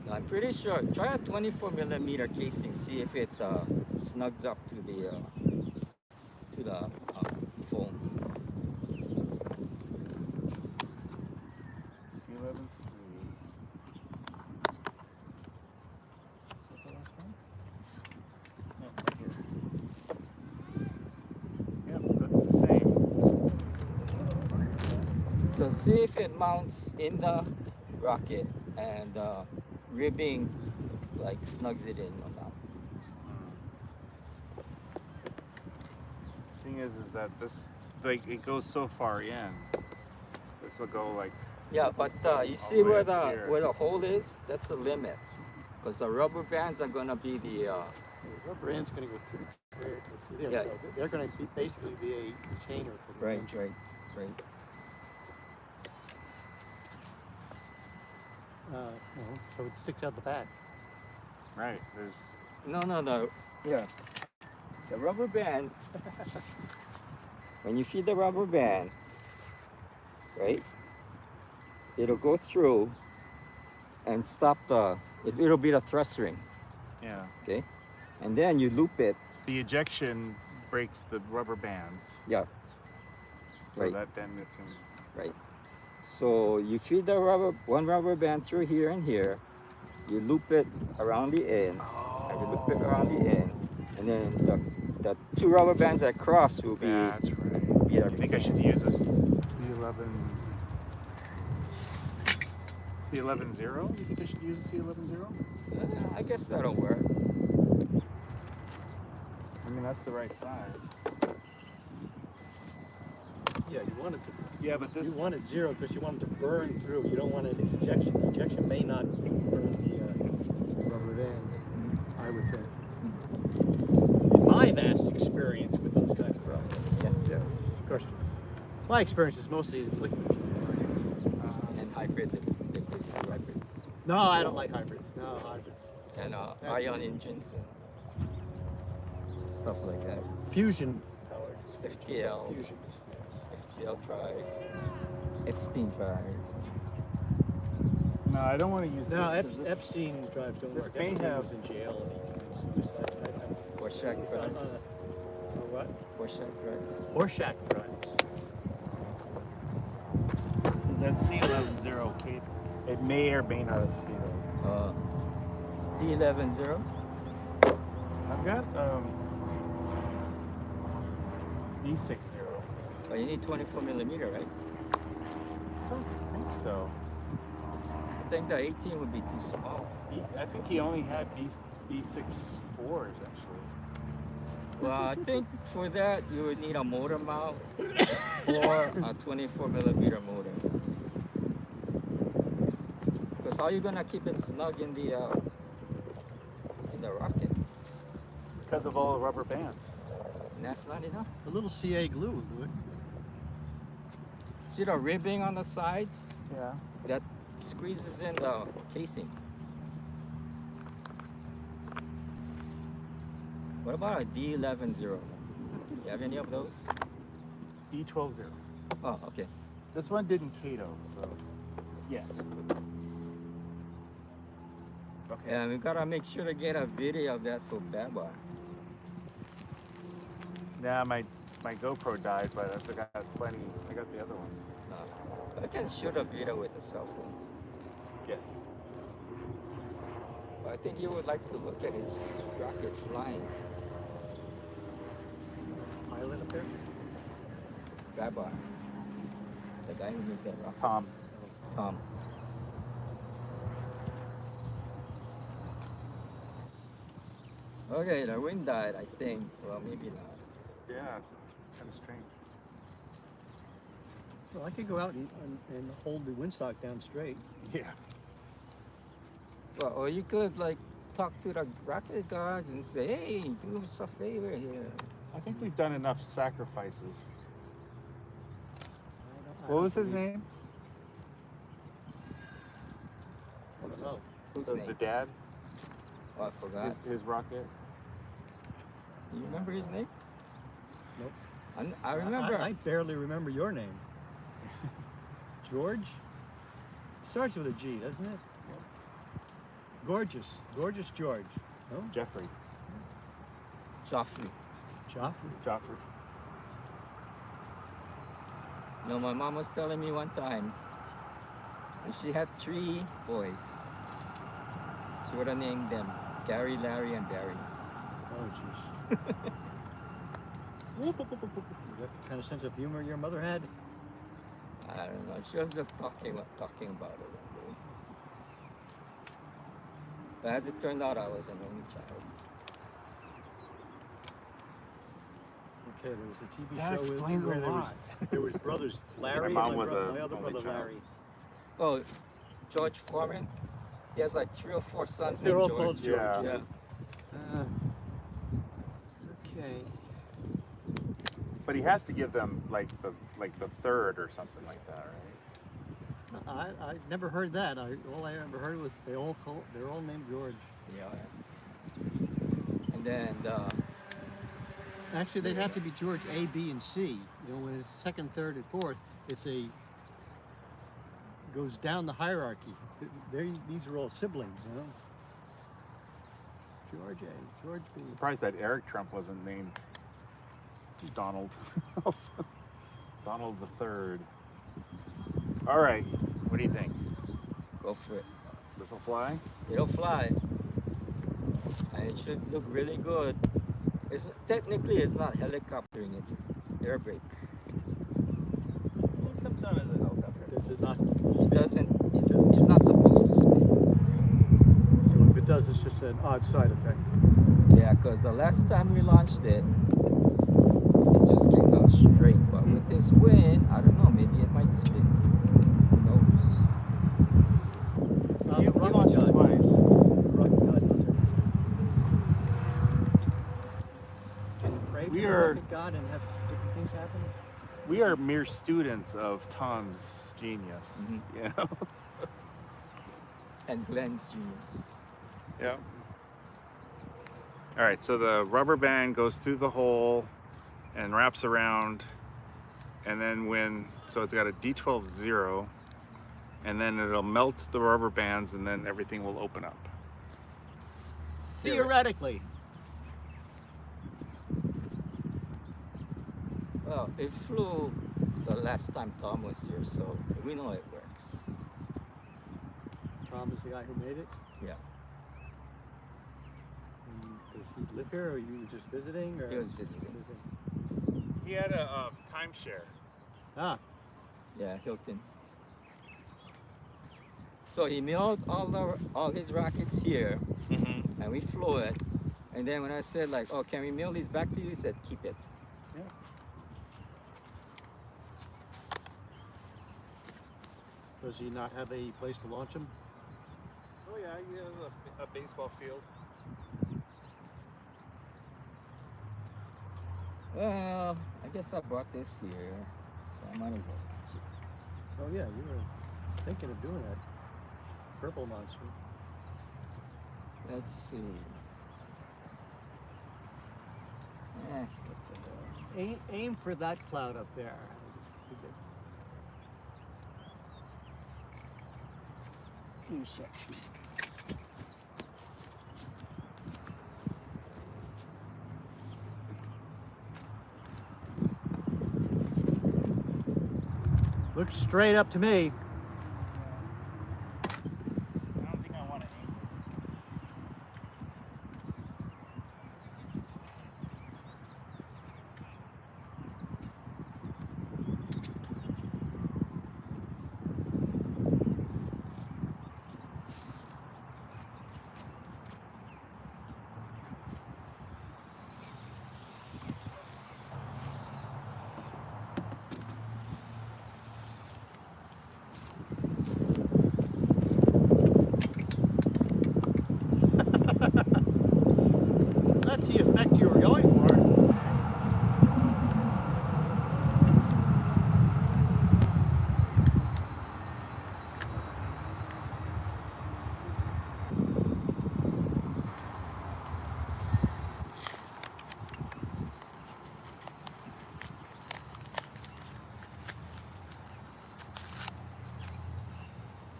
S5: Now, I'm pretty sure. Try a 24mm casing. See if it snugs up to the foam.
S2: C11 3. Is that the last one? No, right here. Yep, that's the same.
S5: So see if it mounts in the rocket and ribbing like snugs it in or not.
S2: Thing is that this, like, it goes so far in. This will go like.
S5: Yeah, but you see
S2: the way
S5: where
S2: up here.
S5: the hole is? That's the limit. Because the rubber bands are gonna be the
S1: The rubber end's going to go to there.
S5: Yeah.
S1: So they're going to basically be a retainer for the
S5: right.
S1: So it sticks out the back.
S2: Right. There's.
S5: No. Yeah. The rubber band. When you feed the rubber band, right? It'll go through and stop it'll be the thrust ring.
S2: Yeah.
S5: Okay. And then you loop it.
S2: The ejection breaks the rubber bands.
S5: Yeah.
S2: So
S5: Right.
S2: that then it can.
S5: Right. So you feed the one rubber band through here and here. You loop it around the end, and you loop it around the end, and then the two rubber bands that cross will be.
S2: That's right.
S5: Be
S2: I think I should use a C11. C11 0? You think I should use a C11 0?
S5: I guess that'll work.
S2: I mean, that's the right size.
S1: Yeah, you want it to.
S2: Yeah, but this.
S1: You want it zero because you want it to burn through. You don't want an injection. Injection may not burn the rubber bands, I would say. In my vast experience with those kinds of rockets.
S2: Yes.
S1: Of course, my experience is mostly in liquid rockets.
S5: And liquid hybrids.
S1: No, I don't like hybrids. No, hybrids.
S5: And
S1: That's-
S5: ion engines and stuff like that.
S1: Fusion powered.
S5: FTL.
S1: Fusion.
S5: FTL drives. Epstein drives.
S2: No, I don't want to use
S1: No,
S2: this. 'Cause this.
S1: Epstein drives don't
S2: this
S1: work.
S2: may
S1: Epstein
S2: have-
S1: was in jail and he committed suicide.
S5: Rorschach
S1: It's
S5: drives.
S1: what?
S5: Rorschach drives.
S1: Rorschach drives.
S2: Is that C11 0 Kate? It may or may not have been.
S5: D11-0.
S2: I've got E60.
S5: Oh, you need 24mm, right?
S2: I don't think so.
S5: I think the 18 would be too small.
S2: I think he only had E64s actually.
S5: Well, I think for that you would need a motor mount or a 24mm motor. Because how are you gonna keep it snug in the rocket?
S2: Because of all the rubber bands.
S5: And that's not enough.
S1: A little CA glue will do it.
S5: See the ribbing on the sides?
S2: Yeah.
S5: That squeezes in the casing. What about a D11-0? You have any of those?
S2: E12 0.
S5: Oh, okay.
S2: This one didn't Cato, so yes. Okay.
S5: And we gotta make sure to get a video of that for Baba.
S2: Yeah, my GoPro died, but I got plenty. I got the other ones.
S5: I can shoot a video with a cell phone.
S2: Yes.
S5: But I think you would like to look at his rocket flying.
S1: Pilot up there?
S5: Baba. The guy who made that rocket.
S2: Tom.
S5: Tom. Okay, the wind died, I think. Well, maybe not.
S2: Yeah, it's kind of strange.
S1: Well, I could go out and hold the windsock down straight.
S2: Yeah.
S5: Well, or you could like talk to the rocket guards and say, hey, do us a favor here.
S2: I think we've done enough sacrifices.
S1: I
S2: What was
S1: don't
S2: his
S1: believe-
S2: name?
S1: I don't know.
S5: Whose
S2: The
S5: name?
S2: dad?
S5: Oh, I forgot.
S2: His rocket.
S5: You remember his name?
S1: Nope.
S5: I remember.
S1: I barely remember your name. George? Starts with a G, doesn't it? Gorgeous. Gorgeous George. No?
S2: Jeffrey.
S5: Joffrey.
S2: Joffrey.
S5: No, my mom was telling me one time she had 3 boys. She would have named them Gary, Larry, and Barry.
S1: Oh, jeez. Is that the kind of sense of humor your mother had?
S5: I don't know. She was just talking about it one day. But as it turned out, I was an only child.
S1: Okay, there was a TV
S2: That
S1: show
S2: explains
S1: where
S2: a lot.
S1: there was brothers Larry
S2: mom
S1: and
S2: was
S1: my other
S2: only
S1: brother
S2: child.
S1: Larry.
S5: Oh, George Foreman. He has like 3 or 4 sons
S1: They're
S5: named
S1: all
S5: George.
S1: called George.
S2: Yeah.
S5: Yeah.
S1: Okay.
S2: But he has to give them like the third or something like that, right?
S1: I never heard that. All I ever heard was they're all named George.
S5: Yeah. And then
S1: Actually, they'd have to be George A, B, and C. You know, when it's second, third, and fourth, goes down the hierarchy. These are all siblings, you know. George A, George B.
S2: Surprised that Eric Trump wasn't named Donald. Also, Donald the Third. All right, what do you think?
S5: go for it.
S2: This will fly?
S5: It'll fly. And it should look really good. Technically it's not helicoptering, it's air brake.
S4: It comes out as a helicopter.
S1: Does it not?
S5: It's not supposed to spin.
S1: So if it does, it's just an odd side effect.
S5: Yeah, because the last time we launched it, it just came down straight. But with this wind, I don't know, maybe it might spin. Who knows?
S1: The rocket
S2: launched
S1: god.
S2: twice.
S1: The rocket god does it. Can you pray to the rocket god and have different things happen?
S2: We are mere students of Tom's genius.
S5: Mhm.
S2: You know?
S5: And Glenn's genius.
S2: Yeah. All right, so the rubber band goes through the hole and wraps around, and then so it's got a D12 0, and then it'll melt the rubber bands, and then everything will open up.
S1: Theoretically.
S5: Well, it flew the last time Tom was here, so we know it works.
S1: Tom is the guy who made it?
S5: Yeah.
S1: Does he live here, or you were just visiting? Or?
S5: He was visiting.
S2: He had a timeshare.
S1: Ah,
S5: Yeah, Hilton. So he milled all his rockets here,
S2: Mm-hmm.
S5: and we flew it. And then when I said like, "Oh, can we mail these back to you?" He said, "Keep it."
S1: does he not have a place to launch him?
S2: Oh yeah, you have a baseball field.
S5: Well, I guess I brought this here, so I might as well launch it.
S1: Oh yeah, you were thinking of doing that. Purple monster.
S5: Let's see. What the hell?
S1: Aim for that cloud up there. You shall see. Looks straight up to me.
S2: I don't think I want to aim.
S1: That's the effect you were going for.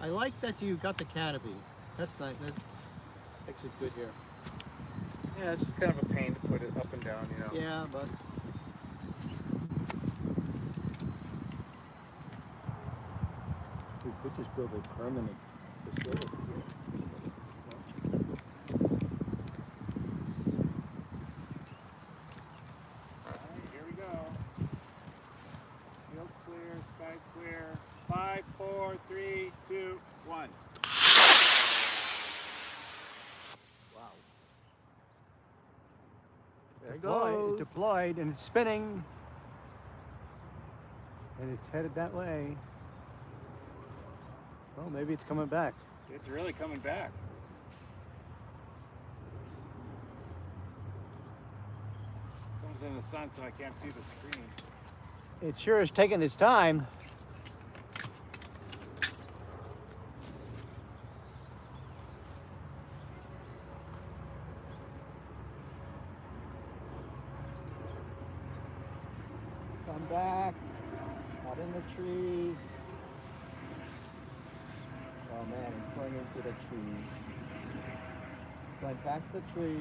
S1: I like that you got the canopy. That's nice. That makes it good here.
S2: Yeah, it's just kind of a pain to put it up and down, you know.
S1: Yeah, but we could just build a permanent facility here.
S2: Alright, here we go. Field's clear, sky's clear. 5, 4, 3, 2, 1.
S1: Wow. Deployed, and it's spinning. And it's headed that way. Well, maybe it's coming back.
S2: It's really coming back. Comes in the sun, so I can't see the screen.
S1: It sure is taking its time. Come back. Not in the tree. Oh man, it's going into the tree. It's going past the tree.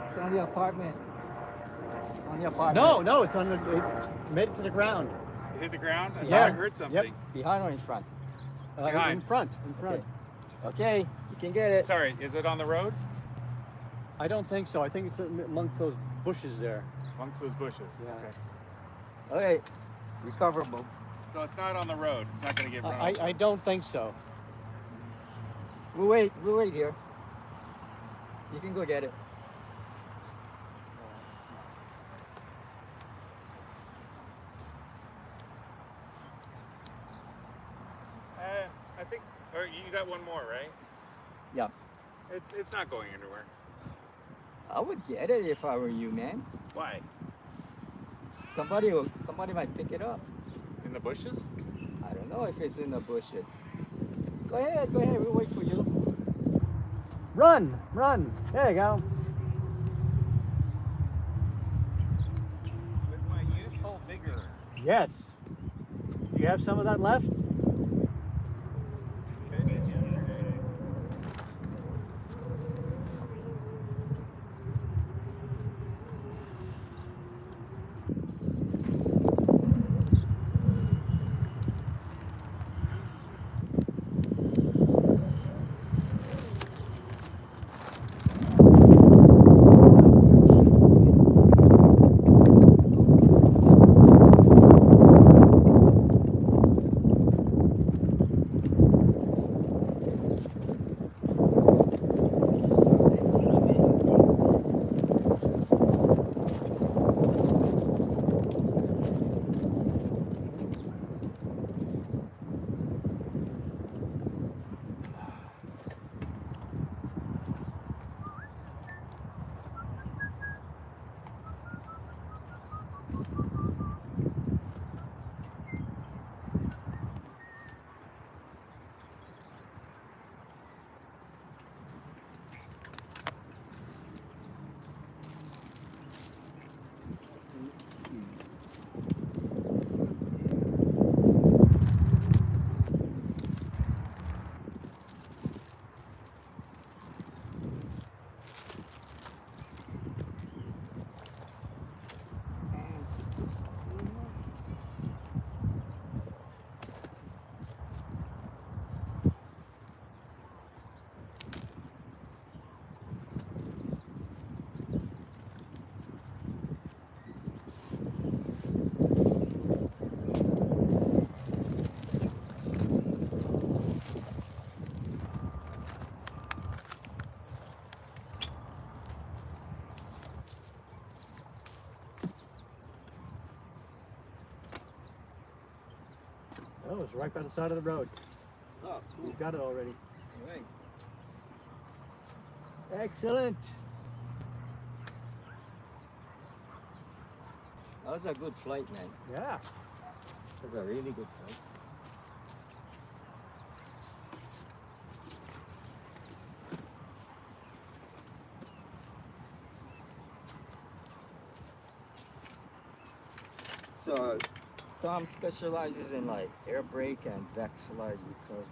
S5: It's on the apartment. It's on the apartment.
S1: No, it's on the. It made it to the ground.
S2: It hit the ground? I
S1: Yeah.
S2: thought I heard something.
S1: Yep.
S5: Behind or in front?
S2: Behind.
S1: In front.
S5: Okay, you can get it.
S2: Sorry, is it on the road?
S1: I don't think so. I think it's amongst those bushes there.
S2: Amongst those bushes.
S1: Yeah.
S2: Okay.
S5: Okay, recoverable.
S2: So it's not on the road. It's not going to get run
S1: I
S2: over.
S1: don't think so.
S5: We'll wait here. You can go get it.
S2: I think, or you got one more, right?
S5: Yeah.
S2: It's not going anywhere.
S5: I would get it if I were you, man.
S2: Why?
S5: Somebody might pick it up.
S2: In the bushes?
S5: I don't know if it's in the bushes. Go ahead, we'll wait for you.
S1: Run! There you go.
S2: With my youthful vigor.
S1: Yes. Do you have some of that left? Oh, it's right by the side of the road.
S5: Oh,
S1: We've got it already.
S5: all right.
S1: Excellent.
S5: That was a good flight, man.
S1: Yeah.
S5: That was a really good flight. So, Tom specializes in like air brake and backslide recovery.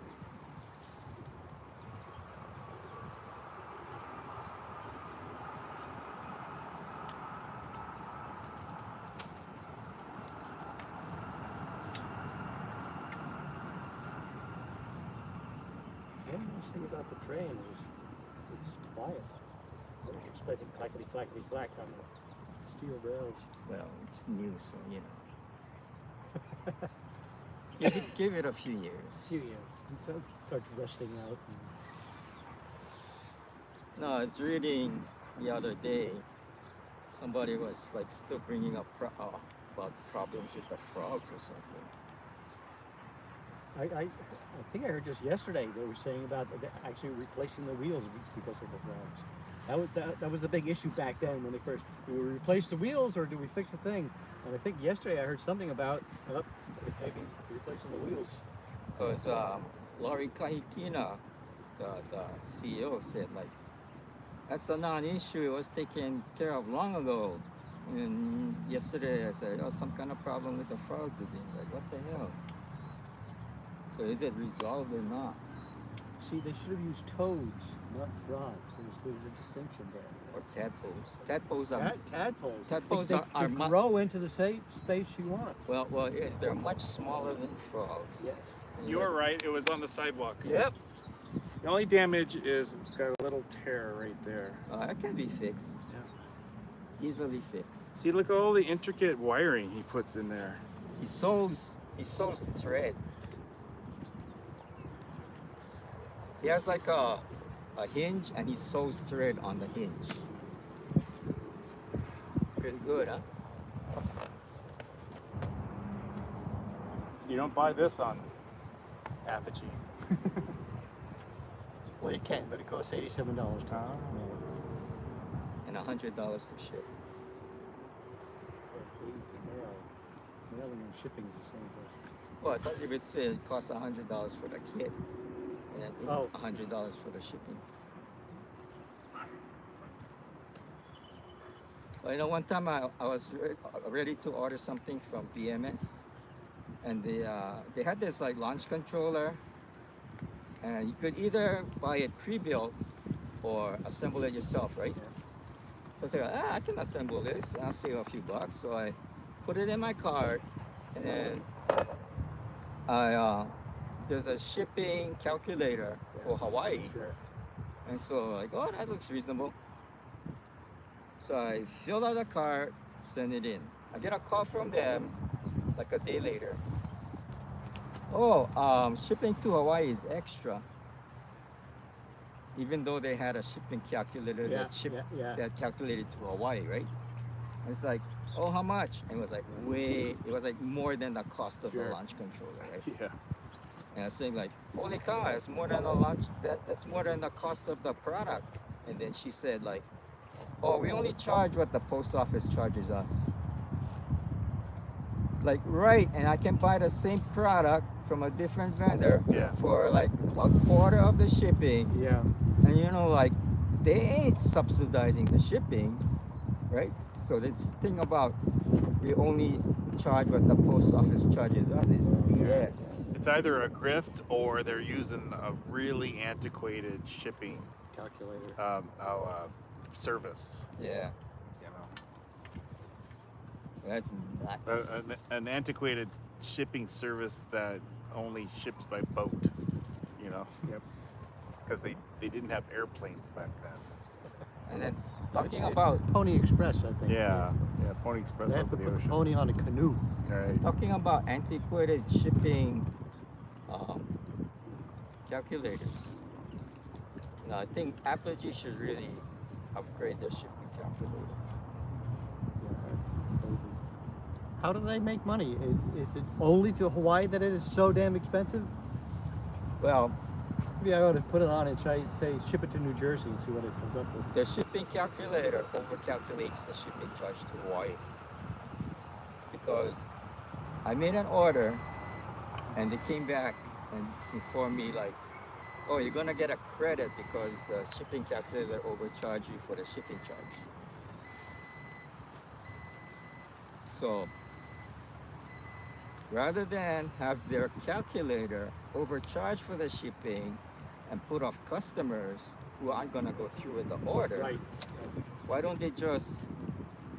S1: The nice thing about the train is it's quiet. I was expecting clackety clackety clack on the steel rails.
S5: Well, it's new, so you know. Give it a few years.
S1: Few years until it starts rusting out.
S5: No, I was reading the other day. Somebody was like still bringing up about problems with the frogs or something.
S1: I think I heard just yesterday they were saying about actually replacing the wheels because of the frogs. That was the big issue back then when they first, do we replace the wheels or do we fix the thing? And I think yesterday I heard something about maybe replacing the wheels.
S5: Because Laurie Kahikina, the CEO, said like, that's a non-issue. It was taken care of long ago. And yesterday I said, oh, some kind of problem with the frogs again. Like, what the hell? So is it resolved or not?
S1: See, they should have used toads, not frogs. There's a distinction there.
S5: Or tadpoles. Tadpoles are
S1: Tadpoles.
S5: Tadpoles
S1: they
S5: are
S1: can grow into the same space you want.
S5: well, yeah, they're much smaller than frogs.
S1: Yes.
S5: And
S2: You were right. It was on the sidewalk.
S1: Yep.
S2: The only damage is it's got a little tear right there.
S5: That can be fixed.
S2: Yeah.
S5: Easily fixed.
S2: See, look at all the intricate wiring he puts in there.
S5: He sews thread. He has like a hinge and he sews thread on the hinge. Pretty good, huh?
S2: You don't buy this on Apogee.
S1: Well, you can, but it costs $87 to
S5: And $100 to ship.
S1: Mailing and shipping is the same thing.
S5: Well, I thought you would say it costs $100 for the kit and
S1: Oh.
S5: $100 for the shipping. Well, you know, one time I was ready to order something from VMS, and they had this like launch controller, and you could either buy it pre-built or assemble it yourself, right? So I was like, I can assemble this. I'll save a few bucks. So I put it in my cart, and then there's a shipping calculator for Hawaii,
S1: Sure.
S5: and so like, oh, that looks reasonable. So I filled out the cart, send it in. I get a call from them like a day later. Oh, shipping to Hawaii is extra. Even though they had a shipping calculator that calculated to Hawaii, right? And it's like, oh, how much? And it was like it was like more than the cost of the launch controller, right?
S2: Yeah.
S5: And I was saying like, holy cow, it's more than the launch. That's more than the cost of the product. And then she said like, oh, we only charge what the post office charges us. Like, right, and I can buy the same product from a different vendor for like a quarter of the shipping.
S1: Yeah.
S5: And you know, like, they ain't subsidizing the shipping, right? So this thing about we only charge what the post office charges us is BS.
S2: It's either a grift or they're using a really antiquated shipping
S1: Calculator.
S2: service.
S5: Yeah.
S2: You know,
S5: So that's nuts.
S2: an antiquated shipping service that only ships by boat. You know.
S1: Yep.
S2: Because they didn't have airplanes back then.
S5: And then
S1: It's
S5: talking about
S1: Pony Express, I think.
S2: Yeah. Yeah. Pony Express
S1: They have to
S2: over the
S1: put the
S2: ocean.
S1: pony on a canoe.
S2: Right.
S5: talking about antiquated shipping calculators. No, I think Apogee should really upgrade their shipping calculator.
S1: Yeah, that's crazy. How do they make money? Is it only to Hawaii that it is so damn expensive?
S5: Well,
S1: Maybe I ought to put it on and say ship it to New Jersey and see what it comes up with.
S5: the shipping calculator overcalculates the shipping charge to Hawaii. Because I made an order and they came back and informed me like, oh, you're gonna get a credit because the shipping calculator overcharged you for the shipping charge. So rather than have their calculator overcharge for the shipping and put off customers who aren't gonna go through with the order,
S1: Right.
S5: why don't they just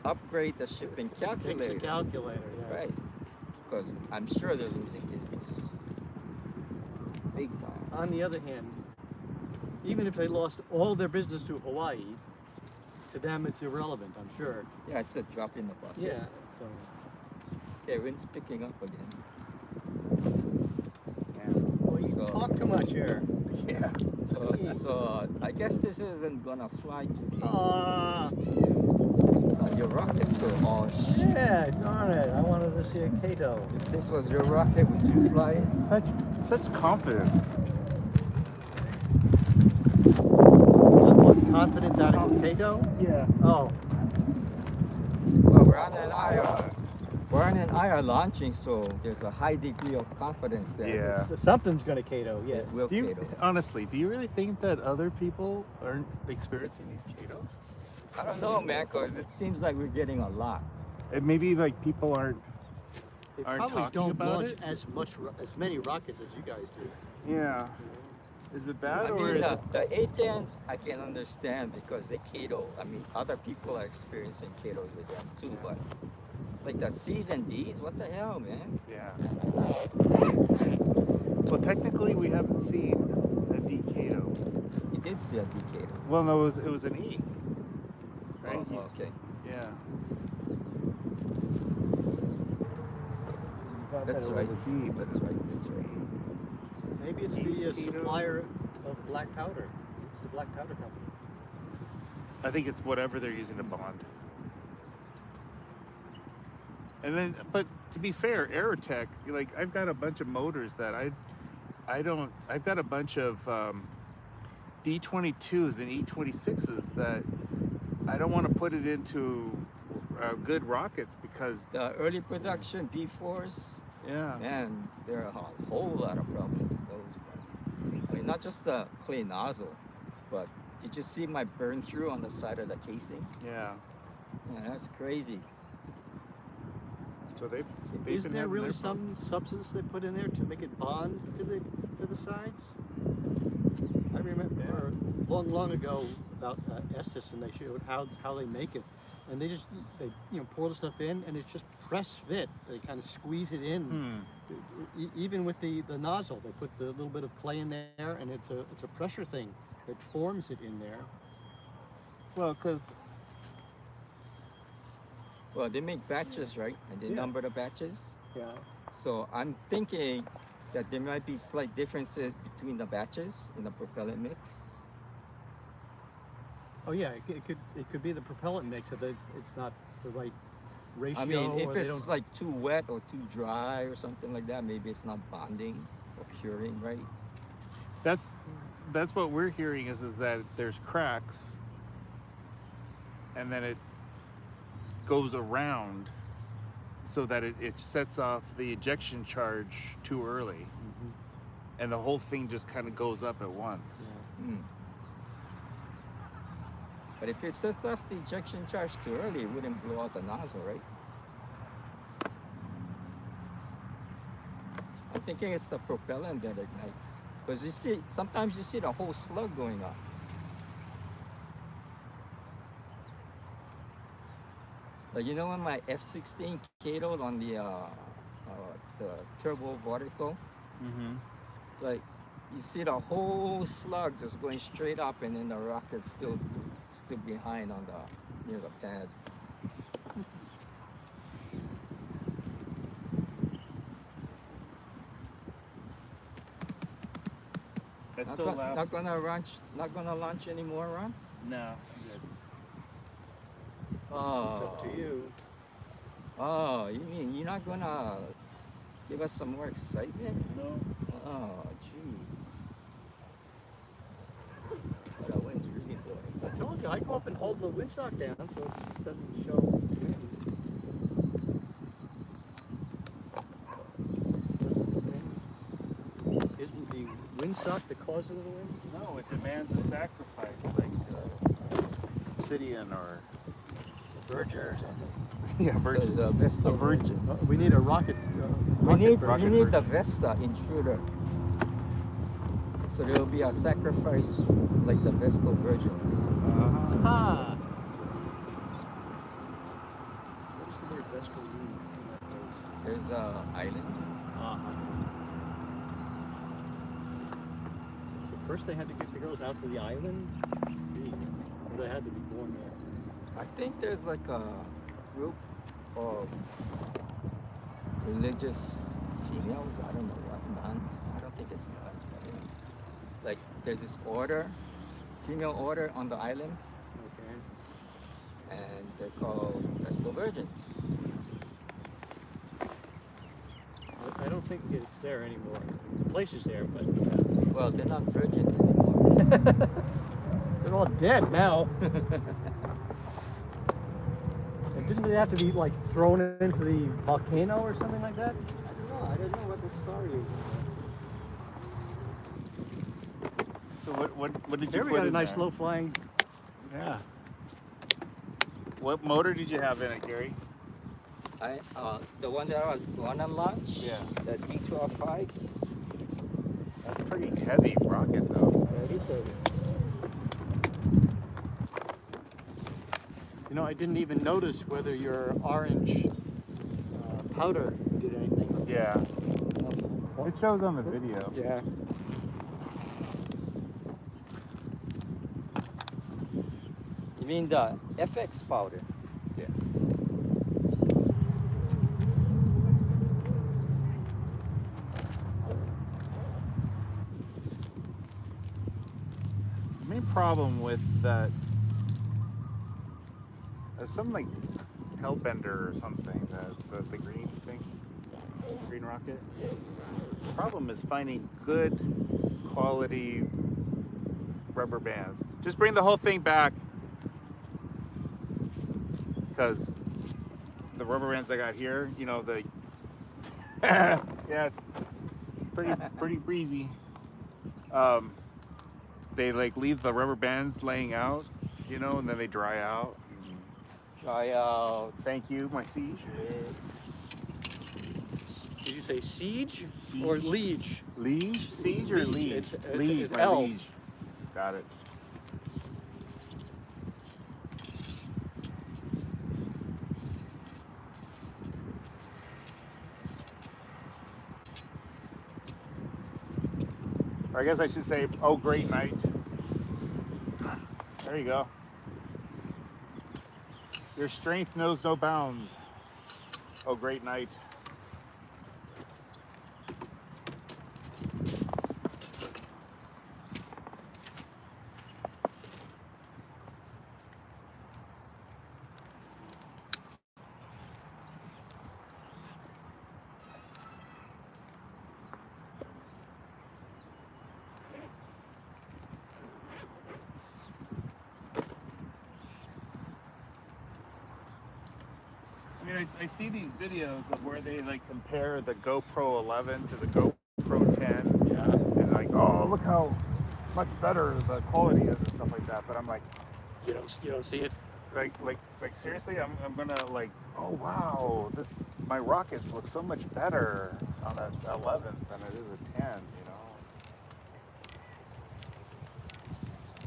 S5: upgrade the shipping
S1: Fix the
S5: calculator?
S1: calculator. Yes.
S5: Right. Because I'm sure they're losing business. Big time.
S1: On the other hand, even if they lost all their business to Hawaii, to them it's irrelevant, I'm sure.
S5: Yeah, it's a drop in the bucket.
S1: Yeah. So.
S5: Okay, wind's picking up again.
S1: Well, you
S5: So-
S1: talk too much here.
S5: Yeah. So I guess this isn't gonna fly today. So your rocket's so all
S1: Yeah, darn it. I wanted to see a Kato.
S5: If this was your rocket, would you fly it?
S2: Such confidence.
S1: I'm confident that it's a Kato?
S2: Yeah.
S1: Oh.
S5: Well, Brian and I are launching, so there's a high degree of confidence there.
S2: Yeah.
S1: Something's going to Kato, yes.
S5: It will
S2: Do you,
S5: Kato.
S2: honestly, do you really think that other people aren't experiencing these Katos?
S5: I don't know, man, because it seems like we're getting a lot.
S2: And maybe like people aren't
S1: They
S2: aren't
S1: probably
S2: talking
S1: don't
S2: about
S1: launch
S2: it?
S1: as many rockets as you guys do.
S2: Yeah. Is it that
S5: I
S2: or
S5: mean,
S2: is
S5: the A-10s I can understand because they Kato. I mean, other people are experiencing Katos with them too, but like the C's and D's, what the hell, man?
S2: yeah. Well, technically, we haven't seen a D Kato.
S5: You did see a D Kato.
S2: Well, no, it was an E. Right?
S5: Oh,
S2: He's-
S5: okay.
S2: Yeah.
S5: That's right. That's right. That's right.
S1: Maybe it's
S2: He's
S1: the
S2: a Kato.
S1: supplier of black powder. It's the black powder company.
S2: I think it's whatever they're using to bond. And then, but to be fair, Aerotech, like I've got a bunch of motors that I've got a bunch of D22s and E26s that I don't want to put it into good rockets because,
S5: The early production B4s,
S2: yeah,
S5: man, there are a whole lot of problems with those. Man. I mean, not just the clay nozzle, but did you see my burn through on the side of the casing?
S2: yeah.
S5: Man, that's crazy.
S2: So they've
S1: Is
S2: been
S1: there
S2: having
S1: really
S2: their
S1: some
S2: problems.
S1: substance they put in there to make it bond to the sides? I remember long ago about Estes, and they showed how they make it, and they pour the stuff in, and it's just press fit. They kind of squeeze it in. Even with the nozzle, they put the little bit of clay in there, and it's a pressure thing that forms it in there.
S2: Well, because
S5: Well, they make batches, right? And they
S1: Yeah.
S5: number the batches.
S1: Yeah.
S5: So I'm thinking that there might be slight differences between the batches in the propellant mix.
S1: Oh yeah, it could be the propellant mix that it's not the right ratio.
S5: I mean, if
S1: or they
S5: it's
S1: don't.
S5: like too wet or too dry or something like that, maybe it's not bonding or curing, right?
S2: that's what we're hearing is that there's cracks, and then it goes around so that it sets off the ejection charge too early, and the whole thing just kind of goes up at once.
S5: Mm. But if it sets off the ejection charge too early, it wouldn't blow out the nozzle, right? I'm thinking it's the propellant that ignites. Because sometimes you see the whole slug going up. Like, you know when my F-16 Kato on the turbo vertical,
S2: Mm-hmm.
S5: like you see the whole slug just going straight up, and then the rocket's still behind on near the pad.
S2: That's
S5: Not,
S2: still
S5: go-
S2: loud.
S5: not gonna launch anymore, Ron?
S2: No.
S5: Oh,
S1: It's up to you.
S5: Oh, you mean you're not gonna give us some more excitement?
S2: No.
S5: Oh, jeez. Oh, that wind's really blowing.
S1: I told you, I go up and hold the windsock down so it doesn't show wind. Isn't the windsock the cause of the wind?
S2: No, it demands a sacrifice, like obsidian or
S5: Virgin or something.
S2: Yeah, Virgin.
S5: The Vesta
S2: A Virgin.
S1: We need a rocket.
S5: We need
S2: Virgin.
S5: the Vesta intruder. So there will be a sacrifice like the Vestal Virgins.
S1: Ah. What does the word Vestal mean?
S5: There's a island.
S1: So first they had to get the girls out to the island? Gee, or they had to be born there?
S5: I think there's like a group of religious females. I don't know what, nuns. I don't think it's nuns, but like there's this order, female order on the island,
S1: Okay.
S5: and they're called Vestal Virgins.
S1: I don't think it's there anymore. The place is there, but
S5: Well, they're not virgins anymore.
S1: they're all dead now. And didn't they have to be like thrown into the volcano or something like that?
S5: I don't know what the story is.
S2: So what did you
S1: Here we
S2: put
S1: got a
S2: in
S1: nice
S2: there?
S1: low flying. Yeah.
S2: What motor did you have in it, Gary?
S5: The one that I was gonna launch.
S2: Yeah.
S5: The D12.5.
S2: That's a pretty heavy rocket, though.
S1: You know, I didn't even notice whether your orange powder did anything.
S2: Yeah. It shows on the video.
S1: Yeah.
S5: You mean the FX powder?
S2: Yes. The main problem with that, there's some like Hellbender or something, the green thing, green rocket. The problem is finding good quality rubber bands. Just bring the whole thing back, because the rubber bands I got here, you know, the yeah, it's pretty breezy. They like leave the rubber bands laying out, you know, and then they dry out.
S5: Try out.
S2: Thank you, my siege.
S1: Did you say siege or liege?
S2: Liege? Siege or
S1: Liege.
S2: liege?
S1: It's
S2: Liege, my
S1: L.
S2: liege. Got it. Or I guess I should say, oh, great night. There you go. Your strength knows no bounds. Oh, great night. I mean, I see these videos of where they like compare the GoPro 11 to the GoPro 10.
S1: Yeah.
S2: And like, oh, look how much better the quality is and stuff like that. But I'm like,
S1: You don't see it?
S2: like seriously, I'm gonna like, oh wow, my rockets look so much better on an 11 than it is a 10. You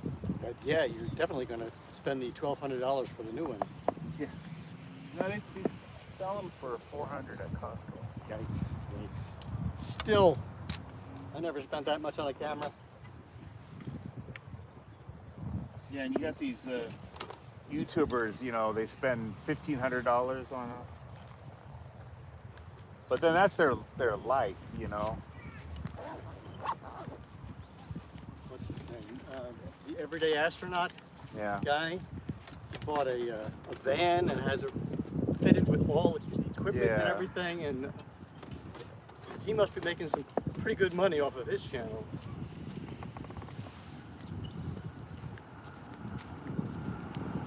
S2: know.
S1: But yeah, you're definitely going to spend the $1,200 for the new one.
S2: Yeah. No, they sell them for $400 at Costco.
S1: Yikes. Still, I never spent that much on a camera.
S2: Yeah, and you got these YouTubers, you know, they spend $1,500 on it. But then that's their life, you know.
S1: What's his name? The Everyday Astronaut
S2: Yeah.
S1: guy. He bought a van and has it fitted with all the equipment and
S2: Yeah.
S1: everything, and he must be making some pretty good money off of his channel.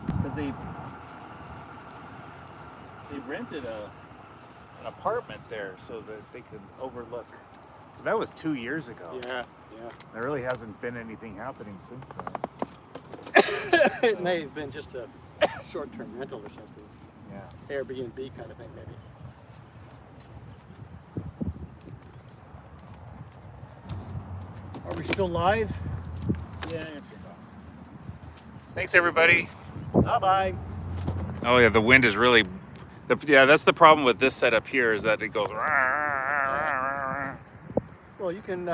S2: Because they rented an apartment there so that they could overlook. That was 2 years ago.
S1: Yeah.
S2: There really hasn't been anything happening since then.
S1: It may have been just a short-term rental or something.
S2: Yeah.
S1: Airbnb kind of thing, maybe. Are we still live?
S2: Yeah. Thanks, everybody.
S1: Bye-bye.
S2: Oh yeah, the wind is really. Yeah, that's the problem with this setup here is that it goes.
S1: Well, you can